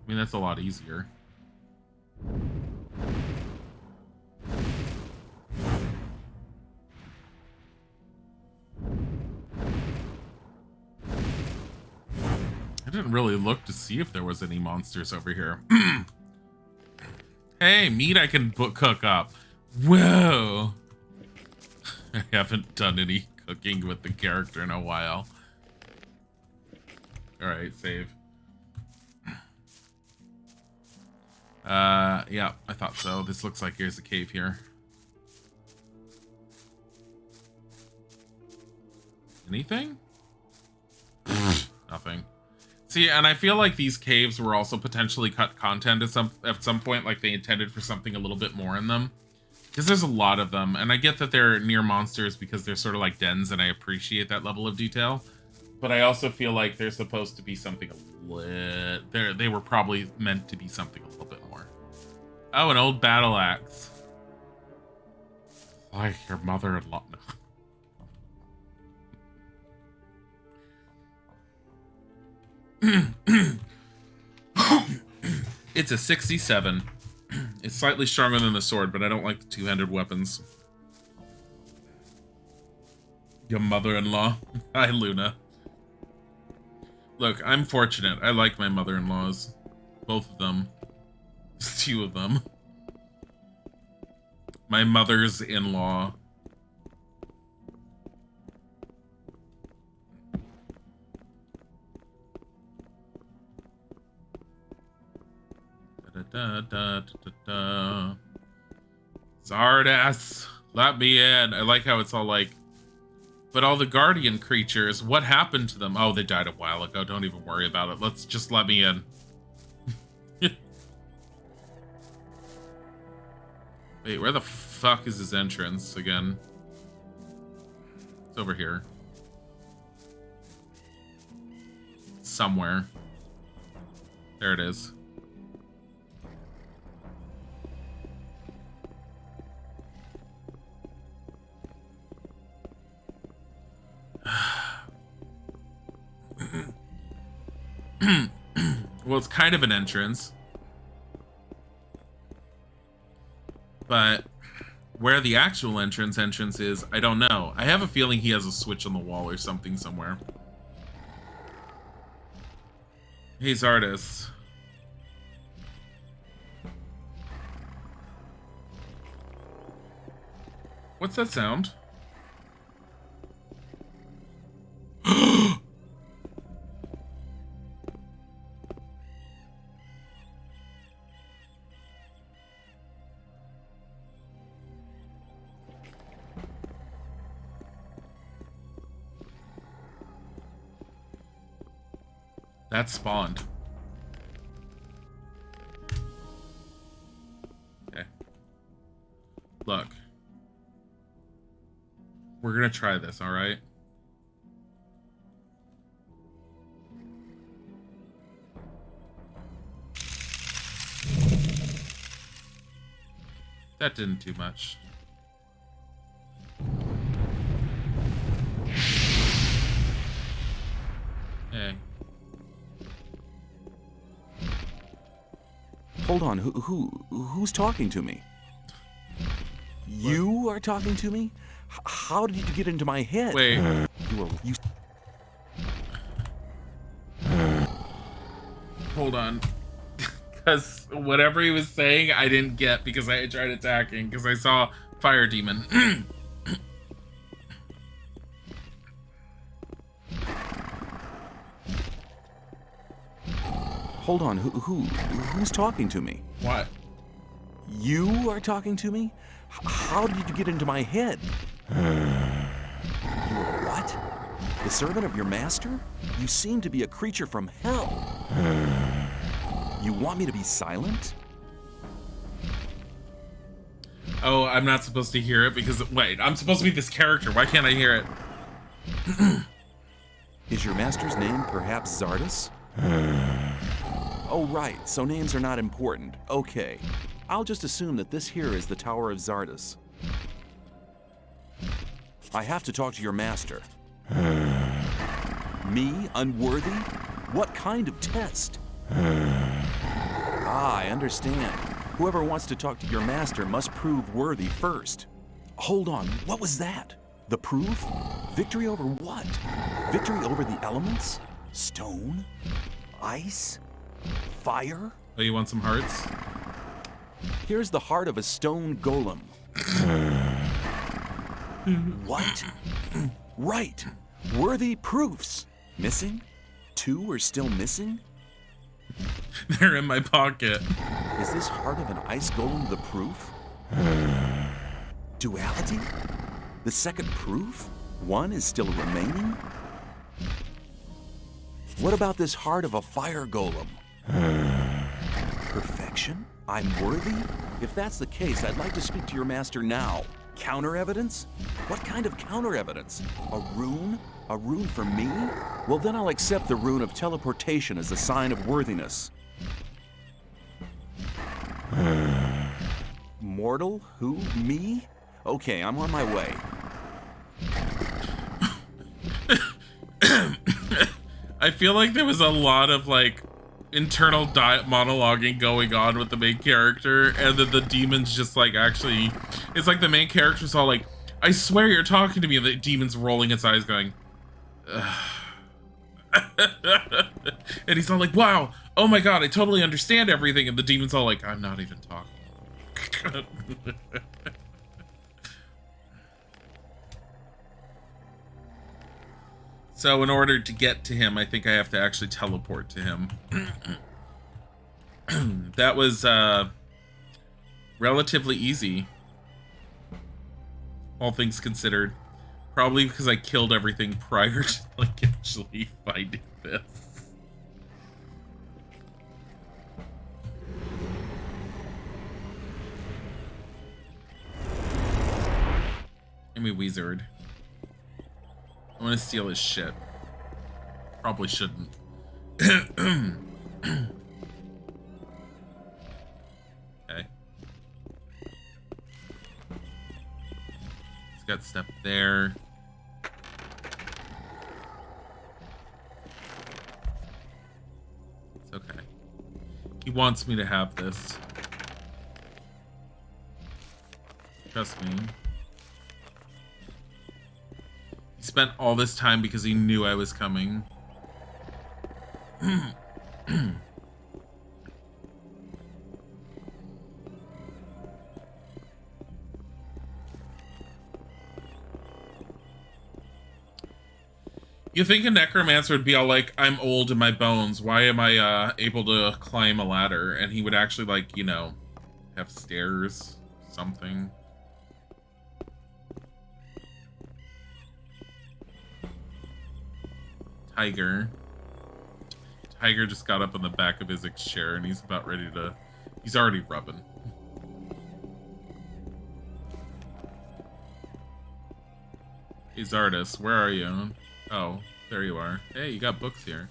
I mean, that's a lot easier. I didn't really look to see if there was any monsters over here. Hey, meat I can cook up. Whoa. I haven't done any cooking with the character in a while. Alright, save. Yeah, I thought so. This looks like there's a cave here. Anything? Nothing. See, and I feel like these caves were also potentially cut content at some point, like they intended for something a little bit more in them. Because there's a lot of them, and I get that they're near monsters because they're sort of like dens, and I appreciate that level of detail. But I also feel like they're supposed to be something a little... They were probably meant to be something a little bit more. Oh, an old battle axe. Like your mother-in-law. It's a 67. It's slightly stronger than the sword, but I don't like the two-handed weapons. Your mother-in-law. Hi, Luna. Look, I'm fortunate. I like my mother-in-laws. Both of them. Two of them. My mother's-in-law. Zardas, let me in. I like how it's all like, but all the guardian creatures, what happened to them? Oh, they died a while ago. Don't even worry about it. Let's just let me in. Wait, where the fuck is his entrance again? It's over here. Somewhere. There it is. Well, it's kind of an entrance. But where the actual entrance is, I don't know. I have a feeling he has a switch on the wall or something somewhere. Hey, Zardas. What's that sound? That spawned. Okay. Look. We're gonna try this, alright? That didn't do much. Hey. Hold on, who's talking to me? You are talking to me? How did you get into my head? Wait. You Hold on. Because whatever he was saying, I didn't get because I tried attacking because I saw Fire Demon. Hold on, who's talking to me? What? You are talking to me? How did you get into my head? You are what? The servant of your master? You seem to be a creature from hell. You want me to be silent? Oh, I'm not supposed to hear it because, wait, I'm supposed to be this character. Why can't I hear it? Is your master's name perhaps Zardus? Oh, right, so names are not important. Okay, I'll just assume that this here is the Tower of Zardus. I have to talk to your master. Me, unworthy? What kind of test? Ah, I understand. Whoever wants to talk to your master must prove worthy first. Hold on, what was that? The proof? Victory over what? Victory over the elements? Stone? Ice? Fire? Oh, you want some hearts? Here's the heart of a stone golem. What? Right. Worthy proofs. Missing? 2 are still missing? They're in my pocket. Is this heart of an ice golem the proof? Duality? The second proof? 1 is still remaining? What about this heart of a fire golem? Perfection? I'm worthy? If that's the case, I'd like to speak to your master now. Counter evidence? What kind of counter evidence? A rune? A rune for me? Well, then I'll accept the rune of teleportation as a sign of worthiness. Mortal? Who? Me? Okay, I'm on my way. I feel like there was a lot of like internal monologuing going on with the main character, and then the demon's just like actually, it's like the main character's all like, I swear you're talking to me, and the demon's rolling its eyes going, and he's all like, wow, oh my god, I totally understand everything, and the demon's all like, I'm not even talking. So in order to get to him, I think I have to actually teleport to him. That was relatively easy, all things considered. Probably because I killed everything prior to like actually finding this. Give me Wizard. I want to steal his shit. Probably shouldn't. Okay. He's got step there. It's okay. He wants me to have this. Trust me. He spent all this time because he knew I was coming. You think a necromancer would be all like, I'm old in my bones, why am I able to climb a ladder? And he would actually, like, you know, have stairs, something. Tiger just got up on the back of Isaac's chair and he's about ready to... He's already rubbing. Hey, Zardus, where are you? Oh, there you are. Hey, you got books here.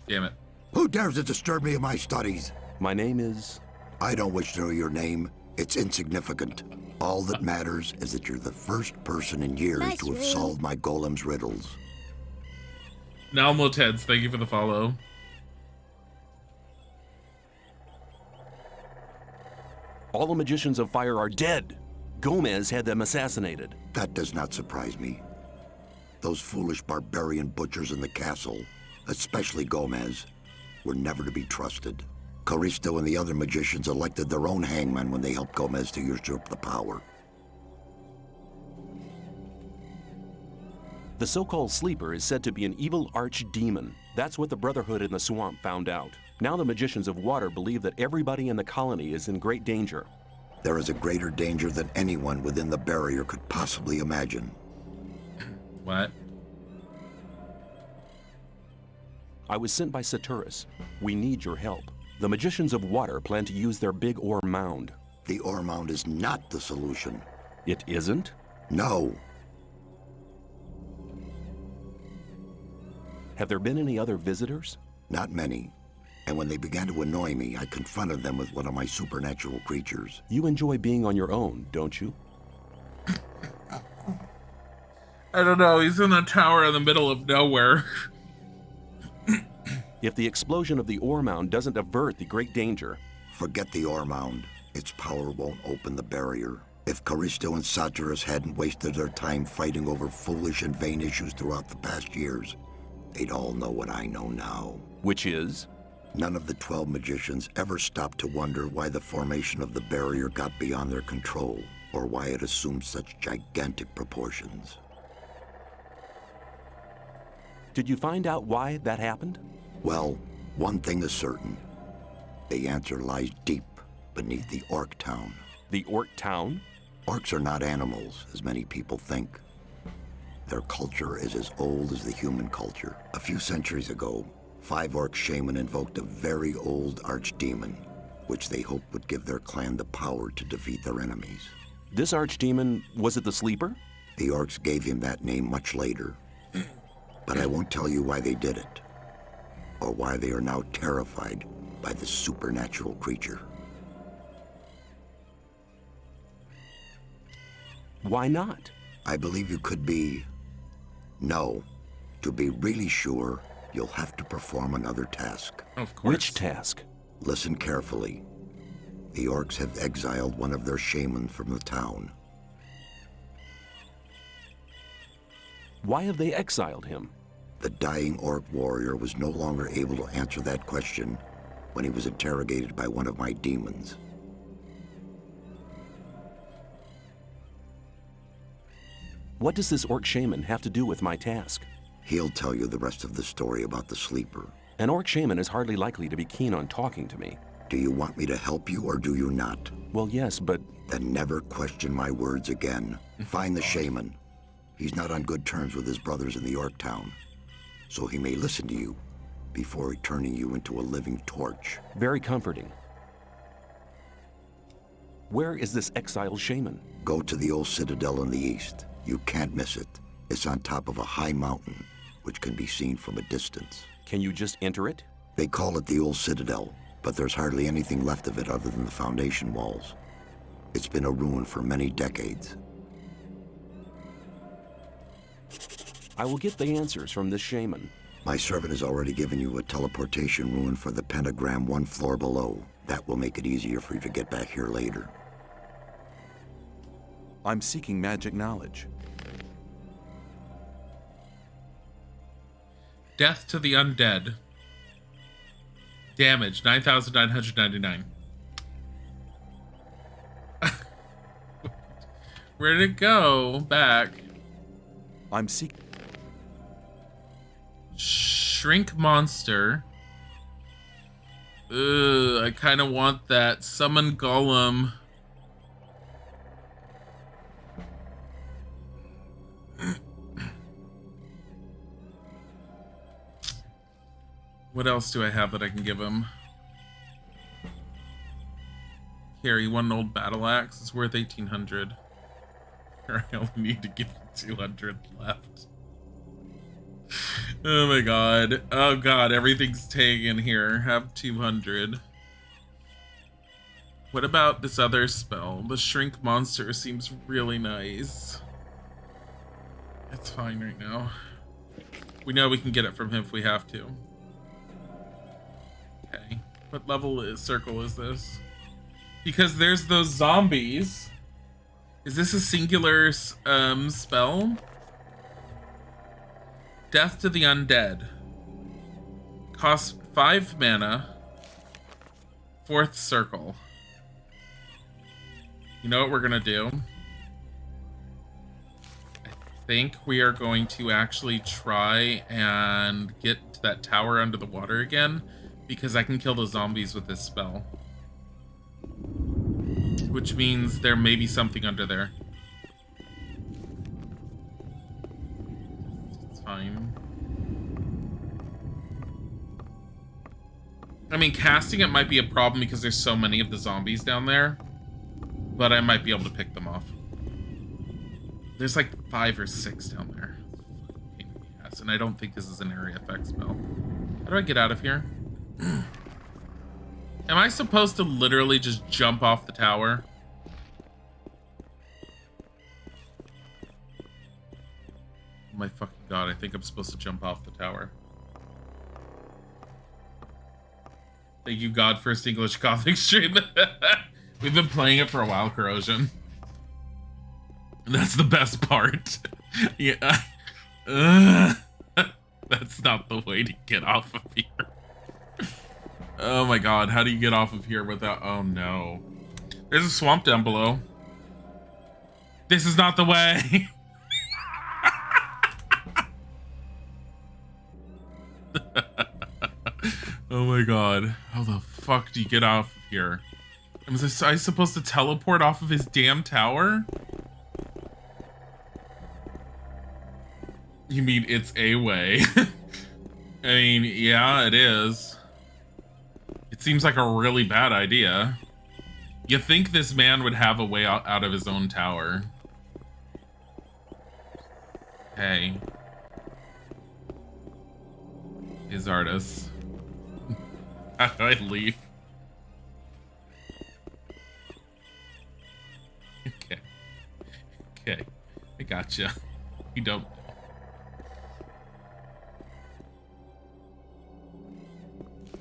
Damn it. Who dares to disturb me in my studies? My name is... I don't wish to know your name. It's insignificant. All that matters is that you're the first person in years to have solved my golem's riddles. Nalmoteds, thank you for the follow. All the magicians of fire are dead. Gomez had them assassinated. That does not surprise me. Those foolish barbarian butchers in the castle, especially Gomez, were never to be trusted. Caristo and the other magicians elected their own hangman when they helped Gomez to usurp the power. The so-called Sleeper is said to be an evil archdemon. That's what the Brotherhood in the swamp found out. Now the magicians of water believe that everybody in the colony is in great danger. There is a greater danger than anyone within the barrier could possibly imagine. What? I was sent by Saturus. We need your help. The magicians of water plan to use their big ore mound. The ore mound is not the solution. It isn't? No. Have there been any other visitors? Not many. And when they began to annoy me, I confronted them with one of my supernatural creatures. You enjoy being on your own, don't you? I don't know, he's in a tower in the middle of nowhere. If the explosion of the ore mound doesn't avert the great danger... Forget the ore mound. Its power won't open the barrier. If Caristo and Saturus hadn't wasted their time fighting over foolish and vain issues throughout the past years, they'd all know what I know now. Which is? None of the 12 magicians ever stopped to wonder why the formation of the barrier got beyond their control, or why it assumed such gigantic proportions. Did you find out why that happened? Well, one thing is certain. The answer lies deep beneath the Orc town. The Orc town? Orcs are not animals, as many people think. Their culture is as old as the human culture. A few centuries ago, 5 Orc shaman invoked a very old archdemon, which they hoped would give their clan the power to defeat their enemies. This archdemon, was it the Sleeper? The Orcs gave him that name much later. But I won't tell you why they did it, or why they are now terrified by the supernatural creature. Why not? I believe you could be... No. To be really sure, you'll have to perform another task. Of course. Which task? Listen carefully. The Orcs have exiled one of their shaman from the town. Why have they exiled him? The dying Orc warrior was no longer able to answer that question when he was interrogated by one of my demons. What does this Orc shaman have to do with my task? He'll tell you the rest of the story about the Sleeper. An Orc shaman is hardly likely to be keen on talking to me. Do you want me to help you or do you not? Well, yes, but... Then never question my words again. Find the shaman. He's not on good terms with his brothers in the Orc town, so he may listen to you before turning you into a living torch. Very comforting. Where is this exiled shaman? Go to the old citadel in the east. You can't miss it. It's on top of a high mountain, which can be seen from a distance. Can you just enter it? They call it the old citadel, but there's hardly anything left of it other than the foundation walls. It's been a ruin for many decades. I will get the answers from this shaman. My servant has already given you a teleportation rune for the pentagram 1 floor below. That will make it easier for you to get back here later. I'm seeking magic knowledge. Death to the undead. Damage 9,999. Where did it go? Back. I'm seeking... Shrink monster. Ugh, I kind of want that. Summon golem. What else do I have that I can give him? Carry one old battle axe. It's worth 1,800. I only need to give him 200 left. Oh my god. Oh god, everything's taken here. Have 200. What about this other spell? The shrink monster seems really nice. It's fine right now. We know we can get it from him if we have to. Okay. What level circle is this? Because there's those zombies. Is this a singular spell? Death to the Undead. Costs 5 mana. 4th circle. You know what we're gonna do? I think we are going to actually try and get to that tower under the water again, because I can kill the zombies with this spell. Which means there may be something under there. It's fine. I mean, casting it might be a problem because there's so many of the zombies down there. But I might be able to pick them off. There's like 5 or 6 down there. Yes, and I don't think this is an area effect spell. How do I get out of here? Am I supposed to literally just jump off the tower? Oh my fucking god, I think I'm supposed to jump off the tower. Thank you, God, first English Gothic stream. We've been playing it for a while, Corrosion. And that's the best part. Yeah. That's not the way to get off of here. Oh my god, how do you get off of here without... Oh no. There's a swamp down below. This is not the way. Oh my god. How the fuck do you get off of here? Was I supposed to teleport off of his damn tower? You mean it's a way? I mean, yeah, it is. It seems like a really bad idea. You think this man would have a way out of his own tower. Hey. His artists. How do I leave? Okay, I gotcha. You don't.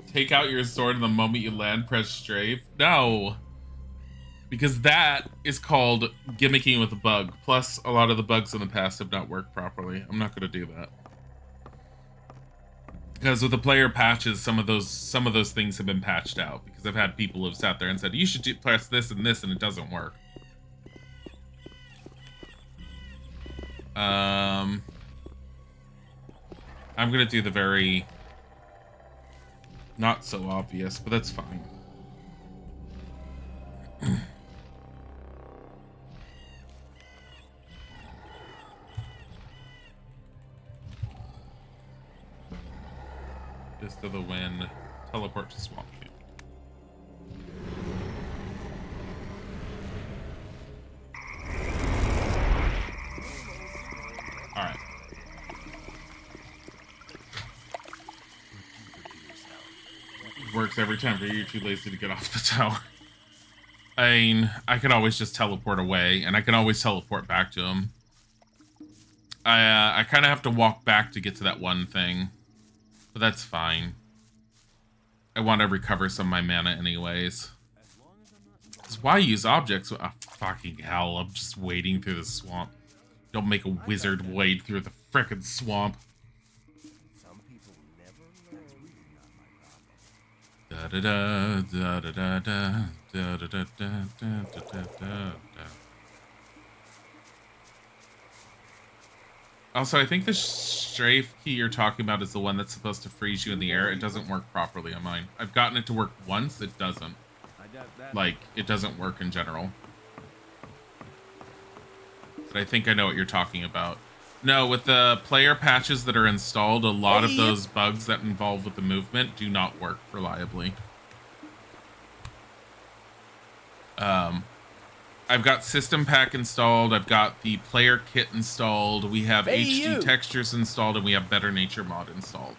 Take out your sword and the moment you land, press strafe. No, because that is called gimmicking with a bug. Plus, a lot of the bugs in the past have not worked properly. I'm not going to do that because with the player patches, some of those things have been patched out. Because I've had people who've sat there and said you should press this and this, and it doesn't work. I'm gonna do the very not so obvious, but that's fine. Fist of the Wind, teleport to Swamp Camp. Alright. Works every time for you. You're too lazy to get off the tower. I mean, I could always just teleport away, and I can always teleport back to him. I kind of have to walk back to get to that one thing, but that's fine. I want to recover some of my mana anyways. Because why use objects? Oh, fucking hell, I'm just wading through the swamp. Don't make a wizard wade through the frickin' swamp. Da da da da da da da da da da da da da. Also, I think the strafe key you're talking about is the one that's supposed to freeze you in the air. It doesn't work properly on mine. I've gotten it to work once. It doesn't. Like, it doesn't work in general. But I think I know what you're talking about. No, with the player patches that are installed, a lot of those bugs that involve with the movement do not work reliably. I've got System Pack installed. I've got the player kit installed. We have HD textures installed, and we have Better Nature mod installed.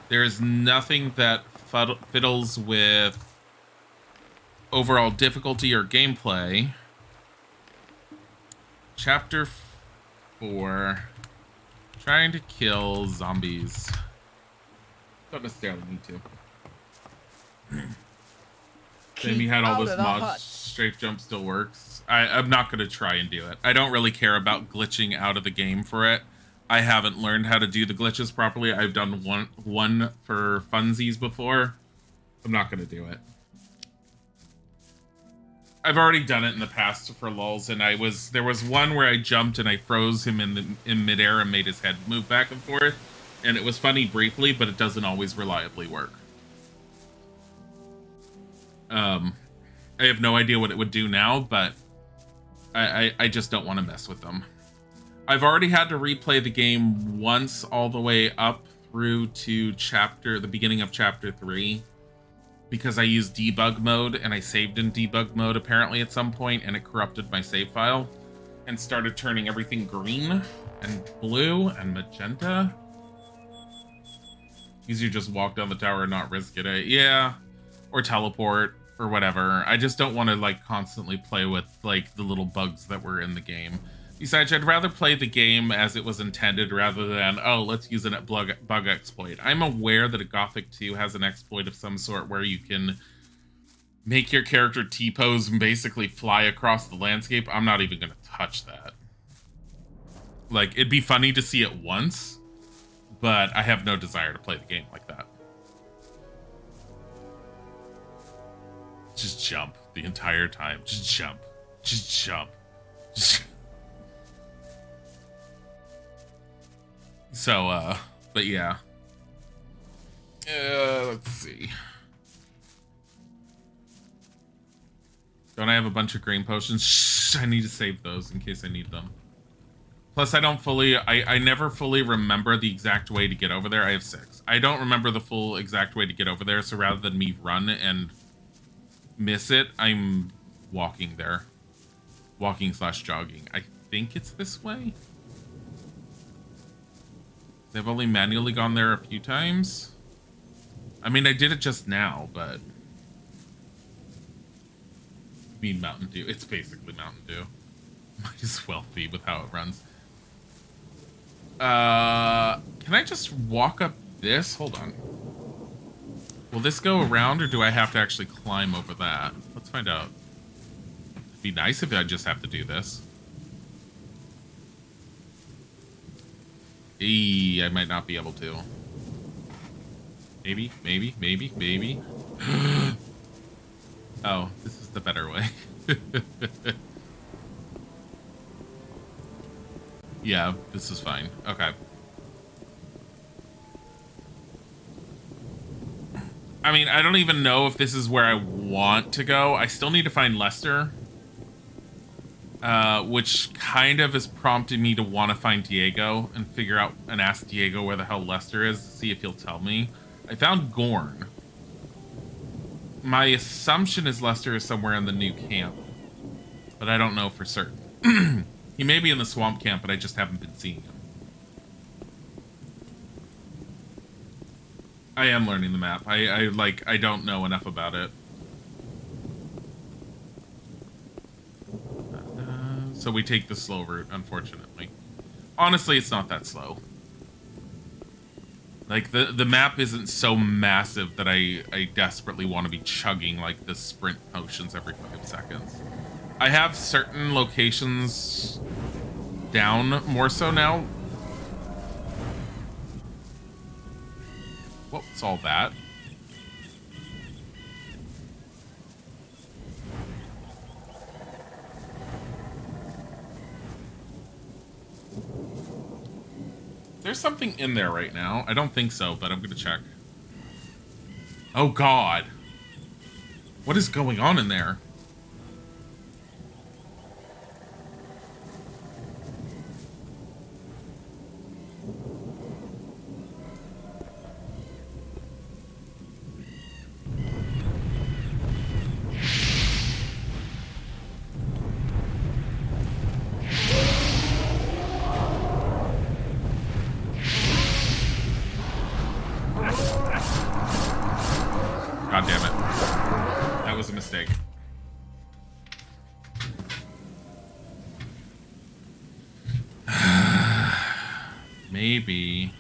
There is nothing that fiddles with overall difficulty or gameplay. Chapter 4. Trying to kill zombies. Don't necessarily need to. Then we had all this mod. Strafe jump still works. I'm not going to try and do it. I don't really care about glitching out of the game for it. I haven't learned how to do the glitches properly. I've done one for funsies before. I'm not going to do it. I've already done it in the past for lulz, and there was one where I jumped and I froze him in midair and made his head move back and forth, and it was funny briefly, but it doesn't always reliably work. I have no idea what it would do now, but I just don't want to mess with them. I've already had to replay the game once all the way up through to the beginning of chapter 3. Because I used debug mode, and I saved in debug mode apparently at some point, and it corrupted my save file and started turning everything green and blue and magenta. Easier just walk down the tower and not risk it. Yeah, or teleport or whatever. I just don't want to like constantly play with like the little bugs that were in the game. Besides, I'd rather play the game as it was intended rather than, oh, let's use a bug exploit. I'm aware that a Gothic 2 has an exploit of some sort where you can make your character T-pose and basically fly across the landscape. I'm not even going to touch that. Like, it'd be funny to see it once, but I have no desire to play the game like that. Just jump the entire time. Just jump. Just jump. Just... So, but yeah. Let's see. Don't I have a bunch of green potions? Shh, I need to save those in case I need them. Plus, I never fully remember the exact way to get over there. I have 6. I don't remember the full exact way to get over there, so rather than me run and miss it, I'm walking there. Walking/jogging. I think it's this way. I've only manually gone there a few times. I mean, I did it just now, but... I mean Mountain Dew. It's basically Mountain Dew. Might as well be with how it runs. Can I just walk up this? Hold on. Will this go around, or do I have to actually climb over that? Let's find out. It'd be nice if I just have to do this. I might not be able to. Maybe. Oh, this is the better way. Yeah, this is fine. Okay. I mean, I don't even know if this is where I want to go. I still need to find Lester. Which kind of has prompted me to want to find Diego and figure out and ask Diego where the hell Lester is, see if he'll tell me. I found Gorn. My assumption is Lester is somewhere in the new camp, but I don't know for certain. He may be in the swamp camp, but I just haven't been seeing him. I am learning the map. I don't know enough about it. So we take the slow route, unfortunately. Honestly, it's not that slow. Like, the map isn't so massive that I desperately want to be chugging, like, the sprint potions every 5 seconds. I have certain locations down more so now. What's all that? There's something in there right now. I don't think so, but I'm gonna check. Oh God. What is going on in there? maybe...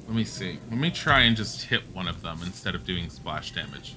Let me see. Let me try and just hit one of them instead of doing splash damage.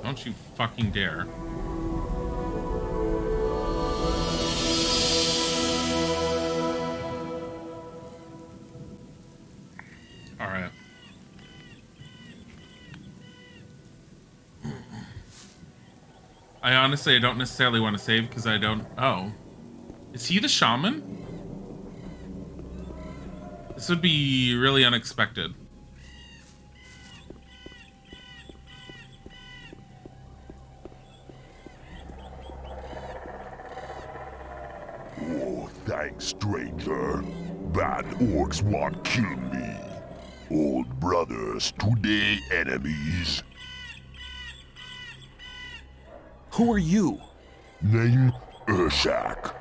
Don't you fucking dare. Alright. I honestly, I don't necessarily want to save because I don't... Oh. Is he the shaman? This would be really unexpected. Oh, thanks, stranger. Bad orcs won't kill me. Old brothers, today enemies. Who are you? Name Urshak.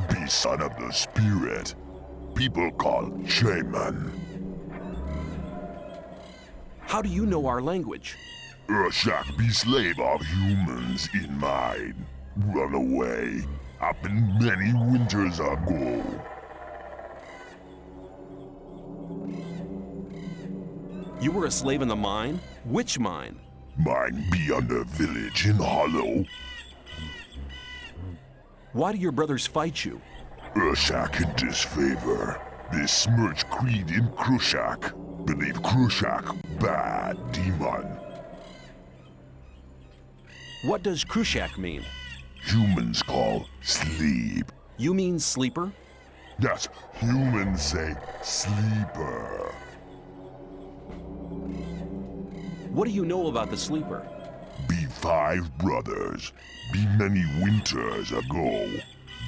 Be son of the spirit. People call shaman. How do you know our language? Urshak be slave of humans in mine. Run away. Happened many winters ago. You were a slave in the mine? Which mine? Mine be under village in Hollow. Why do your brothers fight you? Urshak in disfavor. They smirch creed in Krushak. Believe Krushak bad demon. What does Krushak mean? Humans call sleep. You mean sleeper? Yes, humans say sleeper. What do you know about the sleeper? Be 5 brothers. Be many winters ago.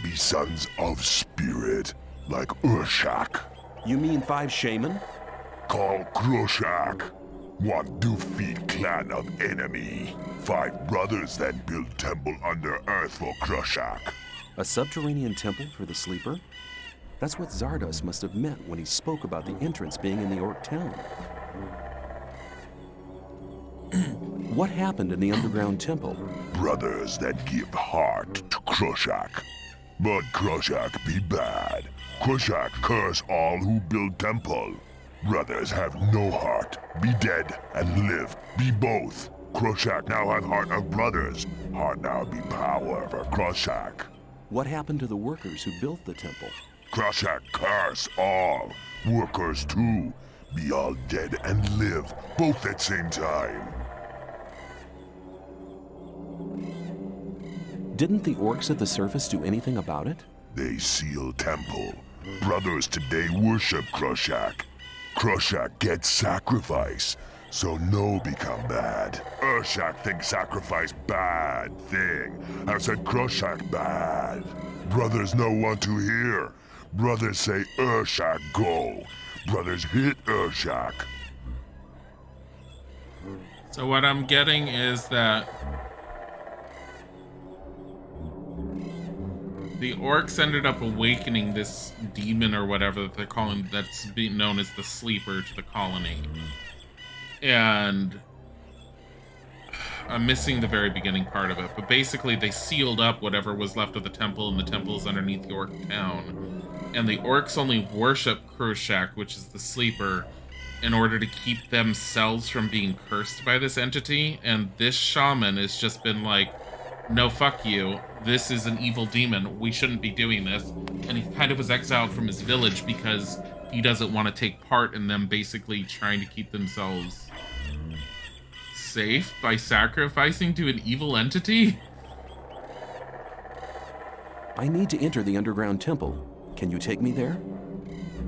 Be sons of spirit, like Urshak. You mean 5 shaman? Call Krushak. One defeat clan of enemy. 5 brothers that build temple under earth for Krushak. A subterranean temple for the sleeper? That's what Zardos must have meant when he spoke about the entrance being in the orc town. What happened in the underground temple? Brothers that give heart to Krushak. But Krushak be bad. Krushak curse all who build temple. Brothers have no heart. Be dead and live. Be both. Krushak now have heart of brothers. Heart now be power for Krushak. What happened to the workers who built the temple? Krushak curse all. Workers too. Be all dead and live. Both at same time. Didn't the orcs at the surface do anything about it? They seal temple. Brothers today worship Krushak. Krushak gets sacrifice, so no become bad. Urshak think sacrifice bad thing. I said Krushak bad. Brothers no want to hear. Brothers say Urshak go. Brothers hit Urshak. So what I'm getting is that the orcs ended up awakening this demon or whatever that they're calling, that's being known as the sleeper, to the colony. And I'm missing the very beginning part of it, but basically they sealed up whatever was left of the temple, and the temple is underneath the orc town. And the orcs only worship Krushak, which is the sleeper, in order to keep themselves from being cursed by this entity. And this shaman has just been like, no, fuck you. This is an evil demon. We shouldn't be doing this. And he kind of was exiled from his village because he doesn't want to take part in them basically trying to keep themselves safe by sacrificing to an evil entity. I need to enter the underground temple. Can you take me there?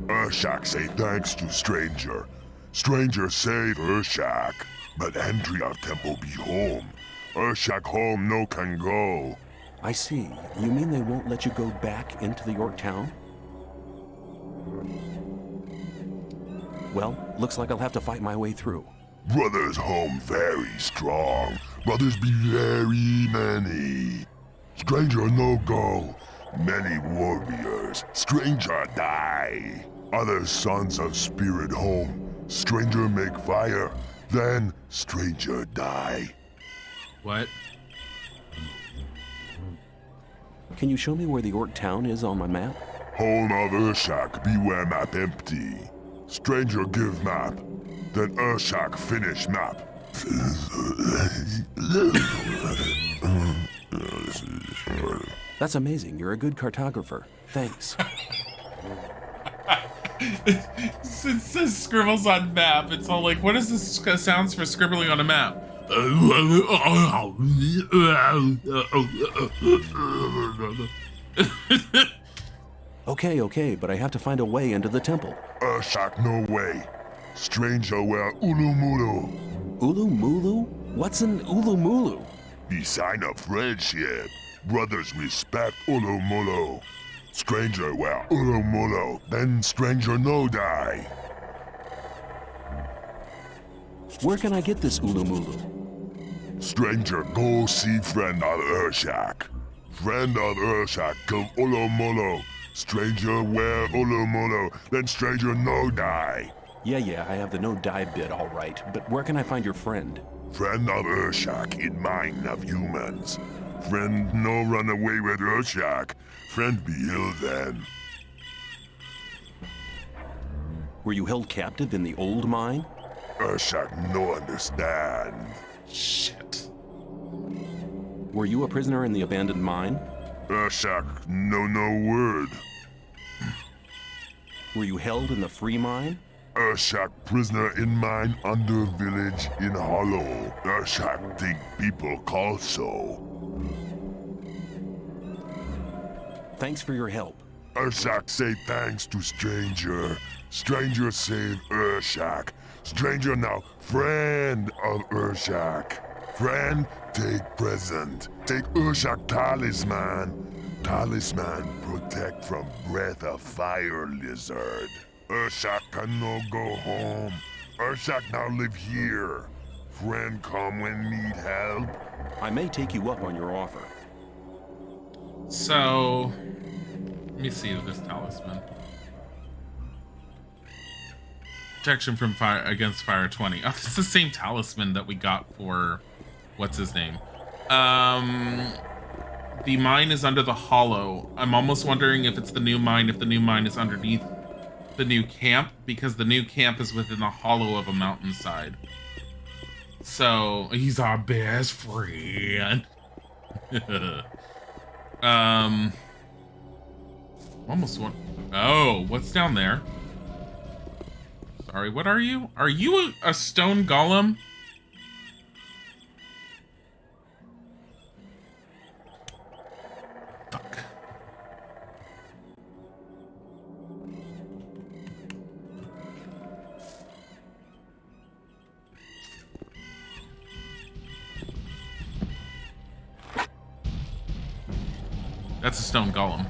Urshak say thanks to stranger. Stranger save Urshak. But entry of temple be home. Urshak home no can go. I see. You mean they won't let you go back into the York town? Well, looks like I'll have to fight my way through. Brothers home very strong. Brothers be very many. Stranger no go. Many warriors. Stranger die. Other sons of spirit home. Stranger make fire. Then stranger die. What? Can you show me where the York town is on my map? Home of Urshak, beware map empty. Stranger give map. Then Urshak finish map. That's amazing. You're a good cartographer. Thanks. It says scribbles on map. It's all like, what is this sounds for scribbling on a map? Okay, but I have to find a way into the temple. Urshak no way. Stranger wear Ulumulu. Ulumulu? What's an Ulumulu? The sign of friendship. Brothers respect Ulumulu. Stranger wear Ulumulu. Then stranger no die. Where can I get this Ulumulu? Stranger go see friend of Urshak. Friend of Urshak give Ulumulu. Stranger wear Ulumulu. Then stranger no die. Yeah, I have the no die bit all right. But where can I find your friend? Friend of Urshak in mind of humans. Friend no run away with Urshak. Friend be ill then. Were you held captive in the old mine? Urshak no understand. Shit. Were you a prisoner in the abandoned mine? Urshak no word. Were you held in the free mine? Urshak prisoner in mine under village in hollow. Urshak think people call so. Thanks for your help. Urshak say thanks to stranger. Stranger save Urshak. Stranger now friend of Urshak. Friend take present. Take Urshak talisman. Talisman protect from breath of fire lizard. Urshak can no go home. Urshak now live here. Friend come when need help. I may take you up on your offer. So, let me see this talisman. Protection from fire against fire 20. Oh, this is the same talisman that we got for what's his name. The mine is under the hollow. I'm almost wondering if it's the new mine, if the new mine is underneath the new camp, because the new camp is within the hollow of a mountainside. So he's our best friend. Almost one. Oh, what's down there? Sorry, what are you? Are you a stone golem? Fuck. That's a stone golem.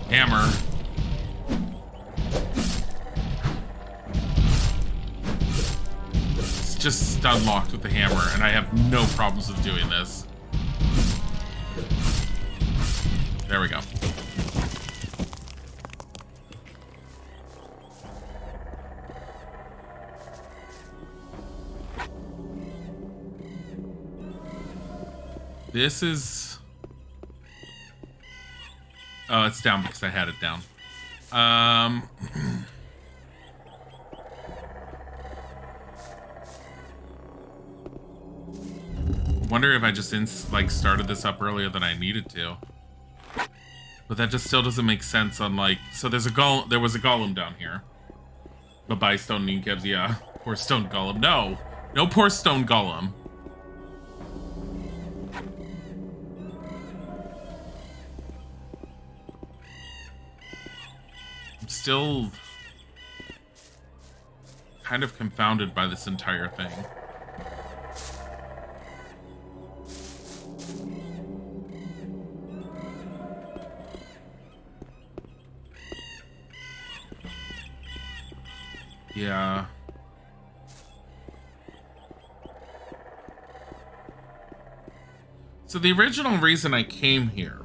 Hammer. It's just stun locked with the hammer, and I have no problems with doing this. There we go. This is... Oh, it's down because I had it down. wonder if I just started this up earlier than I needed to. But that just still doesn't make sense on like, so there was a golem down here. But by stone kneecaps, yeah. Poor stone golem. No. No poor stone golem. I'm still kind of confounded by this entire thing. Yeah. So the original reason I came here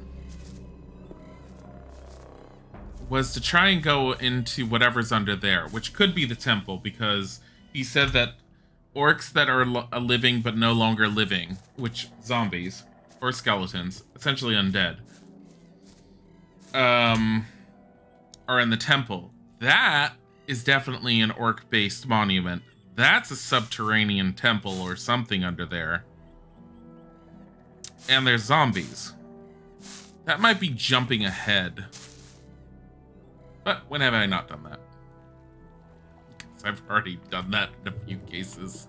was to try and go into whatever's under there, which could be the temple, because he said that orcs that are living but no longer living, which zombies or skeletons, essentially undead, are in the temple. That is definitely an orc-based monument. That's a subterranean temple or something under there. And there's zombies. That might be jumping ahead. But when have I not done that? Because I've already done that in a few cases.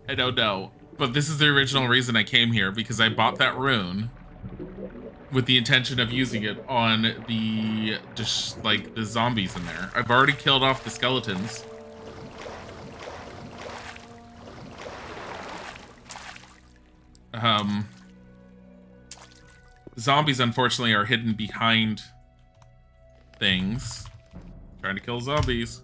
I don't know. But this is the original reason I came here, because I bought that rune with the intention of using it on the the zombies in there. I've already killed off the skeletons. Zombies unfortunately are hidden behind things. Trying to kill zombies.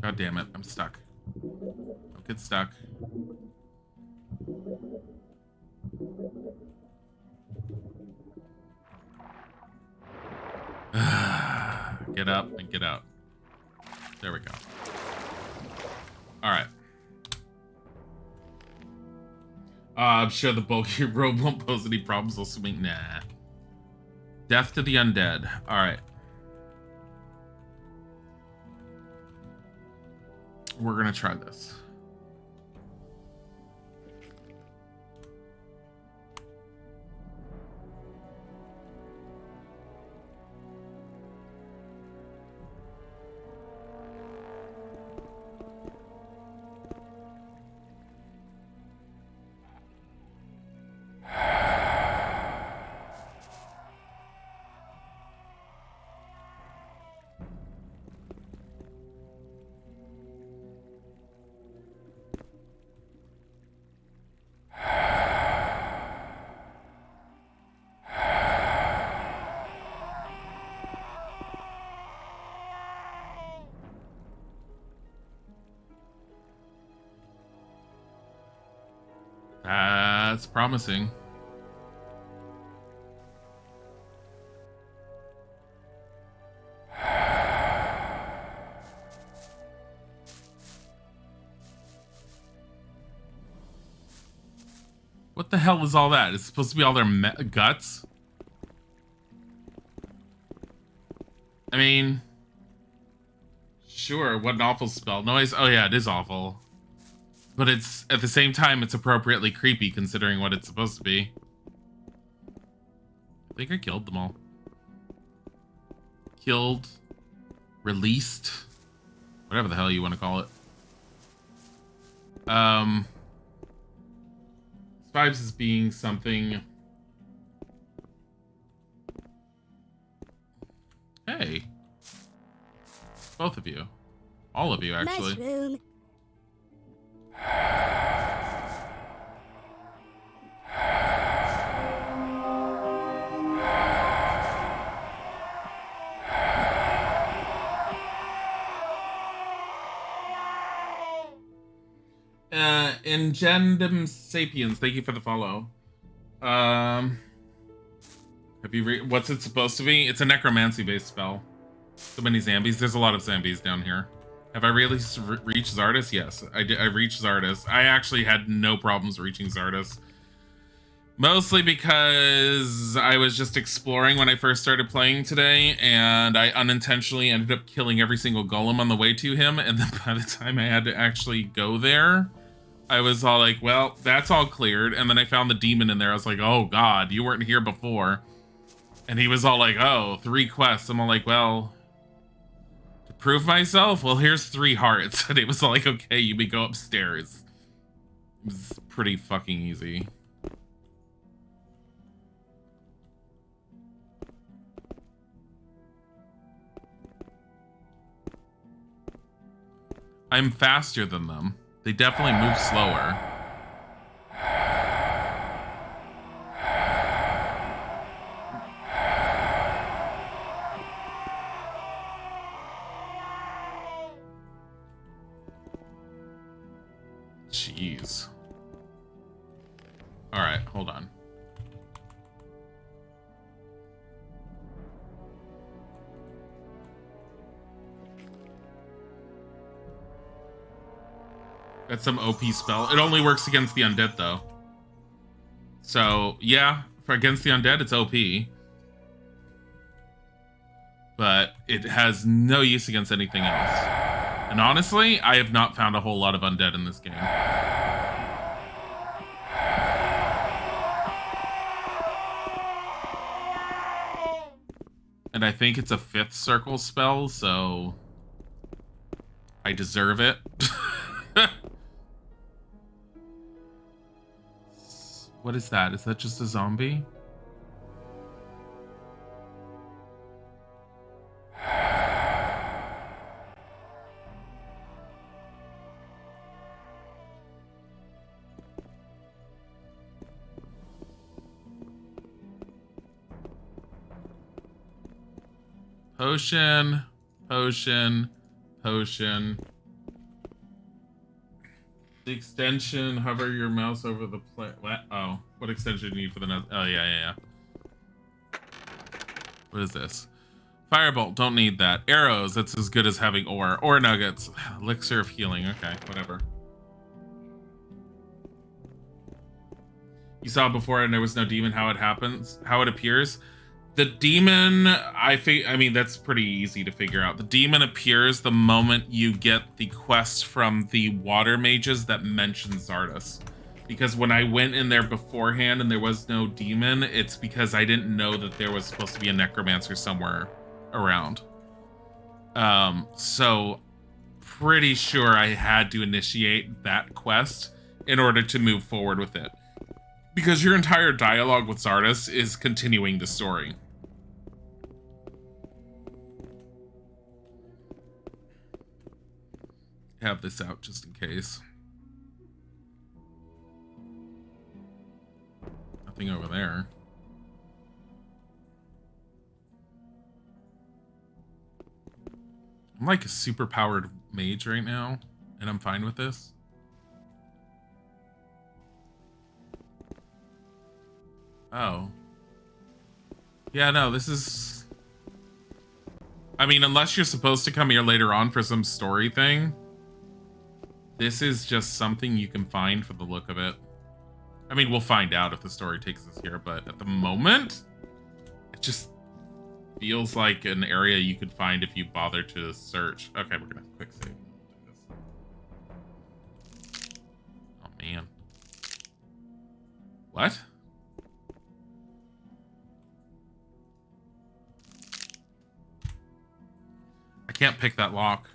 God damn it, I'm stuck. Don't get stuck. Get up and get out. There we go. Alright. I'm sure the bulky robe won't pose any problems while swimming. Nah. Death to the undead. Alright. We're gonna try this. That's promising. What the hell is all that? It's supposed to be all their guts? I mean, sure, what an awful spell. Noise. Oh yeah, it is awful. But it's, at the same time, it's appropriately creepy considering what it's supposed to be. I think I killed them all. Killed. Released. Whatever the hell you want to call it. Vibes as being something. Hey. Both of you. All of you, actually. Mushroom. Ingendum Sapiens, thank you for the follow. Have you what's it supposed to be? It's a necromancy based spell. So many zombies. There's a lot of zombies down here. Have I really reached Zardes? Yes, I did. I reached Zardes. I actually had no problems reaching Zardes. Mostly because I was just exploring when I first started playing today, and I unintentionally ended up killing every single golem on the way to him, and then by the time I had to actually go there, I was all like, well, that's all cleared, and then I found the demon in there. I was like, oh god, you weren't here before. And he was all like, oh, 3 quests. I'm all like, well, to prove myself? Well, here's 3 hearts. And it was all like, okay, you may go upstairs. It was pretty fucking easy. I'm faster than them. They definitely move slower. Jeez. All right, hold on. That's some OP spell. It only works against the undead, though. So, yeah, for against the undead, it's OP. But it has no use against anything else. And honestly, I have not found a whole lot of undead in this game. And I think it's a 5th circle spell, so I deserve it. What is that? Is that just a zombie? Potion, potion, potion. The extension, hover your mouse over the play. What? Oh, what extension do you need for the net? Oh, yeah. What is this? Firebolt, don't need that. Arrows, that's as good as having ore. Ore nuggets. Elixir of healing. Okay, whatever. You saw before and there was no demon, how it happens, how it appears. The demon, I mean, that's pretty easy to figure out. The demon appears the moment you get the quest from the water mages that mention Zardes. Because when I went in there beforehand and there was no demon, it's because I didn't know that there was supposed to be a necromancer somewhere around. So pretty sure I had to initiate that quest in order to move forward with it. Because your entire dialogue with Zardes is continuing the story. Have this out just in case. Nothing over there. I'm like a super powered mage right now, and I'm fine with this. Oh. Yeah, no, this is... I mean, unless you're supposed to come here later on for some story thing, this is just something you can find for the look of it. I mean, we'll find out if the story takes us here, but at the moment, it just feels like an area you could find if you bother to search. Okay, we're gonna quick save. Oh, man. What? I can't pick that lock.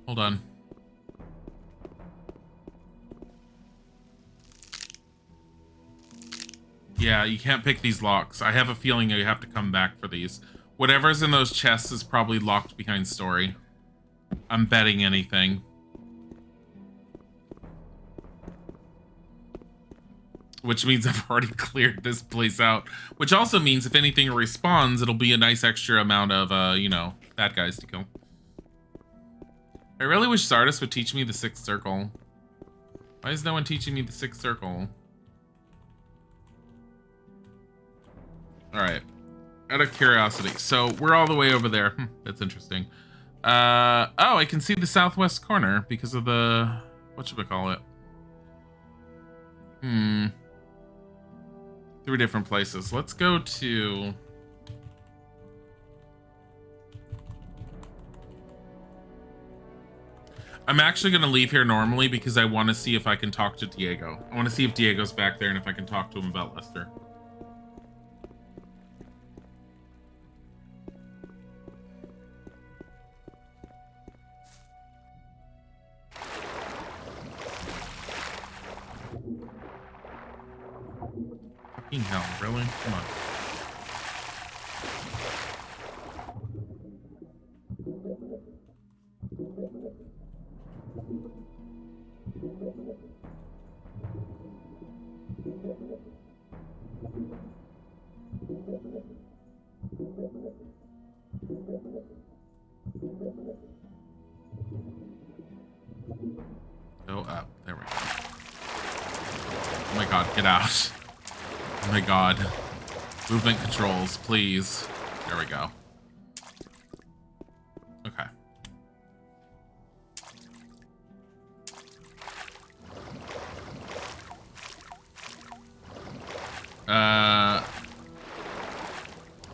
Hold on. Yeah, you can't pick these locks. I have a feeling you have to come back for these. Whatever's in those chests is probably locked behind story. I'm betting anything. Which means I've already cleared this place out. Which also means if anything respawns, it'll be a nice extra amount of, you know, bad guys to kill. I really wish Zardes would teach me the 6th circle. Why is no one teaching me the 6th circle? Alright. Out of curiosity. So, we're all the way over there. That's interesting. Oh, I can see the southwest corner because of the, whatchamacallit? 3 different places. Let's go to... I'm actually going to leave here normally because I want to see if I can talk to Diego. I want to see if Diego's back there and if I can talk to him about Lester. Fucking hell, really? Come on. Go up. There we go. Oh my god, get out. Oh my god. Movement controls, please. There we go. Okay.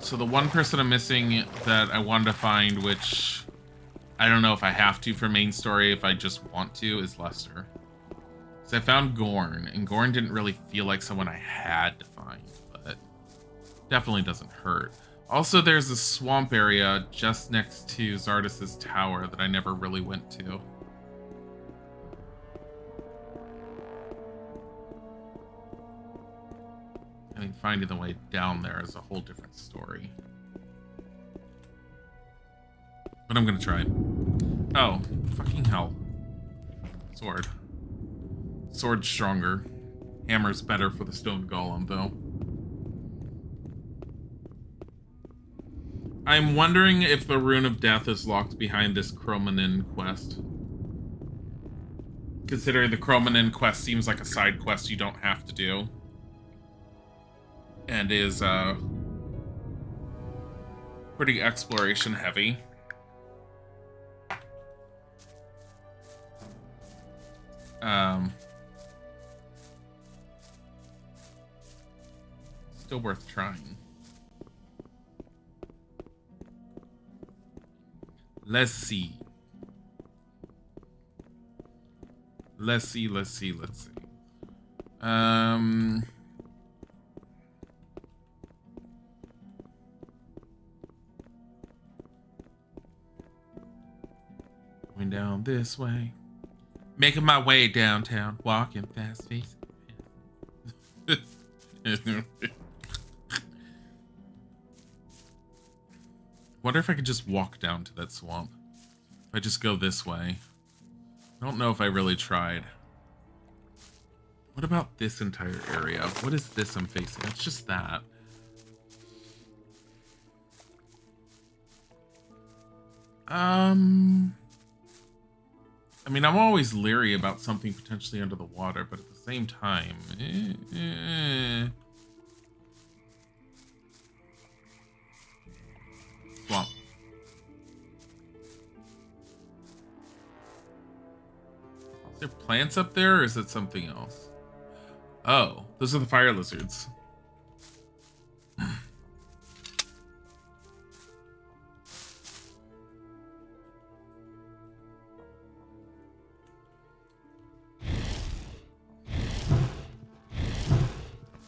So the one person I'm missing that I wanted to find, which I don't know if I have to for main story, if I just want to, is Lester. So I found Gorn, and Gorn didn't really feel like someone I had to find, but definitely doesn't hurt. Also, there's a swamp area just next to Zardas's tower that I never really went to. I think finding the way down there is a whole different story. But I'm gonna try. Oh, fucking hell. Sword. Sword's stronger. Hammer's better for the stone golem, though. I'm wondering if the Rune of Death is locked behind this Chromanin quest. Considering the Chromanin quest seems like a side quest you don't have to do. And is, pretty exploration heavy. Still worth trying. Let's see. Let's see. Going down this way. Making my way downtown. Walking fast. Wonder if I could just walk down to that swamp. If I just go this way. I don't know if I really tried. What about this entire area? What is this I'm facing? It's just that. I mean, I'm always leery about something potentially under the water, but at the same time... Swamp. Is there plants up there, or is it something else? Oh, those are the fire lizards.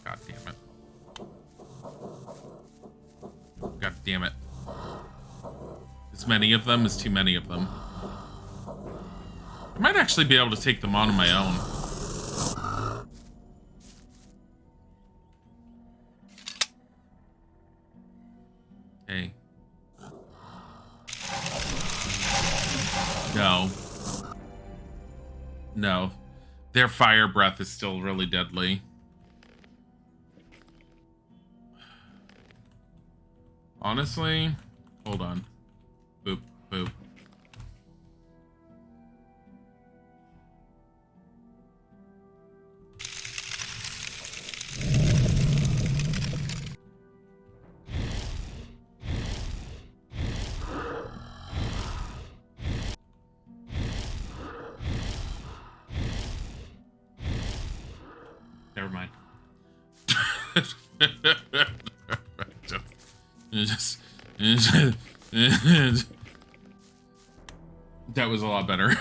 God damn it. God damn it. As many of them is too many of them. I might actually be able to take them on my own. Hey. No. No. Their fire breath is still really deadly. Honestly, hold on. Boop, boop. never mind. That was a lot better.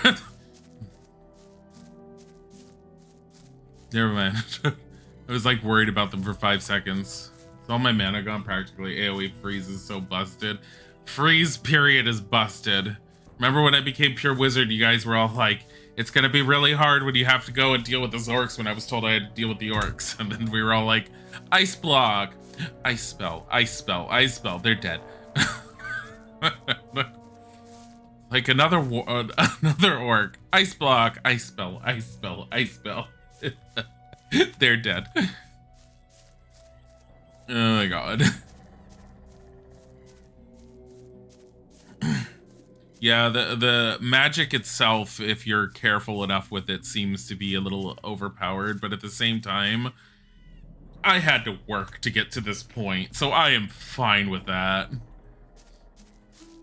Never mind. I was like worried about them for 5 seconds. It's all my mana gone practically. AoE freeze is so busted. Freeze period is busted. Remember when I became pure wizard, you guys were all like, it's gonna be really hard when you have to go and deal with the orcs, when I was told I had to deal with the orcs. And then we were all like, ice block, ice spell, ice spell, ice spell, they're dead. Like another orc, ice block, ice spell, ice spell, ice spell. They're dead. Oh my god. Yeah, the magic itself, if you're careful enough with it, seems to be a little overpowered, but at the same time, I had to work to get to this point, so I am fine with that.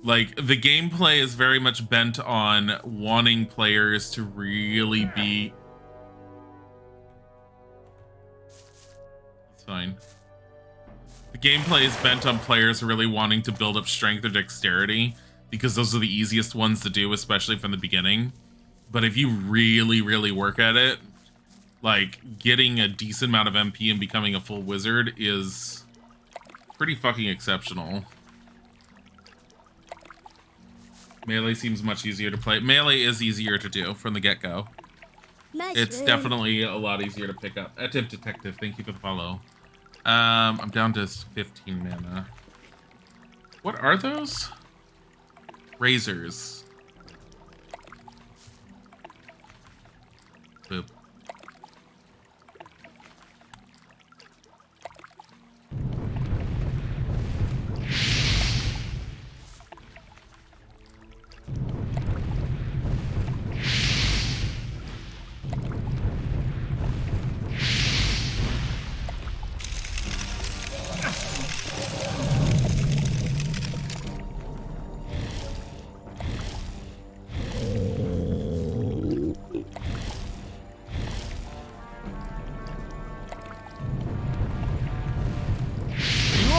Like, the gameplay is very much bent on wanting players to really be... It's fine. The gameplay is bent on players really wanting to build up strength or dexterity, because those are the easiest ones to do, especially from the beginning. But if you really, really work at it, like, getting a decent amount of MP and becoming a full wizard is pretty fucking exceptional. Melee seems much easier to play. Melee is easier to do from the get-go. It's definitely a lot easier to pick up. Attempt Detective, thank you for the follow. I'm down to 15 mana. What are those? Razors. Boop.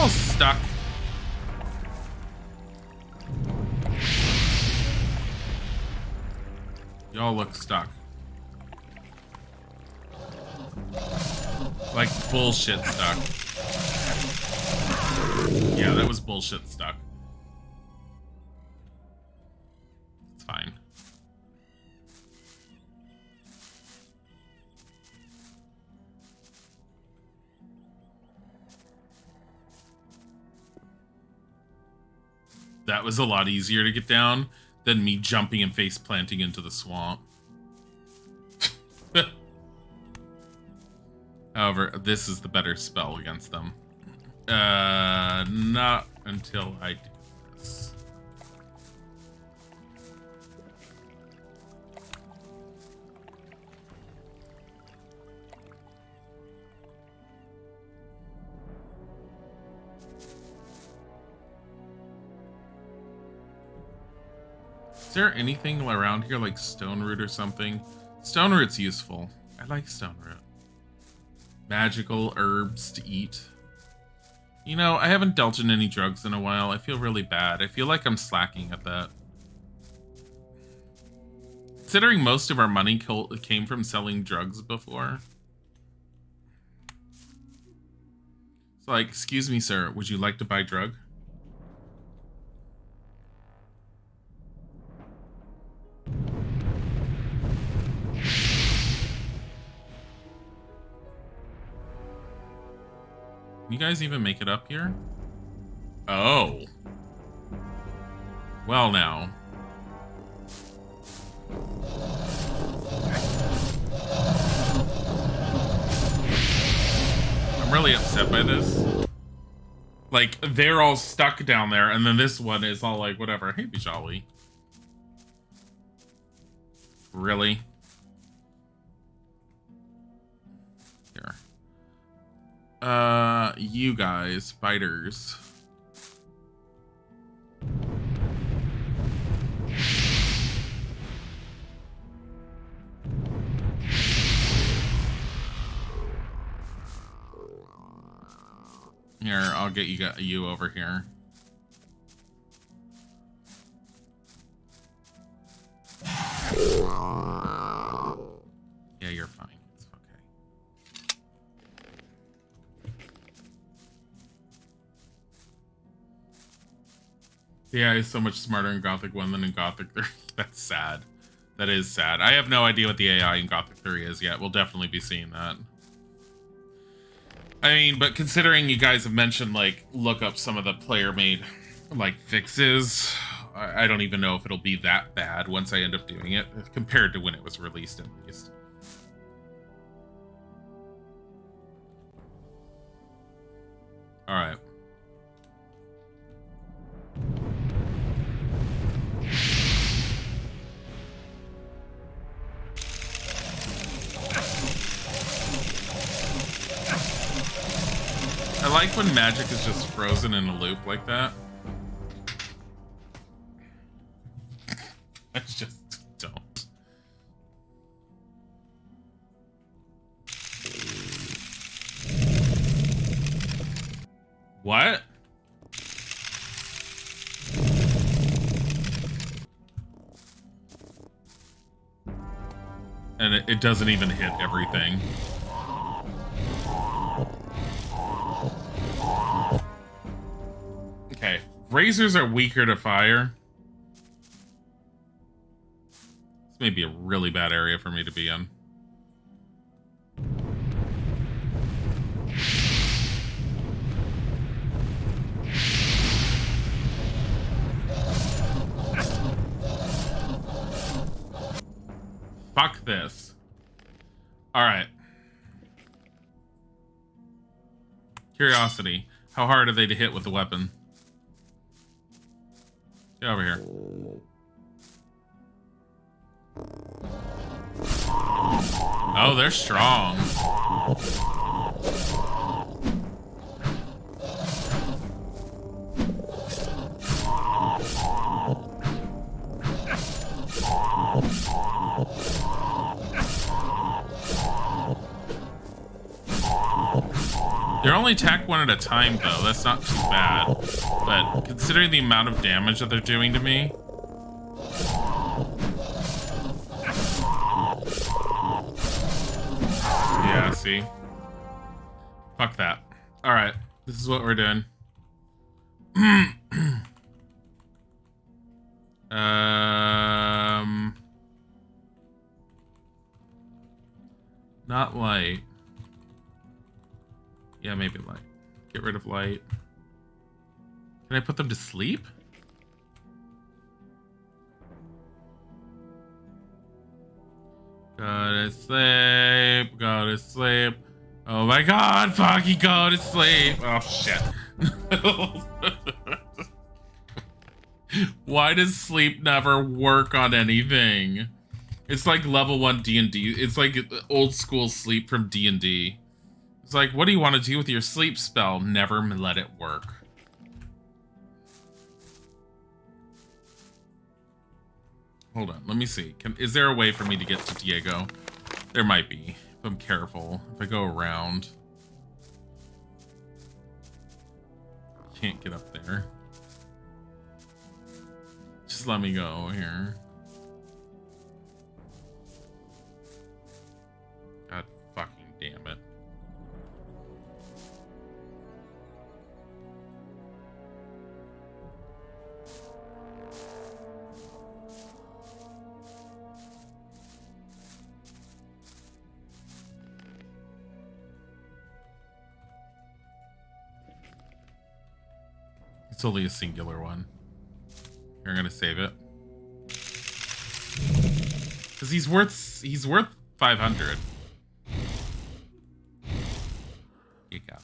Stuck. Y'all look stuck. Like bullshit stuck. Yeah, that was bullshit stuck. It's fine. That was a lot easier to get down than me jumping and face planting into the swamp. However, this is the better spell against them. Not until I do this. Is there anything around here like stone root or something? Stone root's useful. I like stone root. Magical herbs to eat. You know, I haven't dealt in any drugs in a while. I feel really bad. I feel like I'm slacking at that. Considering most of our money came from selling drugs before. It's like, excuse me, sir, would you like to buy drug? Can you guys even make it up here? Oh. Well now. I'm really upset by this. Like, they're all stuck down there, and then this one is all like, whatever. Hey, Bijali. Really? Here. You guys, fighters. Here, I'll get you over here. Yeah, you're fine. It's okay. The AI is so much smarter in Gothic 1 than in Gothic 3. That's sad. That is sad. I have no idea what the AI in Gothic 3 is yet. We'll definitely be seeing that. I mean, but considering you guys have mentioned, like, look up some of the player-made, like, fixes, I don't even know if it'll be that bad once I end up doing it, compared to when it was released, at least. Alright. I like when magic is just frozen in a loop like that. I just don't. What? And it doesn't even hit everything. Okay, razors are weaker to fire. This may be a really bad area for me to be in. Fuck this. Alright. Curiosity. How hard are they to hit with the weapon? Get over here. Oh, they're strong. They're only attack one at a time, though. That's not too bad. But considering the amount of damage that they're doing to me... Yeah, see? Fuck that. Alright, this is what we're doing. Not light. Yeah, maybe light. Get rid of light. Can I put them to sleep? Go to sleep. Go to sleep. Oh my god, Foggy, go to sleep. Oh, shit. Why does sleep never work on anything? It's like level 1 D&D. It's like old school sleep from D&D. It's like, what do you want to do with your sleep spell? Never let it work. Hold on, let me see. Is there a way for me to get to Diego? There might be, if I'm careful. If I go around. Can't get up there. Just let me go here. God fucking damn it. It's only a singular one. Here, I'm gonna save it. Cause he's worth 500. You go.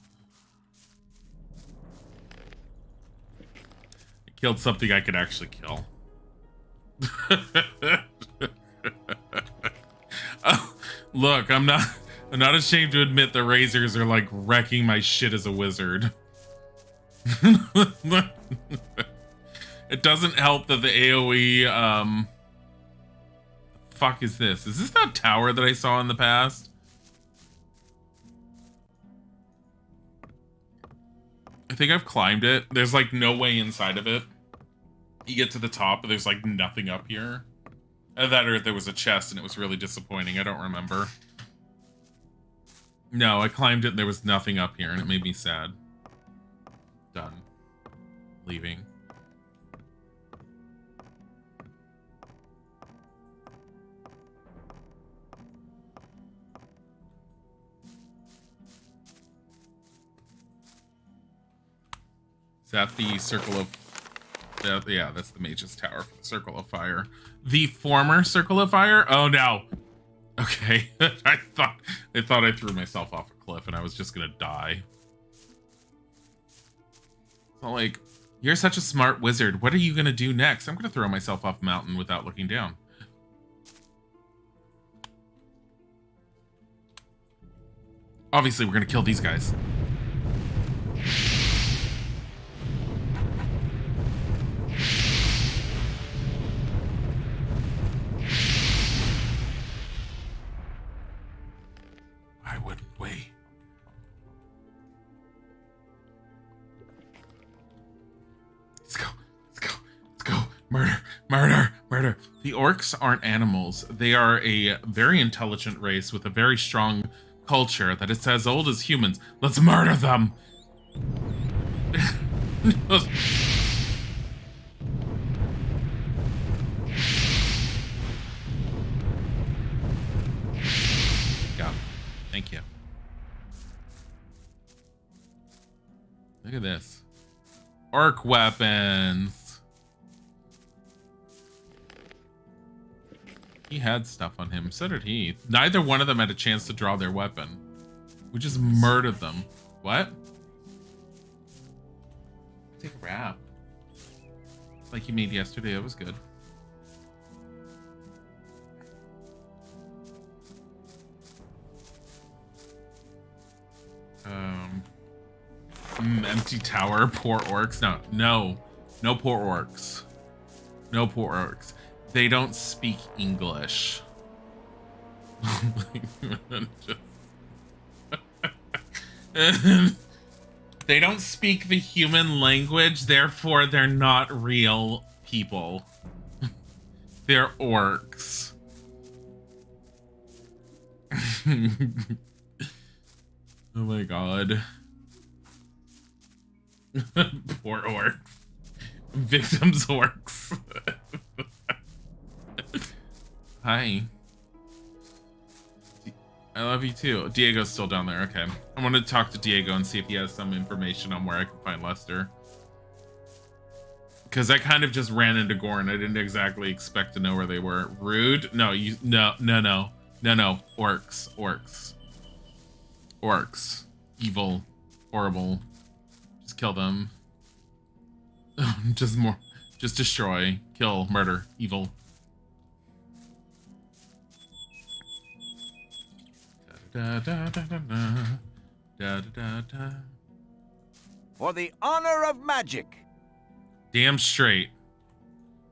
I killed something I could actually kill. Oh, look, I'm not ashamed to admit the razors are like wrecking my shit as a wizard. It doesn't help that the AoE, fuck is this? Is this that tower that I saw in the past? I think I've climbed it. There's like no way inside of it. You get to the top, but there's like nothing up here. That or there was a chest and it was really disappointing. I don't remember. No, I climbed it and there was nothing up here and it made me sad. Done. Leaving. Is that the Circle of... yeah, that's the Mage's Tower for the Circle of Fire. The former Circle of Fire? Oh, no. Okay. I thought I threw myself off a cliff and I was just gonna die. So, like, you're such a smart wizard. What are you gonna do next? I'm gonna throw myself off a mountain without looking down. Obviously, we're gonna kill these guys. I wouldn't wait. Let's go. Let's go. Let's go. Murder. Murder. Murder. The orcs aren't animals. They are a very intelligent race with a very strong culture that is as old as humans. Let's murder them. Go. Thank you. Look at this. Orc weapons. He had stuff on him. So did he. Neither one of them had a chance to draw their weapon. We just murdered them. What? Take a wrap. Like you made yesterday. It was good. Empty tower. Poor orcs. No poor orcs. No poor orcs. They don't speak English. They don't speak the human language, therefore they're not real people. They're orcs. Oh my god. Poor orcs. Victims orcs. Hi. I love you too. Diego's still down there. Okay. I want to talk to Diego and see if he has some information on where I can find Lester. Because I kind of just ran into Gorn. I didn't exactly expect to know where they were. Rude? No, no. Orcs. Evil. Horrible. Just kill them. Just destroy. Kill. Murder. Evil. Da, da, da, da, da. Da, da, da. For the honor of magic. Damn straight.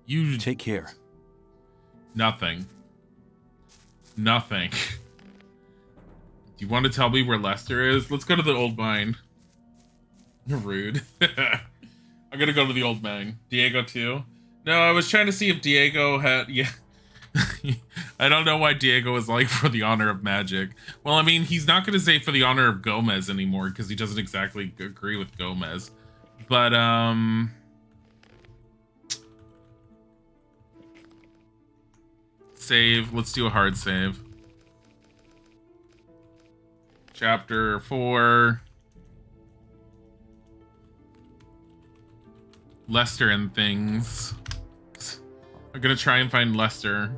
You take care. Nothing. Do you want to tell me where Lester is? Let's go to the old mine. You're rude. I'm gonna go to the old mine. Diego too? No, I was trying to see if Diego had... Yeah. I don't know why Diego is like for the honor of magic. Well, I mean, he's not going to say for the honor of Gomez anymore because he doesn't exactly agree with Gomez. But, save. Let's do a hard save. Chapter 4. Lester and things. I'm gonna try and find Lester.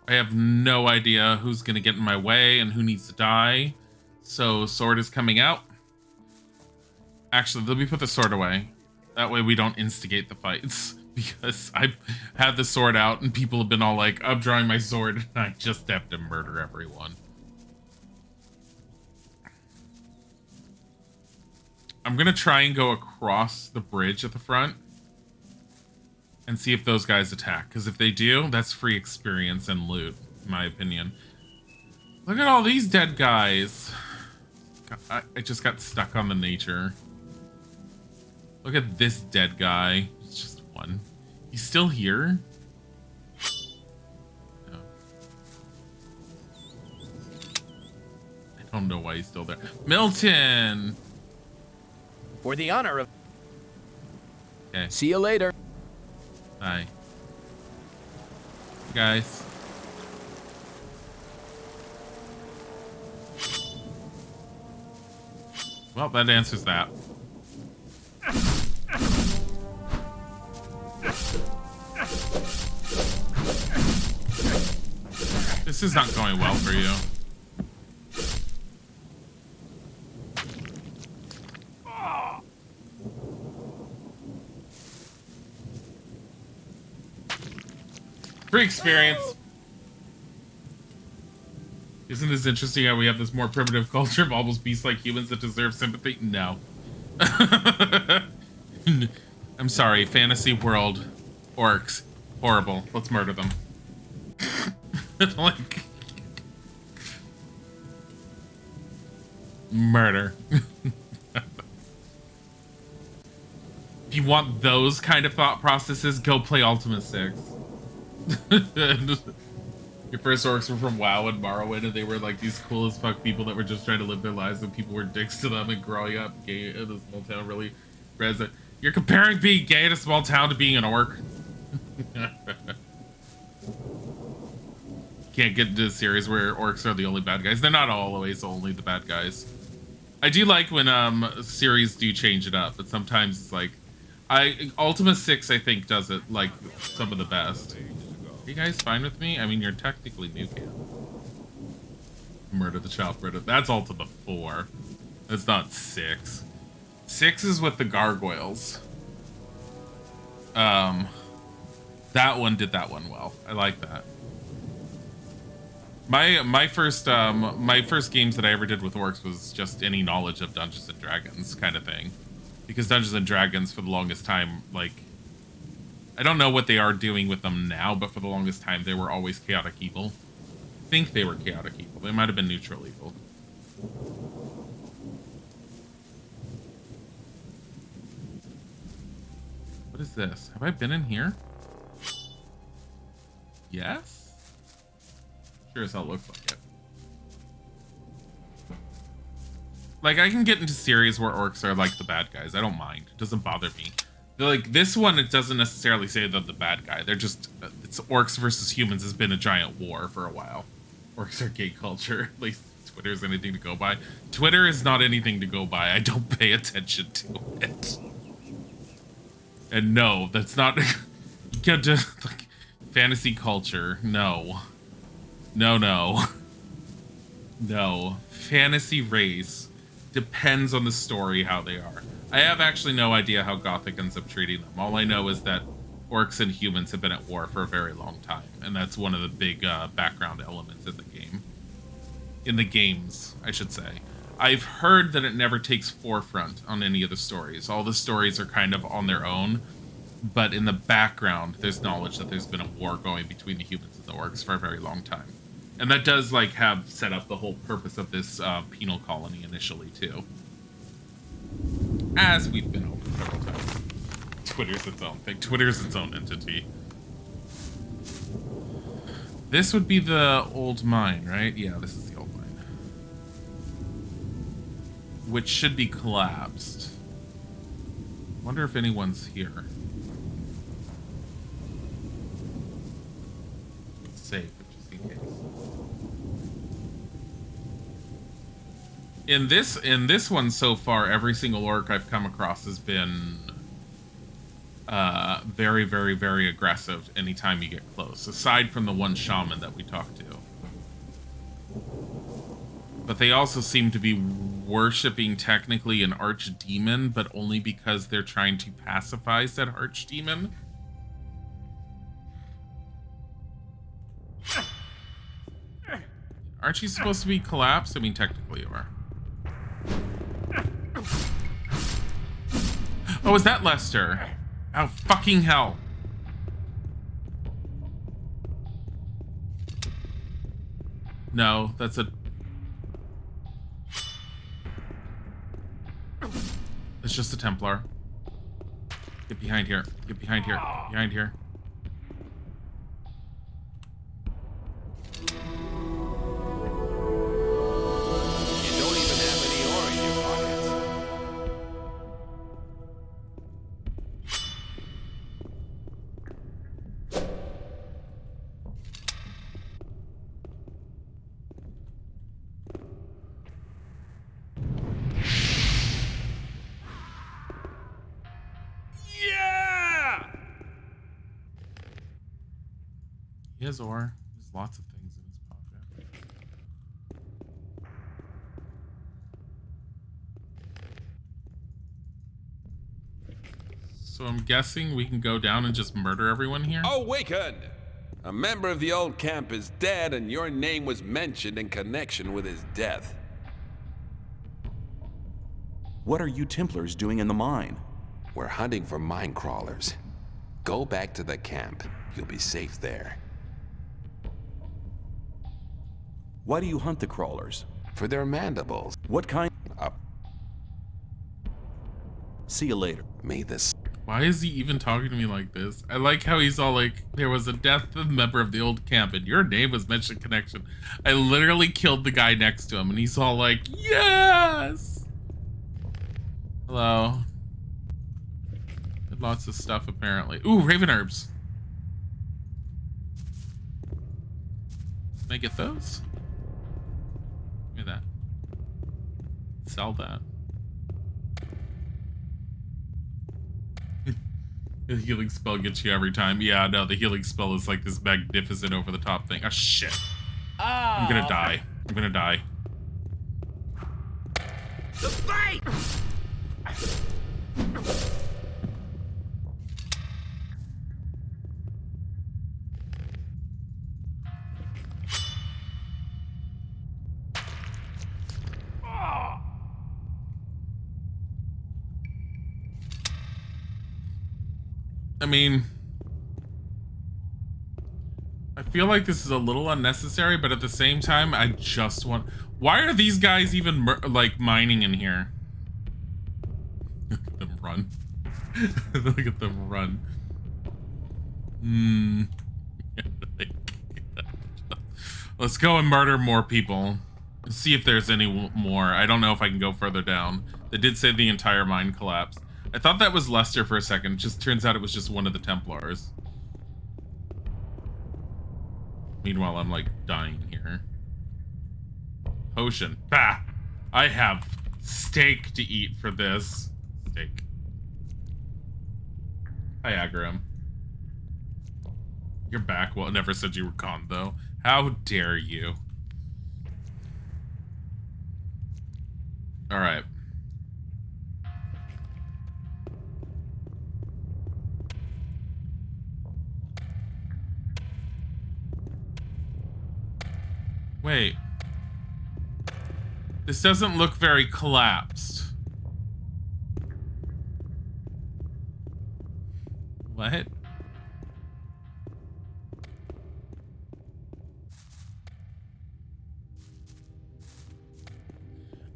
I have no idea who's gonna get in my way and who needs to die. So sword is coming out. Actually, let me put the sword away. That way we don't instigate the fights. Because I've had the sword out and people have been all like, I'm drawing my sword and I just have to murder everyone. I'm gonna try and go across the bridge at the front and see if those guys attack. Because if they do, that's free experience and loot. in my opinion. Look at all these dead guys. I just got stuck on the nature. Look at this dead guy. It's just one. He's still here? No. I don't know why he's still there. Milton! For the honor of... Okay. See you later. Bye. Guys. Well, that answers that. This is not going well for you. Free experience. Isn't this interesting how we have this more primitive culture of almost beast-like humans that deserve sympathy? No. I'm sorry, fantasy world orcs. Horrible. Let's murder them. Like... Murder. If you want those kind of thought processes, go play Ultima 6. Your first orcs were from WoW and Morrowind, and they were like these cool as fuck people that were just trying to live their lives, and people were dicks to them, and growing up gay in a small town really resonant. You're comparing being gay in a small town to being an orc. Can't get into a series where orcs are the only bad guys. They're not always only the bad guys. I do like when series do change it up, but sometimes it's like Ultima 6 I think does it like some of the best. Are you guys fine with me? I mean, you're technically new camp. Murder the child, murder. That's Ultima 4. That's not 6. 6 is with the gargoyles. That one did that one well. I like that. My first games that I ever did with orcs was just any knowledge of Dungeons and Dragons kind of thing, because Dungeons and Dragons for the longest time, like, I don't know what they are doing with them now, but for the longest time they were always chaotic evil. I think they were chaotic evil. They might have been neutral evil. What is this? Have I been in here? Yes? Sure as hell looks like it. Like, I can get into series where orcs are like the bad guys. I don't mind. It doesn't bother me. Like, this one, it doesn't necessarily say they're the bad guy. They're just, it's orcs versus humans has been a giant war for a while. Orcs are gay culture. At least Twitter is anything to go by. Twitter is not anything to go by. I don't pay attention to it. And no, that's not, you can't just, like, fantasy culture. No. No, no. No. Fantasy race depends on the story how they are. I have actually no idea how Gothic ends up treating them. All I know is that orcs and humans have been at war for a very long time, and that's one of the big background elements in the game. In the games, I should say. I've heard that it never takes forefront on any of the stories. All the stories are kind of on their own, but in the background, there's knowledge that there's been a war going between the humans and the orcs for a very long time. And that does, like, have set up the whole purpose of this penal colony initially, too. As we've been over several times. Twitter's its own thing. Twitter's its own entity. This would be the old mine, right? Yeah, this is the old mine. Which should be collapsed. Wonder if anyone's here. It's safe, just in case. In this one so far, every single orc I've come across has been very, very, very aggressive anytime you get close, aside from the one shaman that we talked to. But they also seem to be worshipping technically an archdemon, but only because they're trying to pacify said archdemon. Aren't you supposed to be collapsed? I mean, technically you are. Oh, is that Lester? Oh, fucking hell. No, that's a... It's just a Templar. Get behind here. Get behind here. Behind here. You don't even have any ore in your pockets. Yeah! He has ore. There's lots of things in his pocket. So I'm guessing we can go down and just murder everyone here? Awaken! A member of the old camp is dead, and your name was mentioned in connection with his death. What are you Templars doing in the mine? We're hunting for mine crawlers. Go back to the camp. You'll be safe there. Why do you hunt the crawlers? For their mandibles. What kind? See you later. May this. Why is he even talking to me like this? I like how he's all like, there was a death of a member of the old camp and your name was mentioned in connection. I literally killed the guy next to him and he's all like, yes! Hello. Did lots of stuff apparently. Ooh, raven herbs. Can I get those? Give me that. Sell that. The healing spell gets you every time. Yeah, no, the healing spell is like this magnificent over the top thing. Oh shit. I'm gonna die. I'm gonna die. The fight! I mean, I feel like this is a little unnecessary, but at the same time, I just want... Why are these guys even, like, mining in here? Look at them run. Look at them run. Let's go and murder more people. See if there's any more. I don't know if I can go further down. They did say the entire mine collapsed. I thought that was Lester for a second. It just turns out it was just one of the Templars. Meanwhile, I'm like dying here. Potion. Bah! I have steak to eat for this. Steak. Hi, Agram. You're back. Well, it never said you were gone, though. How dare you? Alright. Wait. This doesn't look very collapsed. What?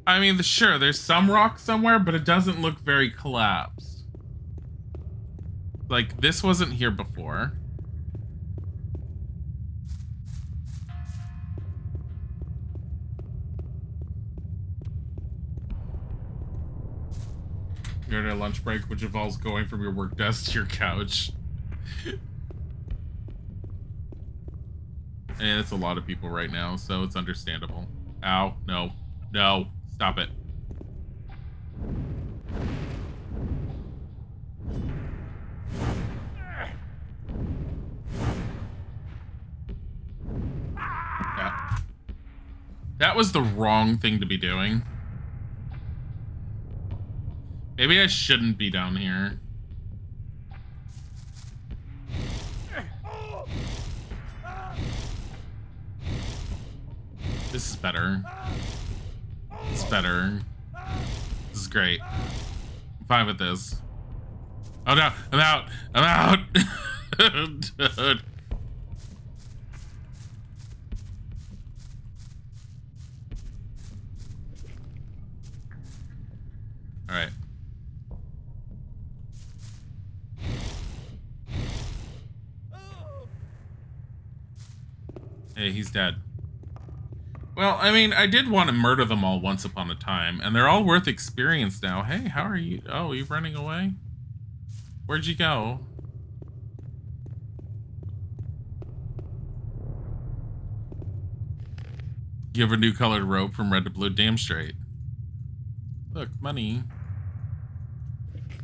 I mean, sure, there's some rock somewhere, but it doesn't look very collapsed. Like, this wasn't here before. You're at a lunch break, which involves going from your work desk to your couch. And it's a lot of people right now, so it's understandable. Ow, no, no, stop it. Yeah. That was the wrong thing to be doing. Maybe I shouldn't be down here. This is better. It's better. This is great. I'm fine with this. Oh no, I'm out. I'm out. Dude. All right. Hey, he's dead. Well, I mean, I did want to murder them all once upon a time, and they're all worth experience now. Hey, how are you? Oh, you running away? Where'd you go? You have a new colored robe from red to blue. Damn straight. Look, money.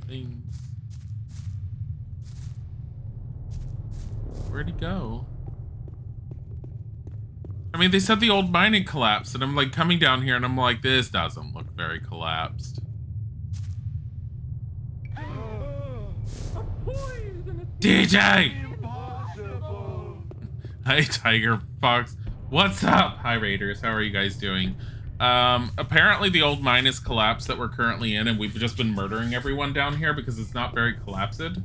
Things. Where'd he go? I mean, they said the old mining collapsed, and I'm like coming down here, and I'm like, this doesn't look very collapsed. DJ! Hi, Tiger Fox. What's up? Hi, Raiders. How are you guys doing? Apparently the old mine is collapsed that we're currently in, and we've just been murdering everyone down here because it's not very collapsed.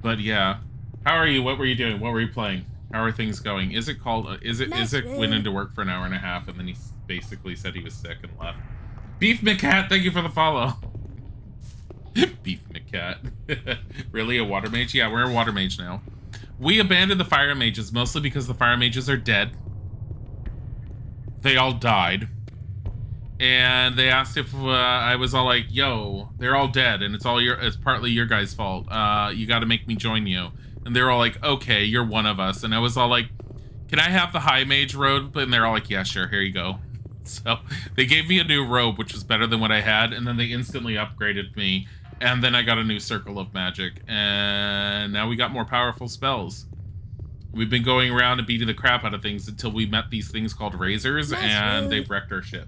But yeah. How are you? What were you doing? What were you playing? How are things going? Is it called, Isaac went into work for an hour and a half, and then he basically said he was sick and left. Beef McCat, thank you for the follow. Beef McCat. Really, a water mage? Yeah, we're a water mage now. We abandoned the fire mages mostly because the fire mages are dead. They all died. And they asked if I was all like, yo, they're all dead and it's partly your guys' fault. You got to make me join you. And they're all like, okay, you're one of us. And I was all like, can I have the high mage robe? And they're all like, yeah, sure, here you go. So they gave me a new robe, which was better than what I had. And then they instantly upgraded me. And then I got a new circle of magic. And now we got more powerful spells. We've been going around and beating the crap out of things until we met these things called razors. And they've wrecked our ship.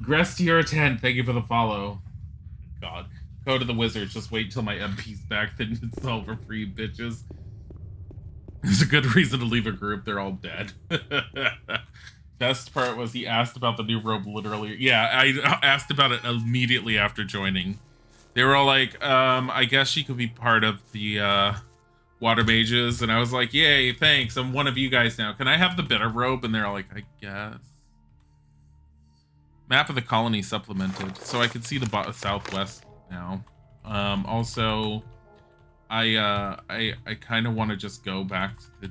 Grestier10, thank you for the follow. God. Go to the Wizards. Just wait till my MP's back. Then it's all for free, bitches. There's a good reason to leave a group. They're all dead. Best part was he asked about the new robe literally. Yeah, I asked about it immediately after joining. They were all like, I guess she could be part of the water mages. And I was like, yay, thanks. I'm one of you guys now. Can I have the better robe? And they're all like, I guess. Map of the colony supplemented. So I can see the southwest now. Also, I kind of want to just go back to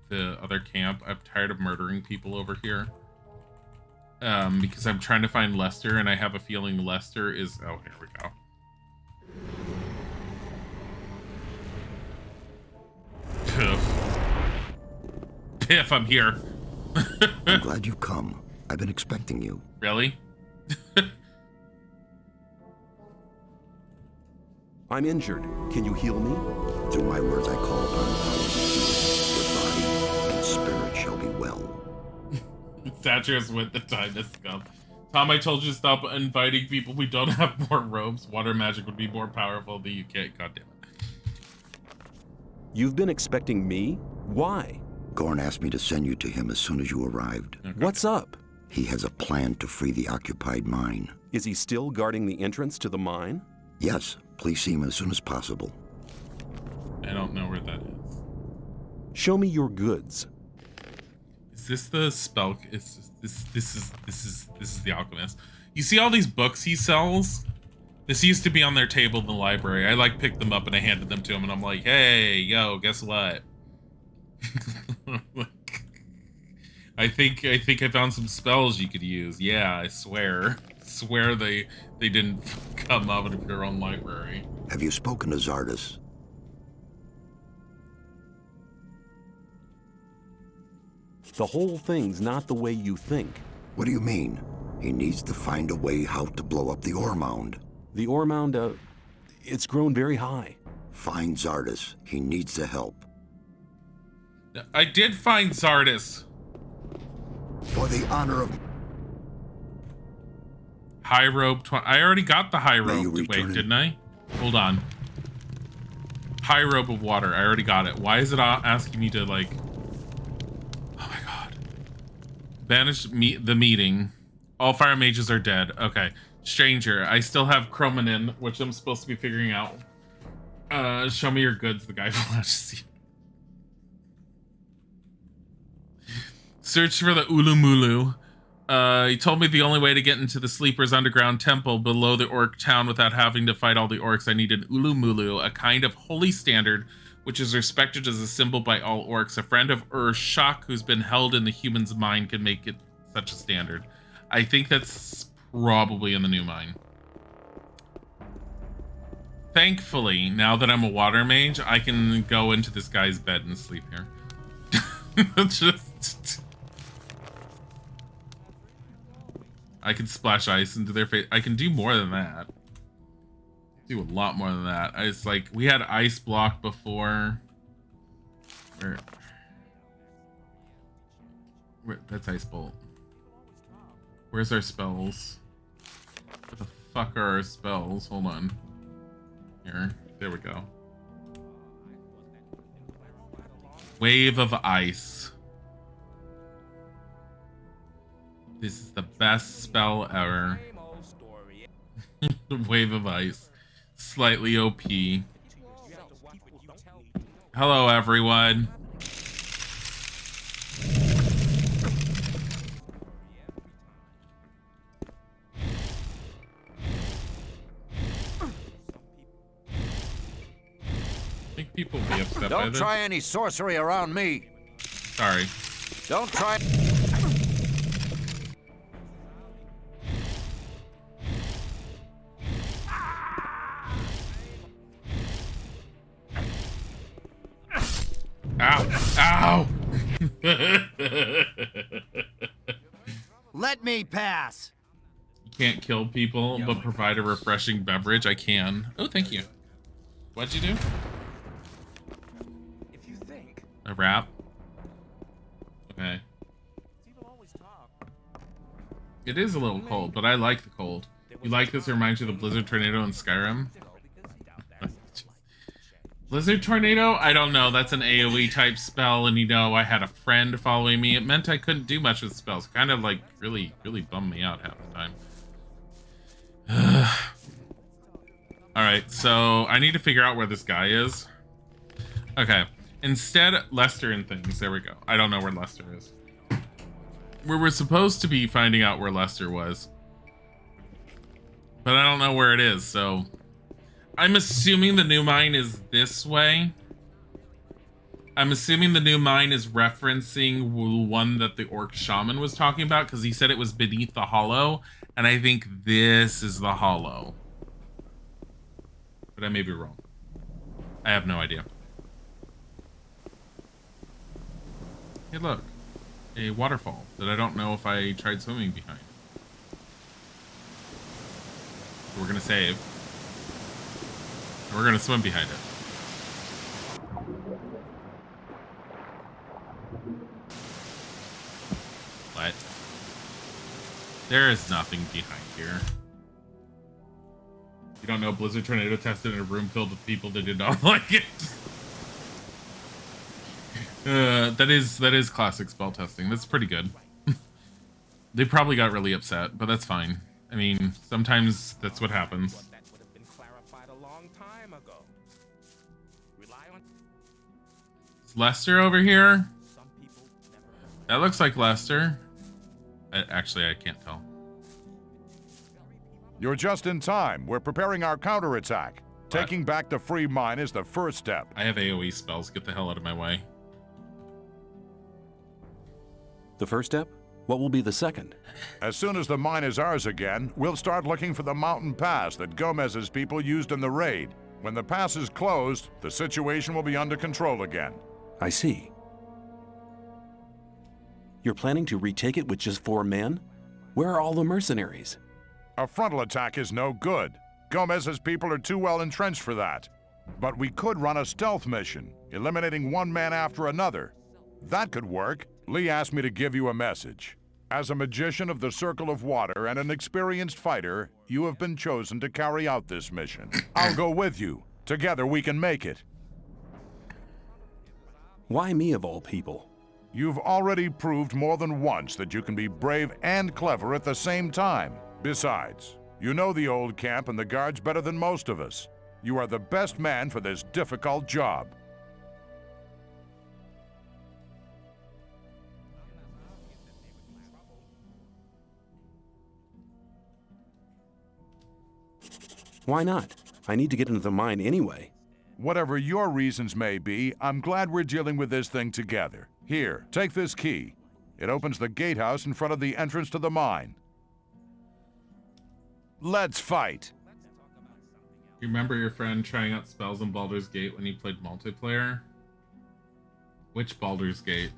the other camp. I'm tired of murdering people over here. Because I'm trying to find Lester, and I have a feeling Lester is... Oh, here we go. Piff. Piff, I'm here. I'm glad you've come. I've been expecting you. Really? I'm injured. Can you heal me? Through my words I call upon the powers of your body and spirit shall be well. Satyrus with the time has come. Tom, I told you to stop inviting people. We don't have more robes. Water magic would be more powerful than you can't. God damn it. You've been expecting me? Why? Gorn asked me to send you to him as soon as you arrived. Okay. What's up? He has a plan to free the occupied mine. Is he still guarding the entrance to the mine? Yes, please see him as soon as possible. I don't know where that is. Show me your goods. Is this the spell? This is the alchemist. You see all these books he sells? This used to be on their table in the library. I like picked them up and I handed them to him and I'm like, hey, yo, guess what? I think I found some spells you could use. Yeah, I swear. Swear they didn't come out of your own library. Have you spoken to Zardus? The whole thing's not the way you think. What do you mean? He needs to find a way how to blow up the ore mound. The ore mound, it's grown very high. Find Zardus. He needs the help. I did find Zardus. For the honor of... High robe. I already got the high robe. Wait, it? didn't I? Hold on. High robe of water. I already got it. Why is it asking me to like... Oh my god. Banish the meeting. All fire mages are dead. Okay. Stranger. I still have Chromanin, which I'm supposed to be figuring out. Show me your goods. The guy flashes you. Search for the Ulumulu. He told me the only way to get into the Sleeper's underground temple below the orc town without having to fight all the orcs, I need an ulumulu, a kind of holy standard which is respected as a symbol by all orcs. A friend of Shak, who's been held in the human's mind, can make it such a standard. I think that's probably in the new mine. Thankfully, now that I'm a water mage, I can go into this guy's bed and sleep here. Just... I can splash ice into their face. I can do more than that. Do a lot more than that. It's like, we had ice block before. Where that's ice bolt. Where's our spells? Where the fuck are our spells? Hold on. Here. There we go. Wave of ice. This is the best spell ever. Wave of ice. Slightly OP. Hello, everyone. I think people will be upset by Don't this. try any sorcery around me. Sorry. Don't try. Ow! Ow! Let me pass. You can't kill people, but provide a refreshing beverage. I can. Oh, thank you. What'd you do? If you think. A wrap? Okay. It is a little cold, but I like the cold. You like this? It reminds you of the Blizzard Tornado in Skyrim? Blizzard Tornado? I don't know. That's an AoE type spell, and you know, I had a friend following me. It meant I couldn't do much with spells. Kind of like really bummed me out half the time. Alright, so I need to figure out where this guy is. Okay. Instead, Lester and things. There we go. I don't know where Lester is. We were supposed to be finding out where Lester was. But I don't know where it is, so... I'm assuming the new mine is this way. I'm assuming the new mine is referencing the one that the orc shaman was talking about, because he said it was beneath the hollow, and I think this is the hollow. But I may be wrong. I have no idea. Hey, look. A waterfall that I don't know if I tried swimming behind. So we're gonna save. And we're gonna swim behind it. What? There is nothing behind here. You don't know Blizzard Tornado tested in a room filled with people that did not like it. That is classic spell testing. That's pretty good. They probably got really upset, but that's fine. I mean, sometimes that's what happens. Is Lester over here? That looks like Lester. Actually, I can't tell. You're just in time. We're preparing our counterattack. Taking back the free mine is the first step. I have AoE spells. Get the hell out of my way. The first step? What will be the second? As soon as the mine is ours again, we'll start looking for the mountain pass that Gomez's people used in the raid. When the pass is closed, the situation will be under control again. I see. You're planning to retake it with just 4 men? Where are all the mercenaries? A frontal attack is no good. Gomez's people are too well entrenched for that. But we could run a stealth mission, eliminating one man after another. That could work. Lee asked me to give you a message. As a magician of the Circle of Water and an experienced fighter, you have been chosen to carry out this mission. I'll go with you. Together we can make it. Why me of all people? You've already proved more than once that you can be brave and clever at the same time. Besides, you know the old camp and the guards better than most of us. You are the best man for this difficult job. Why not? I need to get into the mine anyway. Whatever your reasons may be, I'm glad we're dealing with this thing together. Here, take this key. It opens the gatehouse in front of the entrance to the mine. Let's fight. You remember your friend trying out spells in Baldur's Gate when you played multiplayer? Which Baldur's Gate?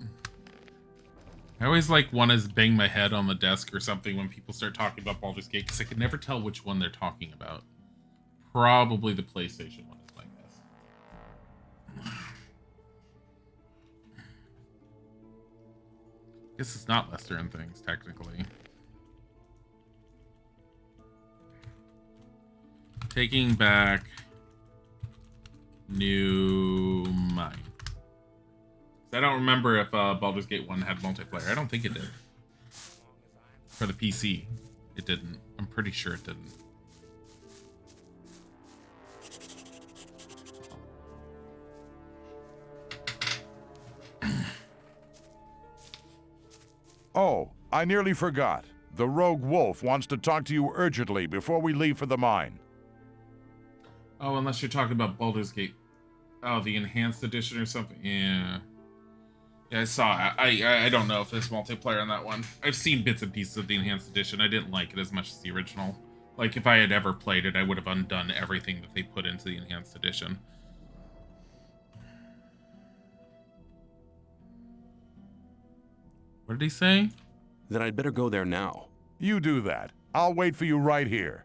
I always want to bang my head on the desk or something when people start talking about Baldur's Gate because I can never tell which one they're talking about. Probably the PlayStation one is my guess. Guess it's not Lesser and Things, technically. Taking back new mine. I don't remember if Baldur's Gate 1 had multiplayer. I don't think it did. For the PC, it didn't. I'm pretty sure it didn't. Oh, I nearly forgot. The rogue wolf wants to talk to you urgently before we leave for the mine. Oh, unless you're talking about Baldur's Gate. Oh, the enhanced edition or something? Yeah. Yeah, I saw it. I don't know if there's multiplayer on that one. I've seen bits and pieces of the enhanced edition. I didn't like it as much as the original. Like, if I had ever played it, I would have undone everything that they put into the enhanced edition. What did he say? Then I'd better go there now. You do that. I'll wait for you right here.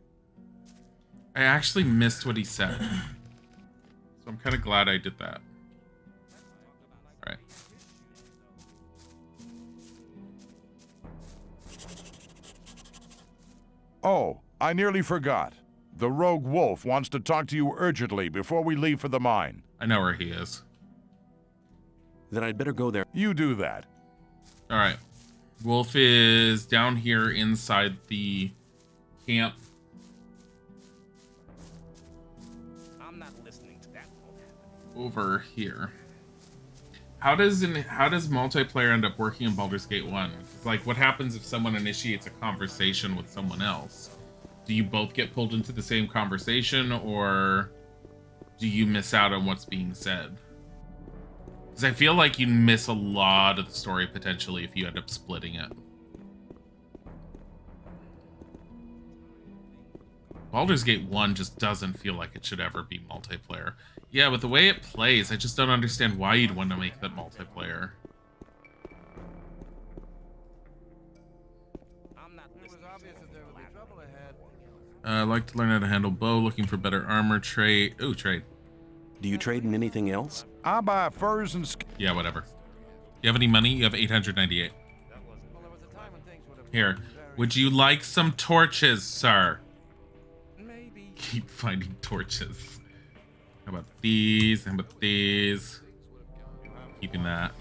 I actually missed what he said. So I'm kind of glad I did that. All right. Oh, I nearly forgot. The rogue wolf wants to talk to you urgently before we leave for the mine. I know where he is. Then I'd better go there. You do that. All right. Wolf is down here inside the camp. I'm not listening to that. Over here. How does multiplayer end up working in Baldur's Gate 1? Like, what happens if someone initiates a conversation with someone else? Do you both get pulled into the same conversation, or do you miss out on what's being said? Because I feel like you miss a lot of the story potentially if you end up splitting it. Baldur's Gate 1 just doesn't feel like it should ever be multiplayer. Yeah, but the way it plays, I just don't understand why you'd want to make that multiplayer. I'd like to learn how to handle bow, looking for better armor, trade. Ooh, trade. Do you trade in anything else? I'll buy furs and... Yeah, whatever. You have any money? You have 898. Here. Would you like some torches, sir? Maybe. Keep finding torches. How about these? How about these? Keeping that.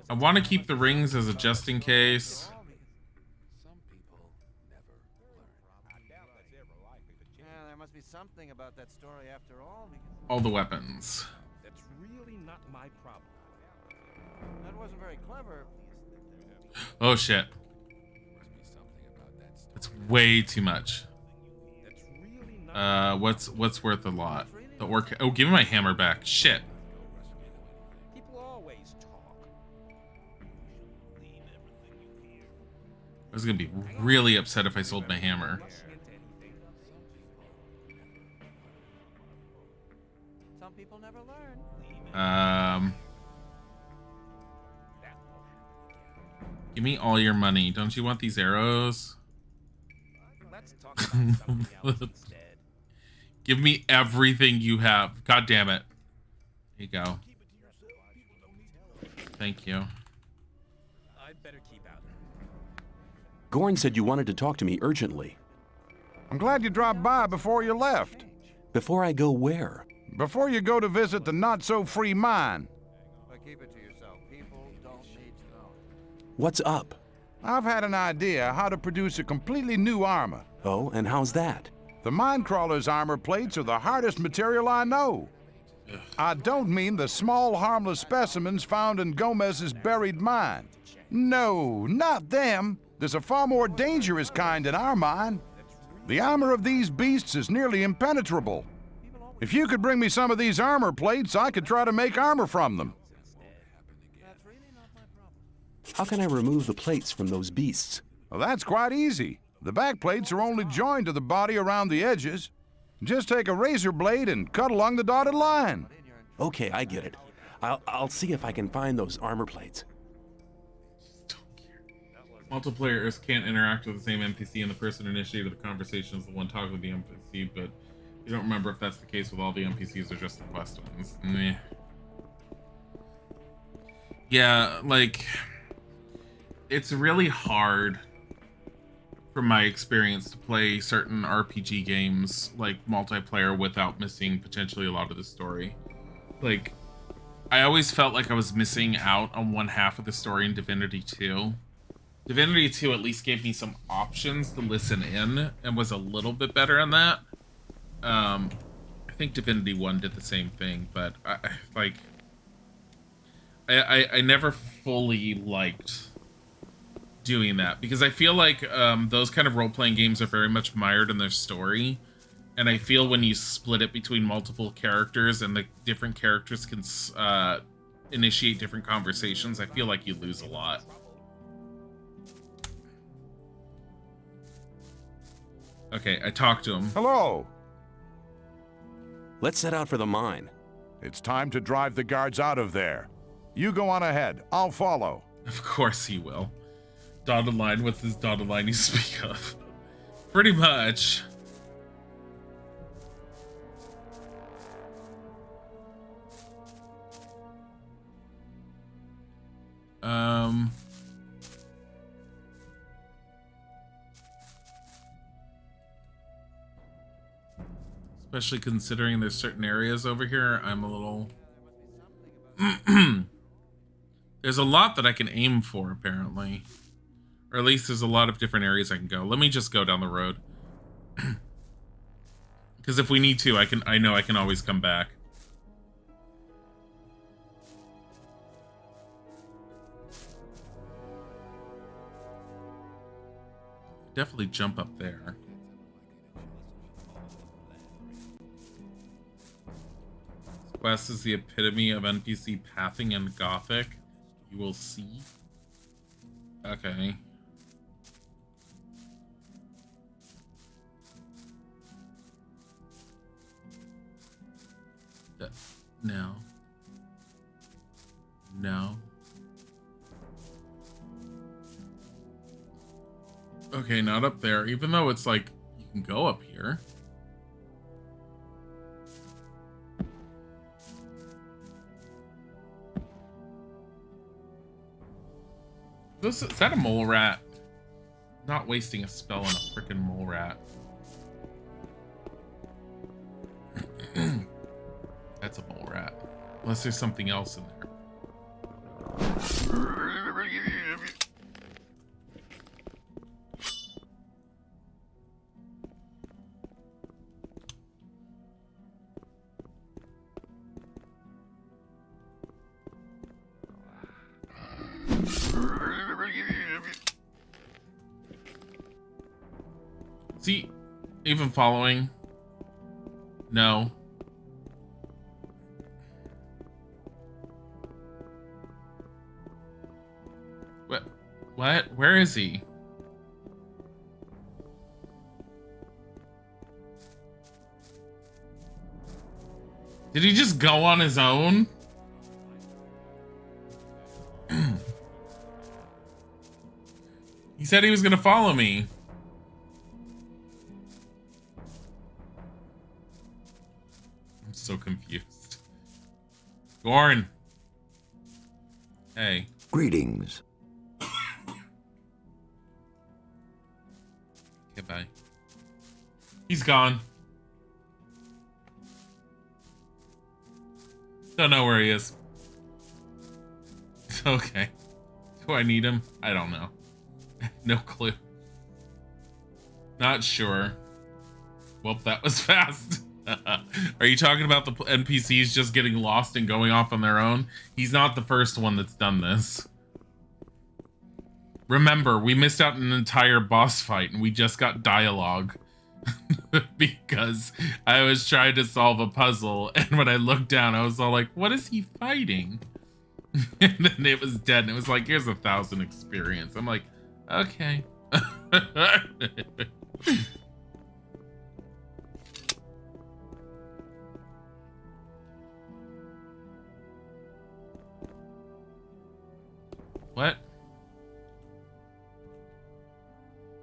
I want to keep the rings as a just in case. Yeah, there must be something about that story after all. All the weapons. That's really not my problem. That wasn't very clever. Oh shit. That's way too much. What's worth a lot? The orc. Oh, give me my hammer back. Shit. People always talk. I was gonna be really upset if I sold my hammer. Some people never learn. Give me all your money. Don't you want these arrows? Let's talk about something else instead. Give me everything you have. God damn it. Here you go. Thank you. I'd better keep out. Gorn said you wanted to talk to me urgently. I'm glad you dropped by before you left. Before I go where? Before you go to visit the not-so-free mine. But keep it to yourself. People don't need to know. What's up? I've had an idea how to produce a completely new armor. Oh, and how's that? The mine crawler's armor plates are the hardest material I know. I don't mean the small, harmless specimens found in Gomez's buried mine. No, not them. There's a far more dangerous kind in our mine. The armor of these beasts is nearly impenetrable. If you could bring me some of these armor plates, I could try to make armor from them. How can I remove the plates from those beasts? Well, that's quite easy. The back plates are only joined to the body around the edges. Just take a razor blade and cut along the dotted line. Okay, I get it. I'll see if I can find those armor plates. Multiplayers can't interact with the same NPC, and the person who initiated the conversation is the one talking with the NPC, but you don't remember if that's the case with all the NPCs or just the quest ones. Meh. Yeah, like, it's really hard, from my experience, to play certain RPG games, like multiplayer, without missing potentially a lot of the story. Like, I always felt like I was missing out on one half of the story in Divinity 2. Divinity 2 at least gave me some options to listen in and was a little bit better on that. I think Divinity 1 did the same thing, but I never fully liked doing that, because I feel like those kind of role-playing games are very much mired in their story, and I feel when you split it between multiple characters and the different characters can initiate different conversations, I feel like you lose a lot. Okay, I talked to him. Hello. Let's set out for the mine. It's time to drive the guards out of there. You go on ahead. I'll follow. Of course he will. Dotted line, what's this dotted line you speak of? Pretty much. Especially considering there's certain areas over here, I'm a little... There's a lot that I can aim for, apparently. Or at least there's a lot of different areas I can go. Let me just go down the road. Because if we need to, I know I can always come back. Definitely jump up there. This quest is the epitome of NPC pathing in Gothic. You will see. Okay. No. No. Okay, not up there. Even though it's like, you can go up here. Is that a mole rat? Not wasting a spell on a freaking mole rat. That's a mole rat. Unless there's something else in there. See, even following? No. What? Where is he? Did he just go on his own? He said he was gonna follow me. I'm so confused. Gorn. Hey. Greetings. Goodbye. He's gone. Don't know where he is. Okay. Do I need him? I don't know. No clue. Not sure. Well, that was fast. Are you talking about the NPCs just getting lost and going off on their own? He's not the first one that's done this. Remember, we missed out an entire boss fight and we just got dialogue. Because I was trying to solve a puzzle, and when I looked down, I was all like, what is he fighting? And then it was dead, and it was like, here's 1,000 experience. I'm like, okay. What?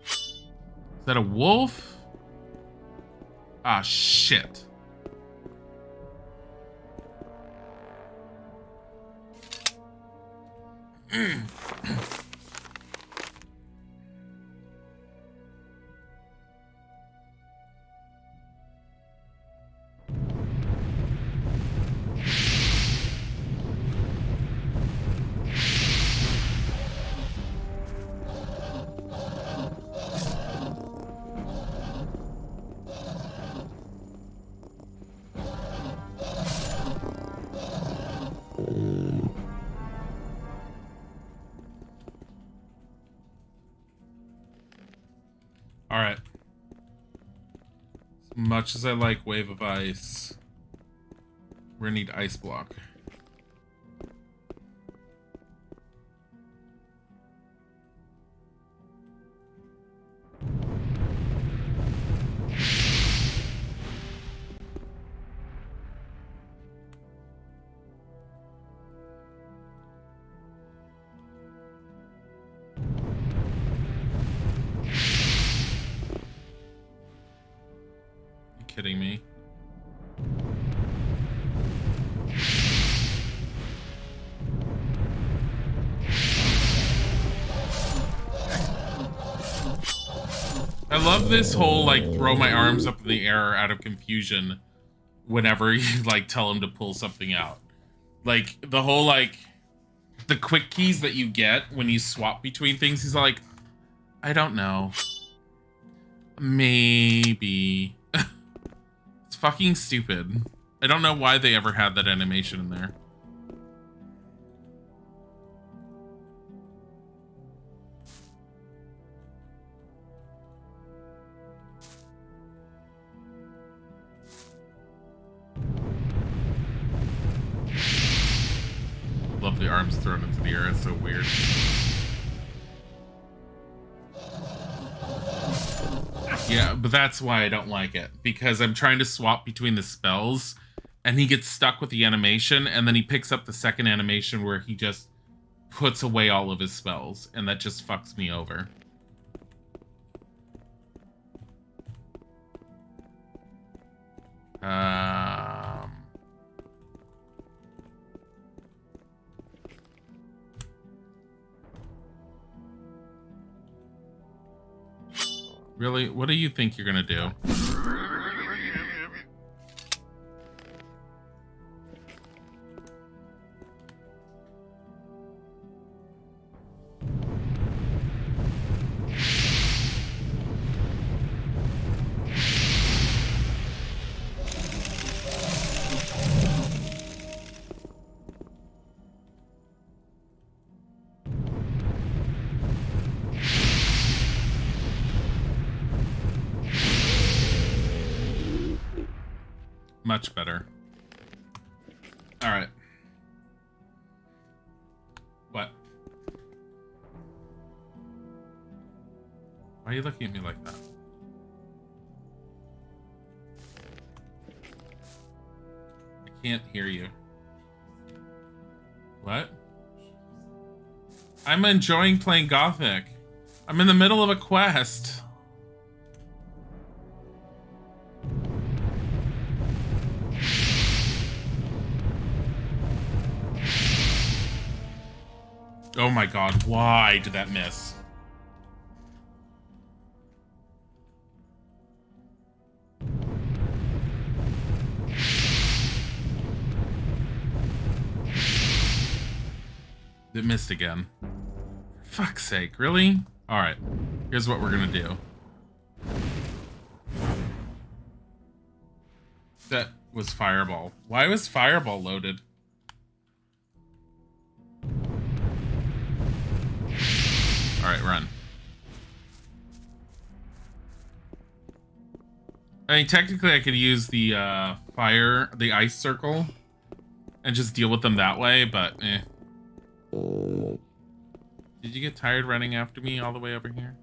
Is that a wolf? Ah, shit. All right. As much as I like Wave of Ice, we're gonna need Ice Block. Kidding me? I love this whole like throw my arms up in the air out of confusion whenever you like tell him to pull something out. Like the whole like the quick keys that you get when you swap between things, he's like, I don't know. Maybe. It's fucking stupid. I don't know why they ever had that animation in there. Love the arms thrown into the air, it's so weird. Yeah, but that's why I don't like it. Because I'm trying to swap between the spells, and he gets stuck with the animation, and then he picks up the second animation where he just puts away all of his spells, and that just fucks me over. Really? What do you think you're gonna do? Much better. All right. What? Why are you looking at me like that? I can't hear you. What? I'm enjoying playing Gothic. I'm in the middle of a quest. Oh my god, why did that miss? It missed again. For fuck's sake, really? Alright, here's what we're gonna do. That was Fireball. Why was Fireball loaded? Alright, run. I mean, technically I could use the the ice circle and just deal with them that way, but eh. Did you get tired running after me all the way over here?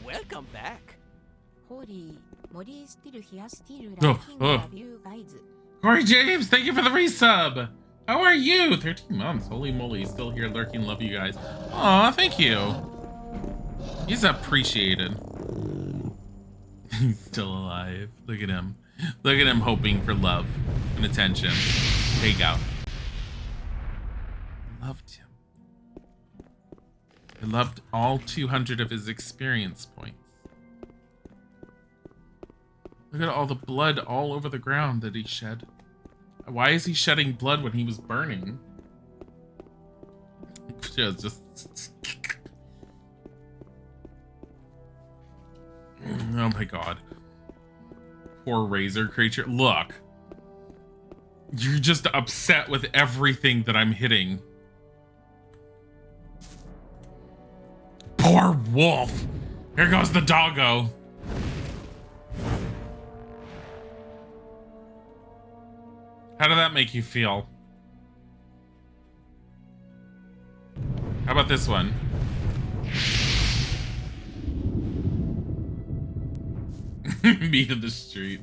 Welcome back. Corey James, thank you for the resub. How are you? 13 months. Holy moly, still here lurking. Love you guys. Aw, thank you. He's appreciated. He's still alive. Look at him. Look at him hoping for love and attention. Take out. I loved him. I loved all 200 of his experience points. Look at all the blood all over the ground that he shed. Why is he shedding blood when he was burning? Just... Oh my god. Poor razor creature. Look. You're just upset with everything that I'm hitting. Poor wolf. Here goes the doggo. How did that make you feel? How about this one? Meat in the street.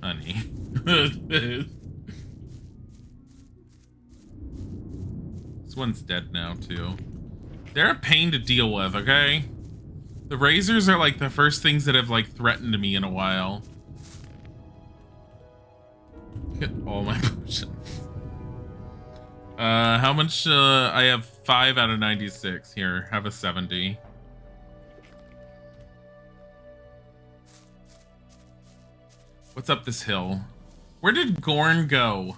Honey. This one's dead now, too. They're a pain to deal with, okay? The razors are like the first things that have like threatened me in a while. Get all my potions. How much? I have 5 out of 96. Here, have a 70. What's up this hill? Where did Gorn go?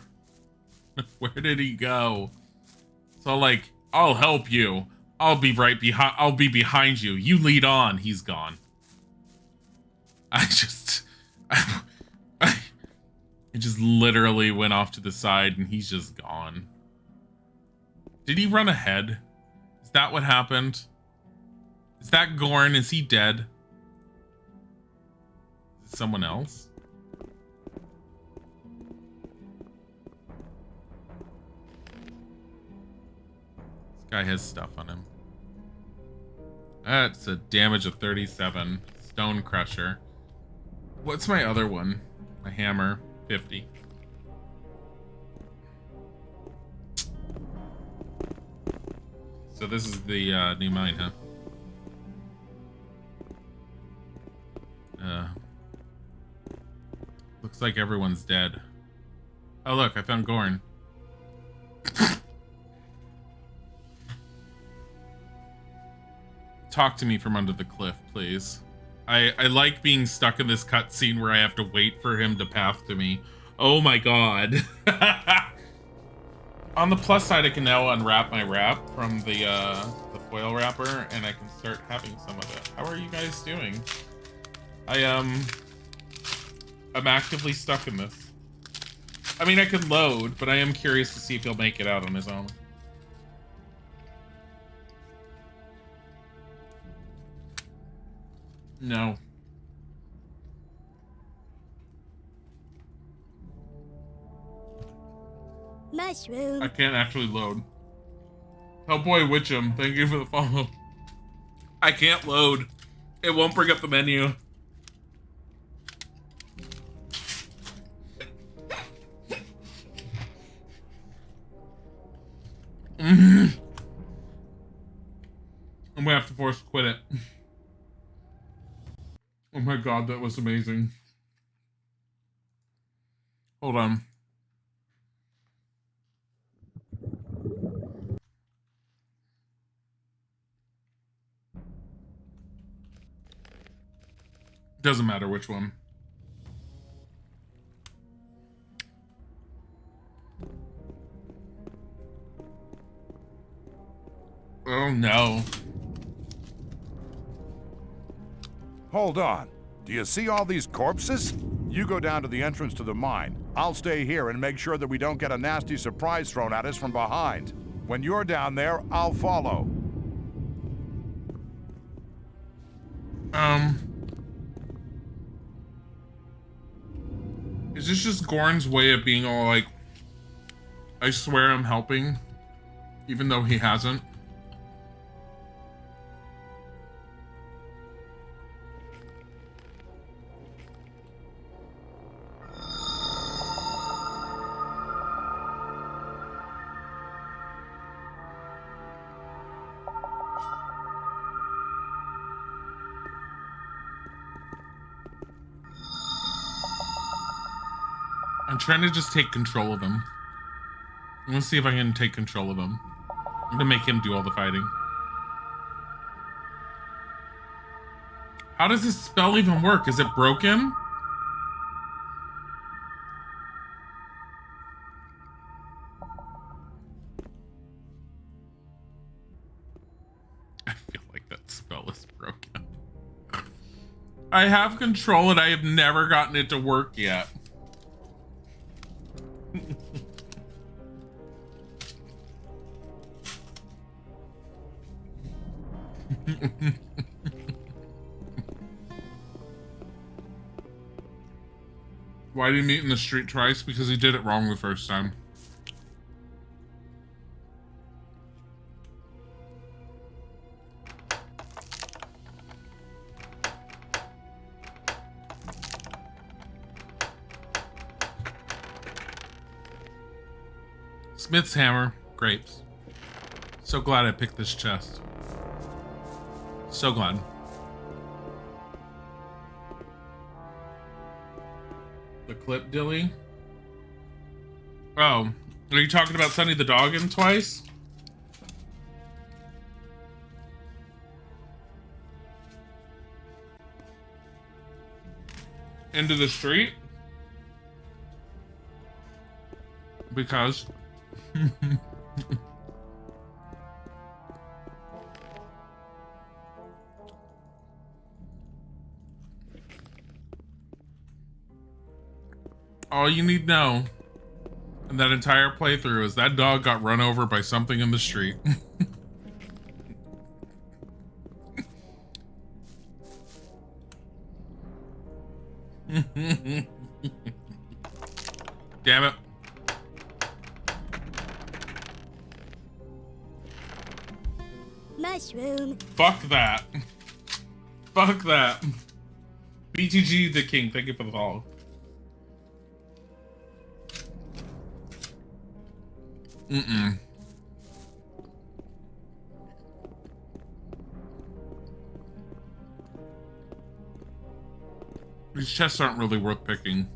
Where did he go? So like, I'll help you. I'll be right behind. I'll be behind you. You lead on. He's gone. I just literally went off to the side and he's just gone. Did he run ahead? Is that what happened? Is that Gorn? Is he dead? Is it someone else? This guy has stuff on him. That's a damage of 37. Stone Crusher. What's my other one? My hammer. 50. So this is the new mine, huh? Looks like everyone's dead. Oh look, I found Gorn. Talk to me from under the cliff, please. I like being stuck in this cutscene where I have to wait for him to path to me. Oh my god. On the plus side, I can now unwrap my wrap from the foil wrapper, and I can start having some of it. How are you guys doing? I'm actively stuck in this. I mean, I could load, but I am curious to see if he'll make it out on his own. No. Mushroom. I can't actually load. Hellboy Witchum, thank you for the follow. I can't load. It won't bring up the menu. I'm gonna have to force quit it. Oh my god, that was amazing. Hold on. Doesn't matter which one. no. Hold on. Do you see all these corpses? You go down to the entrance to the mine. I'll stay here and make sure that we don't get a nasty surprise thrown at us from behind. When you're down there, I'll follow. Is this just Gorn's way of being all like, I swear I'm helping, even though he hasn't? I'm trying to just take control of him. I'm gonna see if I can take control of him. I'm gonna make him do all the fighting. How does this spell even work? Is it broken? I feel like that spell is broken. I have control and I have never gotten it to work yet. Why did he meet in the street twice? Because he did it wrong the first time. Smith's hammer, grapes. So glad I picked this chest. So glad. The clip, Dilly? Oh, are you talking about sending the dog in twice? Into the street? Because... all you need to know in that entire playthrough is that dog got run over by something in the street. Damn it. Mushroom. Fuck that. Fuck that. BTG the king, thank you for the follow. Mm-mm. These chests aren't really worth picking.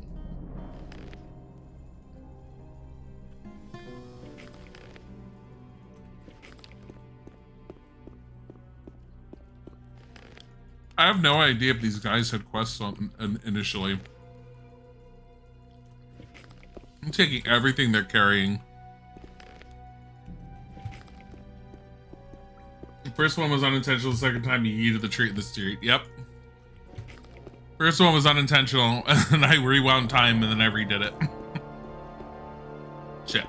I have no idea if these guys had quests on initially. I'm taking everything they're carrying. The first one was unintentional, the second time he heated the tree in the street. Yep. First one was unintentional, and then I rewound time and then I redid it. Shit.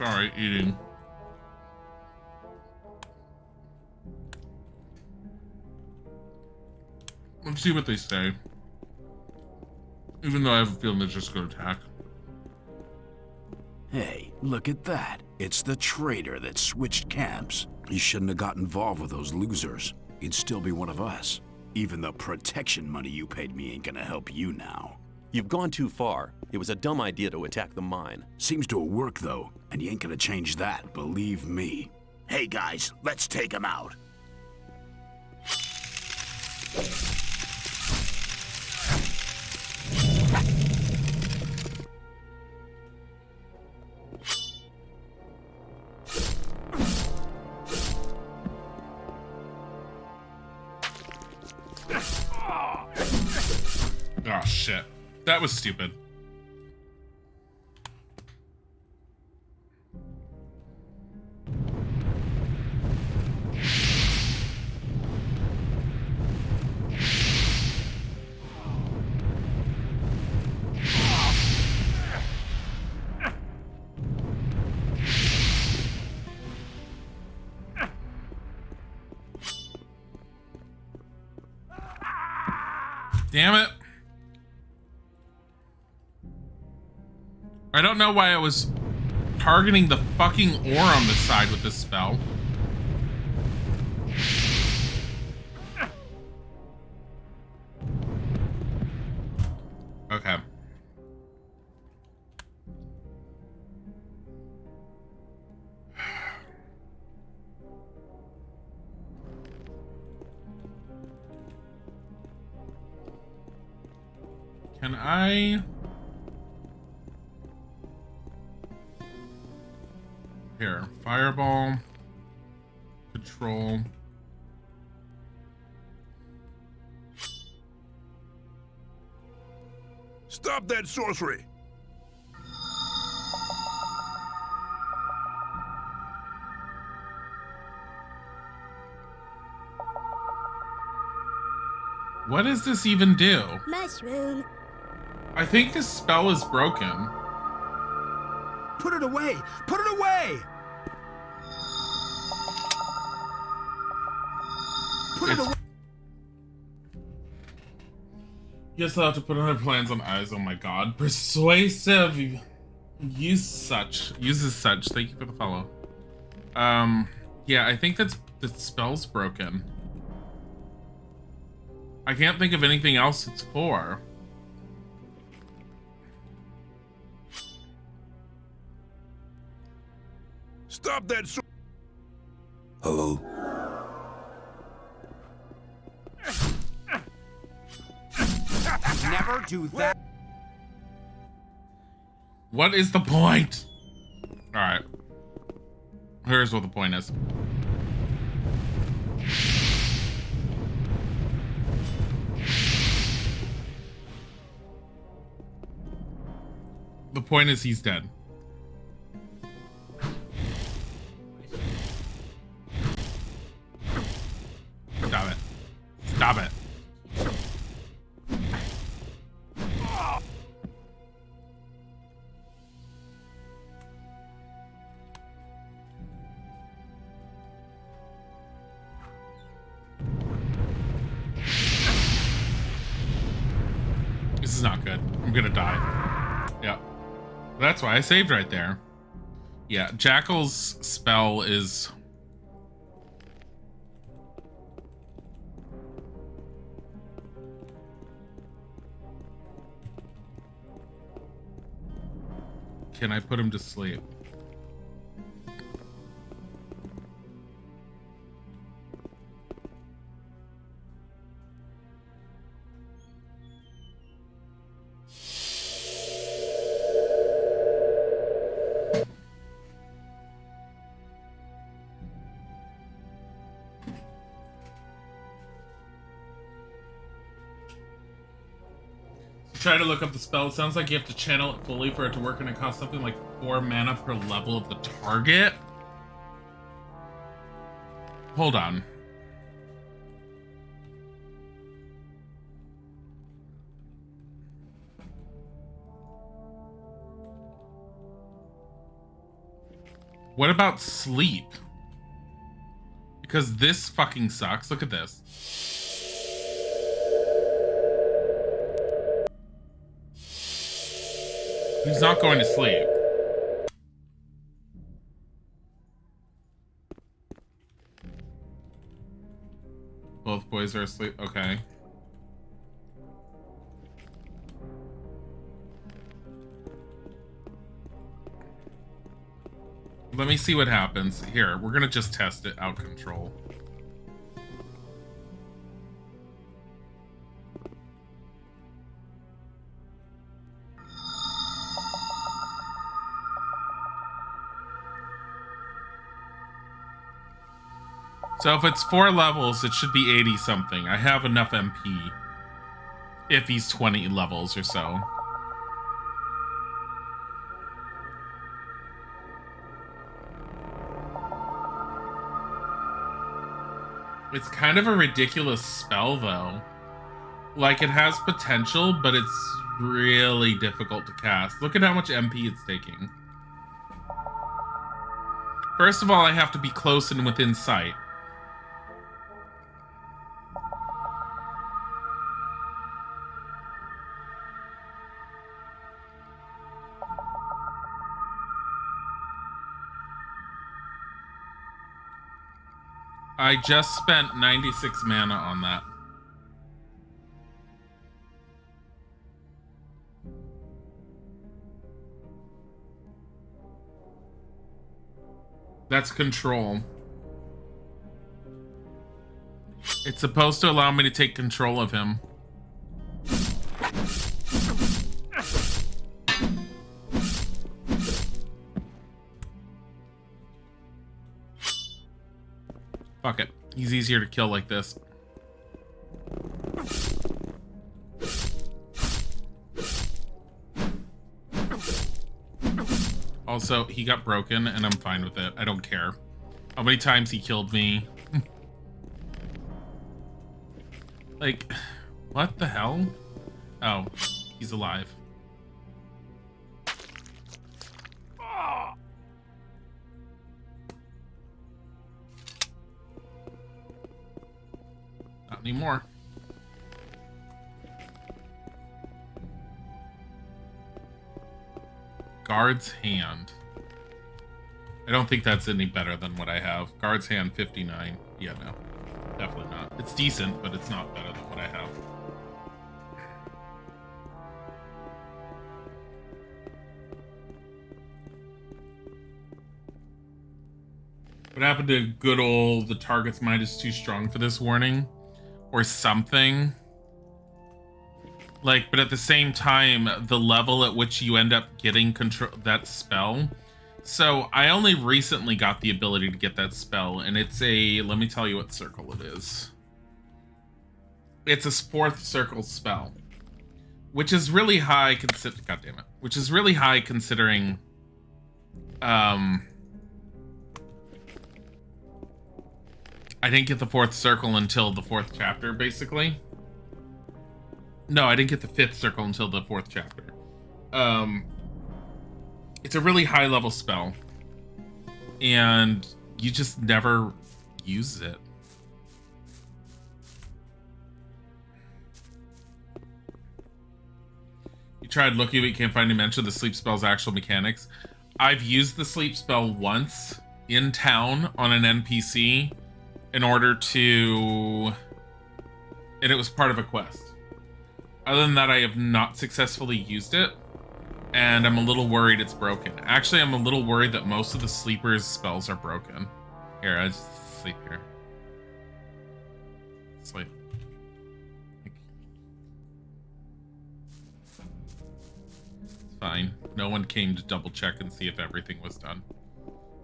Sorry, eating. Let's see what they say. Even though I have a feeling they're just gonna attack. Hey, look at that. It's the traitor that switched camps. You shouldn't have got involved with those losers. You'd still be one of us. Even the protection money you paid me ain't gonna help you now. You've gone too far. It was a dumb idea to attack the mine. Seems to have worked, though, and you ain't gonna change that, believe me. Hey guys, let's take him out. Oh shit. That was stupid. Damn it. I don't know why I was targeting the fucking ore on this side with this spell. Okay. Can I... Here, fireball, control. Stop that sorcery! What does this even do? Mushroom. I think this spell is broken. Put it away! Put it away! Put it away! Guess I'll have to put other plans on eyes. Oh my god. Persuasive. Uses such. Thank you for the follow. Yeah, I think the spell's broken. I can't think of anything else it's for. Stop that Hello? Never do that. What is the point? Alright. Here's what the point is. The point is he's dead. Stop it. Stop it. This is not good. I'm gonna die. Yeah. That's why I saved right there. Yeah, Jackal's spell is... Can I put him to sleep? Try to look up the spell. It sounds like you have to channel it fully for it to work, and it costs something like 4 mana per level of the target. Hold on. What about sleep? Because this fucking sucks. Look at this. He's not going to sleep. Both boys are asleep. Okay. Let me see what happens. Here, we're gonna just test it out control. So if it's 4 levels, it should be 80 something. I have enough MP. If he's 20 levels or so. It's kind of a ridiculous spell, though. Like, it has potential, but it's really difficult to cast. Look at how much MP it's taking. First of all, I have to be close and within sight. I just spent 96 mana on that. That's control. It's supposed to allow me to take control of him. Fuck it. He's easier to kill like this. Also, he got broken, and I'm fine with it. I don't care. How many times he killed me. Like, what the hell? Oh, he's alive. Not anymore. Guard's Hand. I don't think that's any better than what I have. Guard's Hand 59. Yeah, no. Definitely not. It's decent, but it's not better than what I have. What happened to good old the target's mind is too strong for this warning? Or something? Like, but at the same time, the level at which you end up getting control that spell. So I only recently got the ability to get that spell, and it's a, let me tell you what circle it is. It's a 4th circle spell, which is really high God damn it. Which is really high considering I didn't get the 4th circle until the 4th chapter, basically. No, I didn't get the 5th circle until the 4th chapter. It's a really high level spell. And you just never use it. You tried looking, but you can't find any mention of the sleep spell's actual mechanics. I've used the sleep spell once in town on an NPC in order to... and it was part of a quest. Other than that, I have not successfully used it, and I'm a little worried it's broken. Actually, I'm a little worried that most of the sleeper's spells are broken. Here, I just sleep here. Sleep. It's fine. No one came to double check and see if everything was done.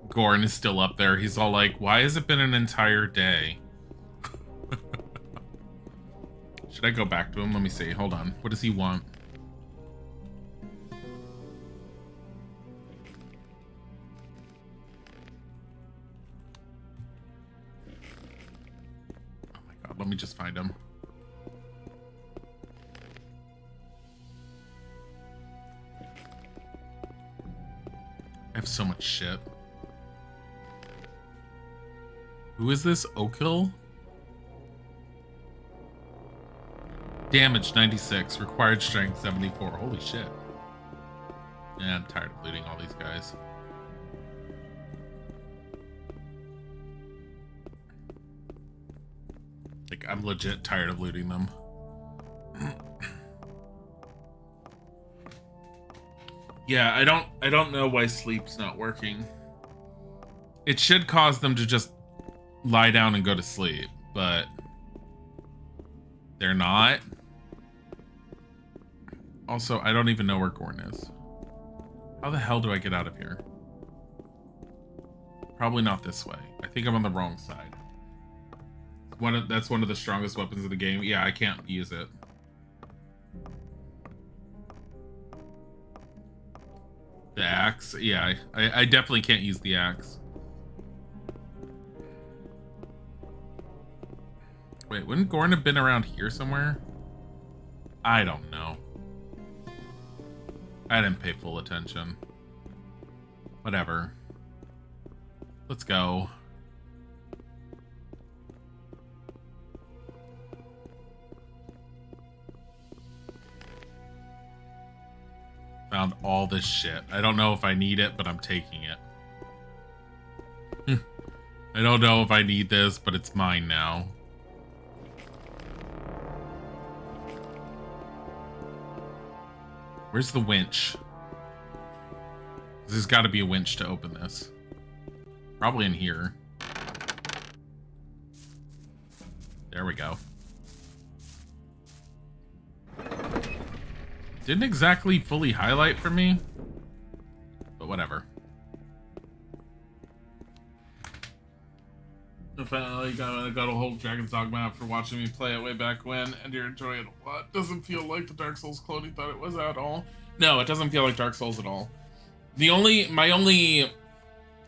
Gorn is still up there. He's all like, why has it been an entire day? Should I go back to him? Let me see. Hold on. What does he want? Oh my god. Let me just find him. I have so much shit. Who is this? Oakhill? Damage 96, required strength 74. Holy shit. Yeah, I'm tired of looting all these guys. Like, I'm legit tired of looting them. Yeah, I don't know why sleep's not working. It should cause them to just lie down and go to sleep, but they're not. Also, I don't even know where Gorn is. How the hell do I get out of here? Probably not this way. I think I'm on the wrong side. That's one of the strongest weapons of the game. Yeah, I can't use it. The axe? Yeah, I definitely can't use the axe. Wait, wouldn't Gorn have been around here somewhere? I don't know. I didn't pay full attention. Whatever. Let's go. Found all this shit. I don't know if I need it, but I'm taking it. I don't know if I need this, but it's mine now. Where's the winch? There's got to be a winch to open this. Probably in here. There we go. Didn't exactly fully highlight for me, but whatever. If I got a whole Dragon's Dogma after watching me play it way back when, and you're enjoying it a lot. Doesn't feel like the Dark Souls clone you thought it was at all. No, it doesn't feel like Dark Souls at all. My only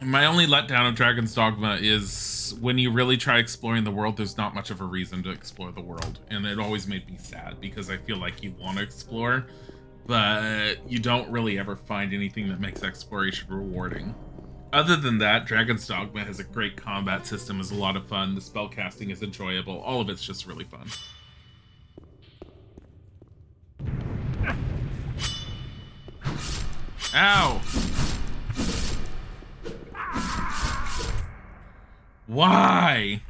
letdown of Dragon's Dogma is when you really try exploring the world, there's not much of a reason to explore the world. And it always made me sad because I feel like you want to explore, but you don't really ever find anything that makes exploration rewarding. Other than that, Dragon's Dogma has a great combat system, is a lot of fun, the spell casting is enjoyable, all of it's just really fun. Ow! Why?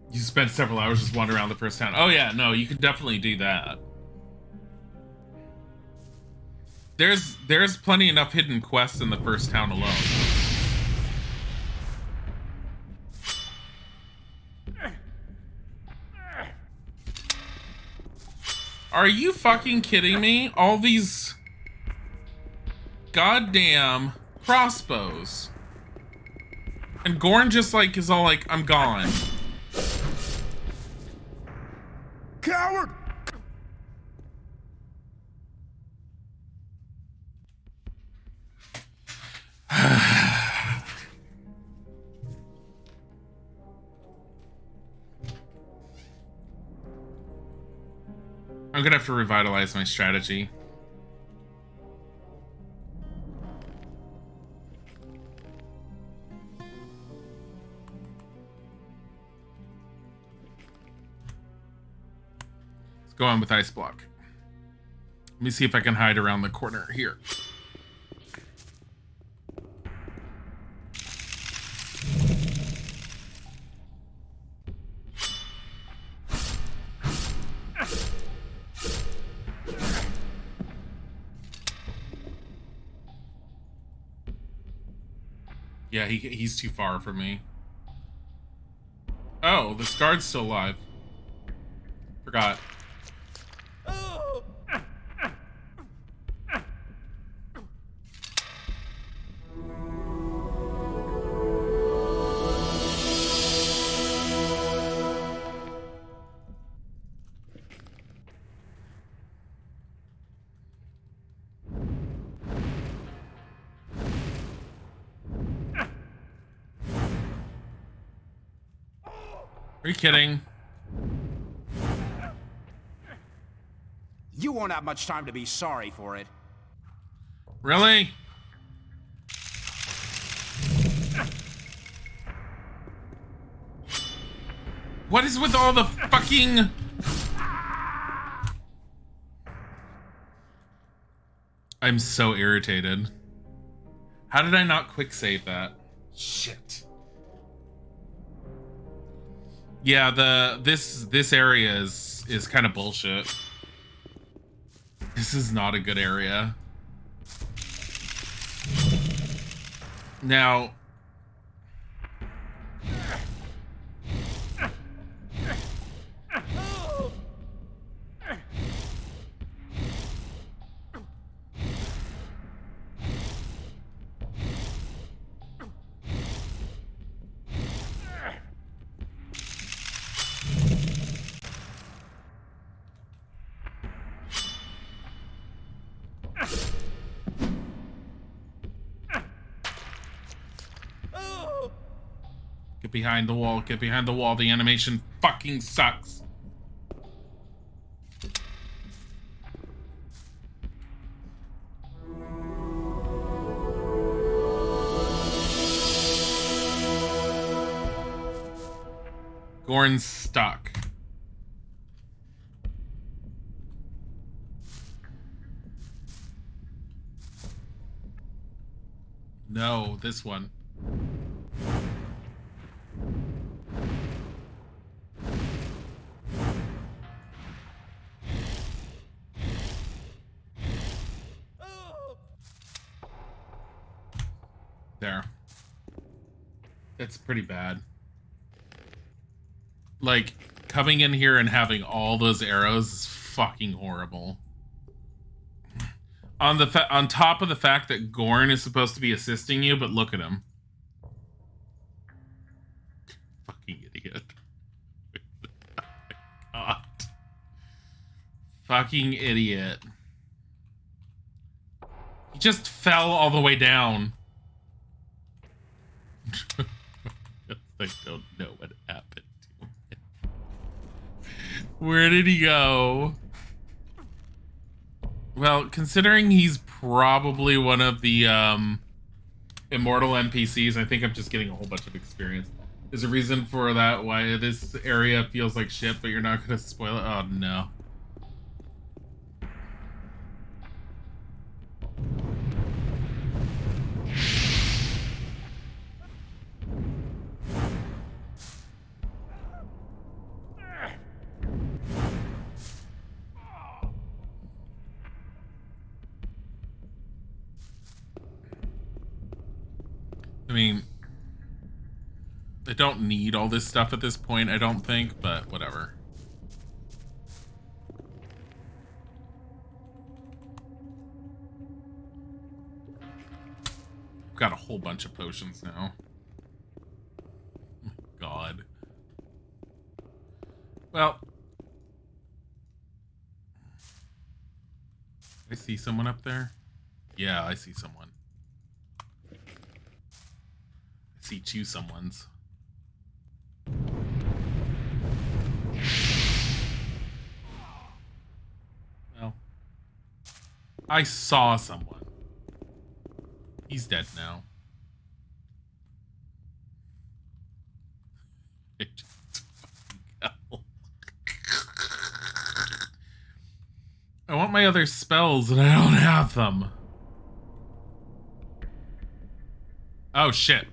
You spent several hours just wandering around the first town. Oh yeah, no, you can definitely do that. There's plenty enough hidden quests in the first town alone. Are you fucking kidding me? All these goddamn crossbows. And Gorn just like is all like, I'm gone. Coward! I'm gonna have to revitalize my strategy. Let's go on with ice block. Let me see if I can hide around the corner here. Yeah, he's too far from me. Oh, this guard's still alive. Forgot. Are you kidding? You won't have much time to be sorry for it. Really? What is with all the fucking... I'm so irritated. How did I not quick save that? Shit. Yeah, this area is kind of bullshit. This is not a good area. Now, get behind the wall, get behind the wall. The animation fucking sucks. Gorn's stuck. No, this one. There. That's pretty bad. Like, coming in here and having all those arrows is fucking horrible. On top of the fact that Gorn is supposed to be assisting you, but look at him. Fucking idiot. God. Fucking idiot. He just fell all the way down. I don't know what happened to him. Where did he go? Well, considering he's probably one of the immortal NPCs, I think I'm just getting a whole bunch of experience. There's a reason for that, why this area feels like shit, but you're not going to spoil it. Oh, no. I mean, I don't need all this stuff at this point, I don't think, but whatever. I've got a whole bunch of potions now. Oh my God. Well, I see someone up there. Yeah, I see someone. I see two someones. Well, I saw someone. He's dead now. It just fucking I want my other spells and I don't have them. Oh shit.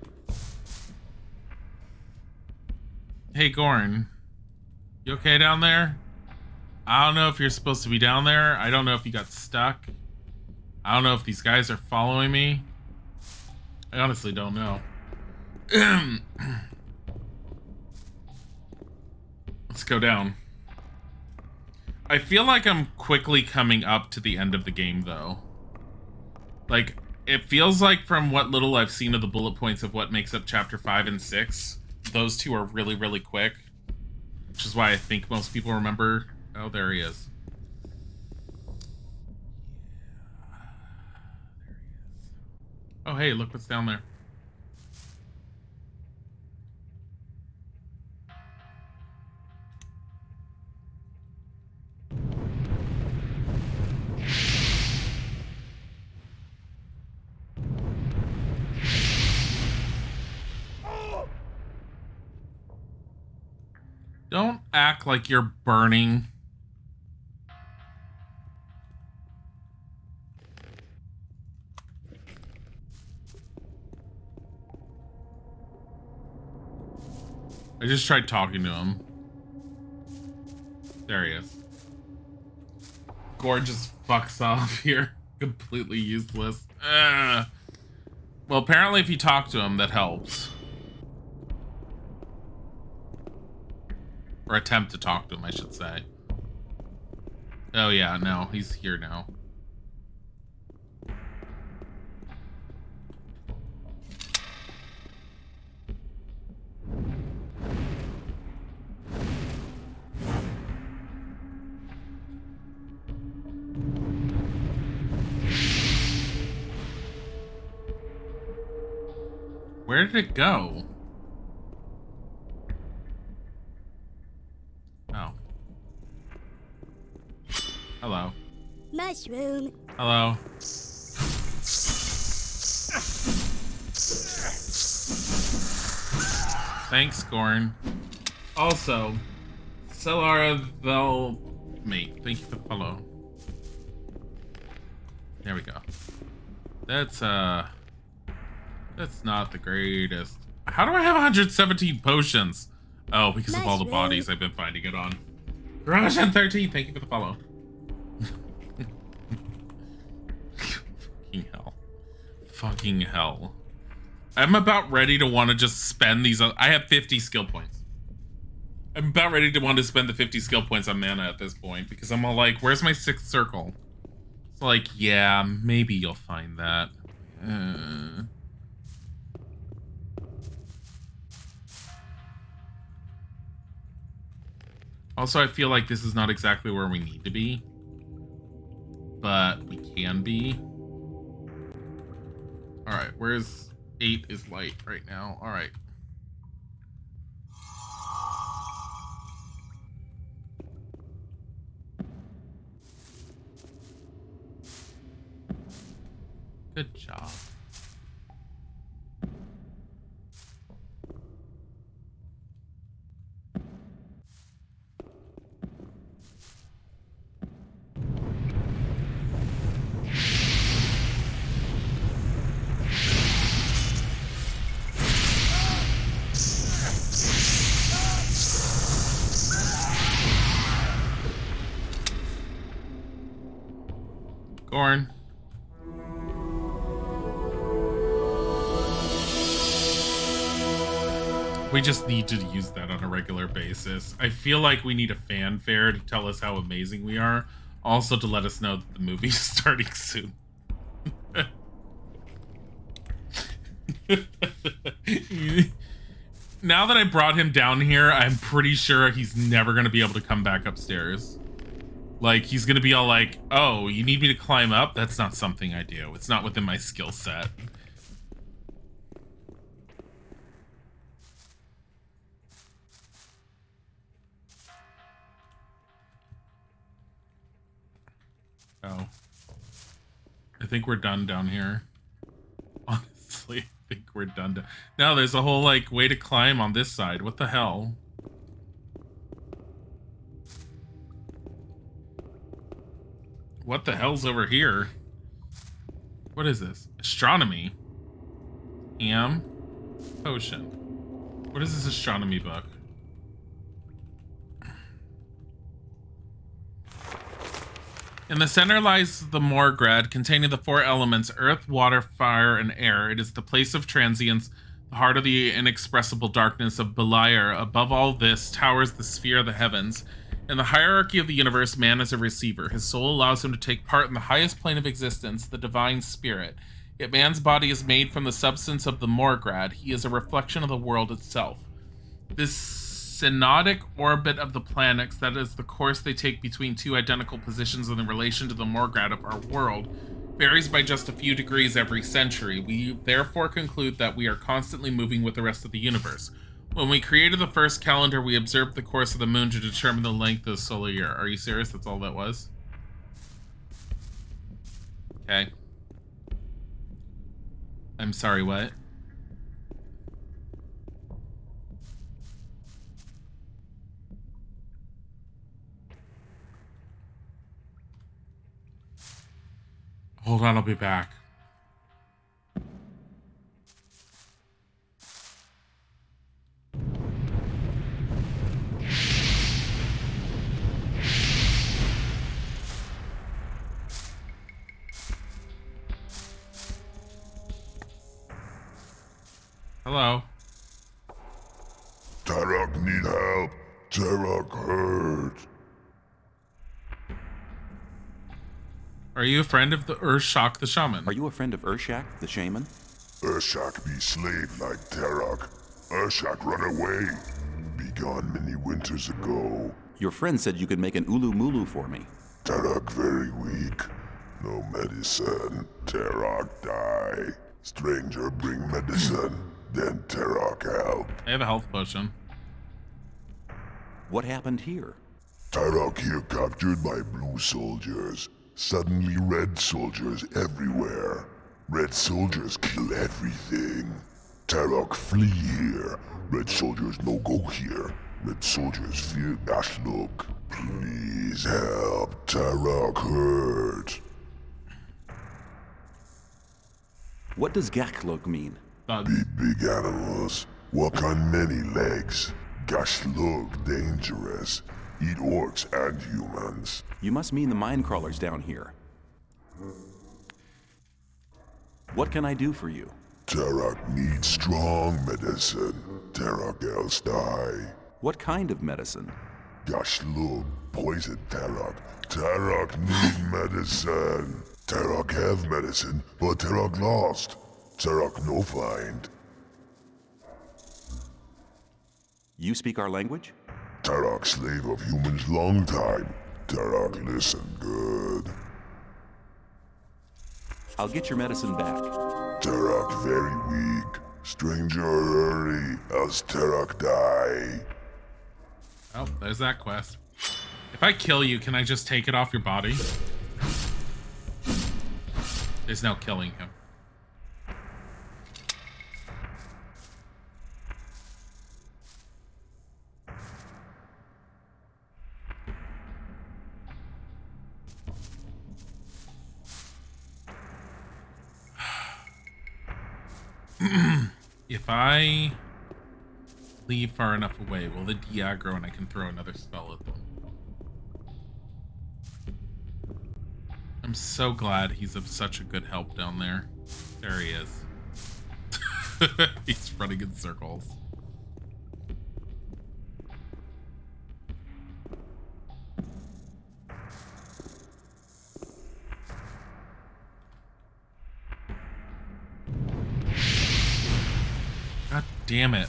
Hey Gorn, you okay down there? I don't know if you're supposed to be down there. I don't know if you got stuck. I don't know if these guys are following me. I honestly don't know. Let's go down. I feel like I'm quickly coming up to the end of the game though. Like, it feels like from what little I've seen of the bullet points of what makes up chapter 5 and 6, those two are really, really quick. Which is why I think most people remember. Oh, there he is. Oh, hey, look what's down there. Don't act like you're burning. I just tried talking to him. There he is. Gord just fucks off here. Completely useless. Well, apparently if you talk to him, that helps. Or attempt to talk to him, I should say. Oh yeah, no, he's here now. Where did it go? Oh. Hello. Mushroom. Hello. Thanks, Gorn. Also, Celara Mate, thank you for the follow. There we go. That's not the greatest. How do I have 117 potions? Oh, because of all the bodies I've been finding it on. Garage 13, thank you for the follow. Fucking hell. Fucking hell. I'm about ready to want to just spend these. I have 50 skill points. I'm about ready to want to spend the 50 skill points on mana at this point because I'm all like, where's my 6th circle? It's like, yeah, maybe you'll find that. Also, I feel like this is not exactly where we need to be, but we can be. All right, where's 8 is light right now. All right. Good job. Gorn. We just need to use that on a regular basis. I feel like we need a fanfare to tell us how amazing we are. Also to let us know that the movie's starting soon. Now that I brought him down here, I'm pretty sure he's never going to be able to come back upstairs. Like, he's going to be all like, oh, you need me to climb up? That's not something I do. It's not within my skill set. Oh. I think we're done down here. Honestly, I think we're done. No, there's a whole, like, way to climb on this side. What the hell? What the hell's over here? What is this? Astronomy. Potion. What is this astronomy book? In the center lies the Morgrad, containing the 4 elements, earth, water, fire, and air. It is the place of transience, the heart of the inexpressible darkness of Beliar. Above all this towers the sphere of the heavens. In the hierarchy of the universe, man is a receiver. His soul allows him to take part in the highest plane of existence, the divine spirit. Yet man's body is made from the substance of the Morgrad. He is a reflection of the world itself. This synodic orbit of the planets, that is the course they take between 2 identical positions in relation to the Morgrad of our world, varies by just a few degrees every century. We therefore conclude that we are constantly moving with the rest of the universe. When we created the first calendar, we observed the course of the moon to determine the length of the solar year. Are you serious? That's all that was? Okay. I'm sorry, what? Hold on, I'll be back. Hello. Tarok need help. Tarok hurt. Are you a friend of the Urshak the shaman? Are you a friend of Urshak, the shaman? Urshak be slave like Tarok. Urshak run away. Be gone many winters ago. Your friend said you could make an ulu mulu for me. Tarok very weak. No medicine. Tarok die. Stranger bring medicine. Then Tarok help. I have a health potion. What happened here? Tarok here captured by blue soldiers. Suddenly red soldiers everywhere. Red soldiers kill everything. Tarok flee here. Red soldiers no go here. Red soldiers fear Gashluk. Please help. Tarok hurt. What does Gaklok mean? Big animals. Walk on many legs. Gashluk dangerous. Eat orcs and humans. You must mean the mine crawlers down here. What can I do for you? Tarok needs strong medicine. Tarok else die. What kind of medicine? Gashluk poison Tarok. Tarok need medicine. Tarok have medicine, but Tarok lost. Tarok no find. You speak our language? Tarok slave of humans long time. Tarok listen good. I'll get your medicine back. Tarok very weak. Stranger hurry, else Tarok die. Oh, there's that quest. If I kill you, can I just take it off your body? There's no killing him. If I leave far enough away, will they de-aggro and I can throw another spell at them? I'm so glad he's of such a good help down there. There he is. He's running in circles. God damn it.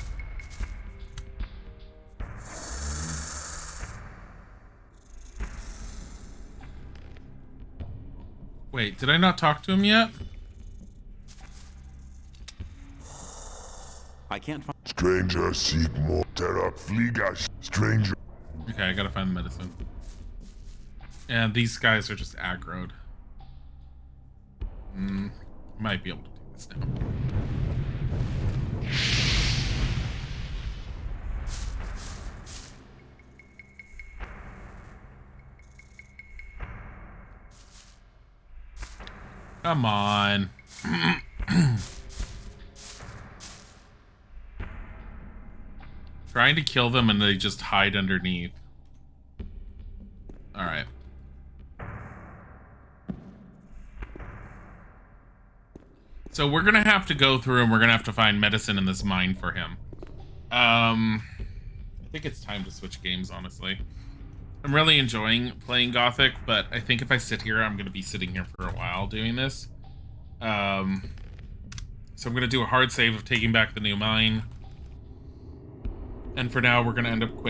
Wait, did I not talk to him yet? I can't find... Stranger seek more. Tarok flee gash. Stranger. Okay, I gotta find the medicine. And these guys are just aggroed. Might be able to do this now. Come on. Trying to kill them and they just hide underneath. All right. So we're gonna have to go through and we're gonna have to find medicine in this mine for him. I think it's time to switch games, honestly. I'm really enjoying playing Gothic, but I think if I sit here, I'm gonna be sitting here for a while doing this. So I'm gonna do a hard save of taking back the new mine. And for now, we're gonna end up quitting.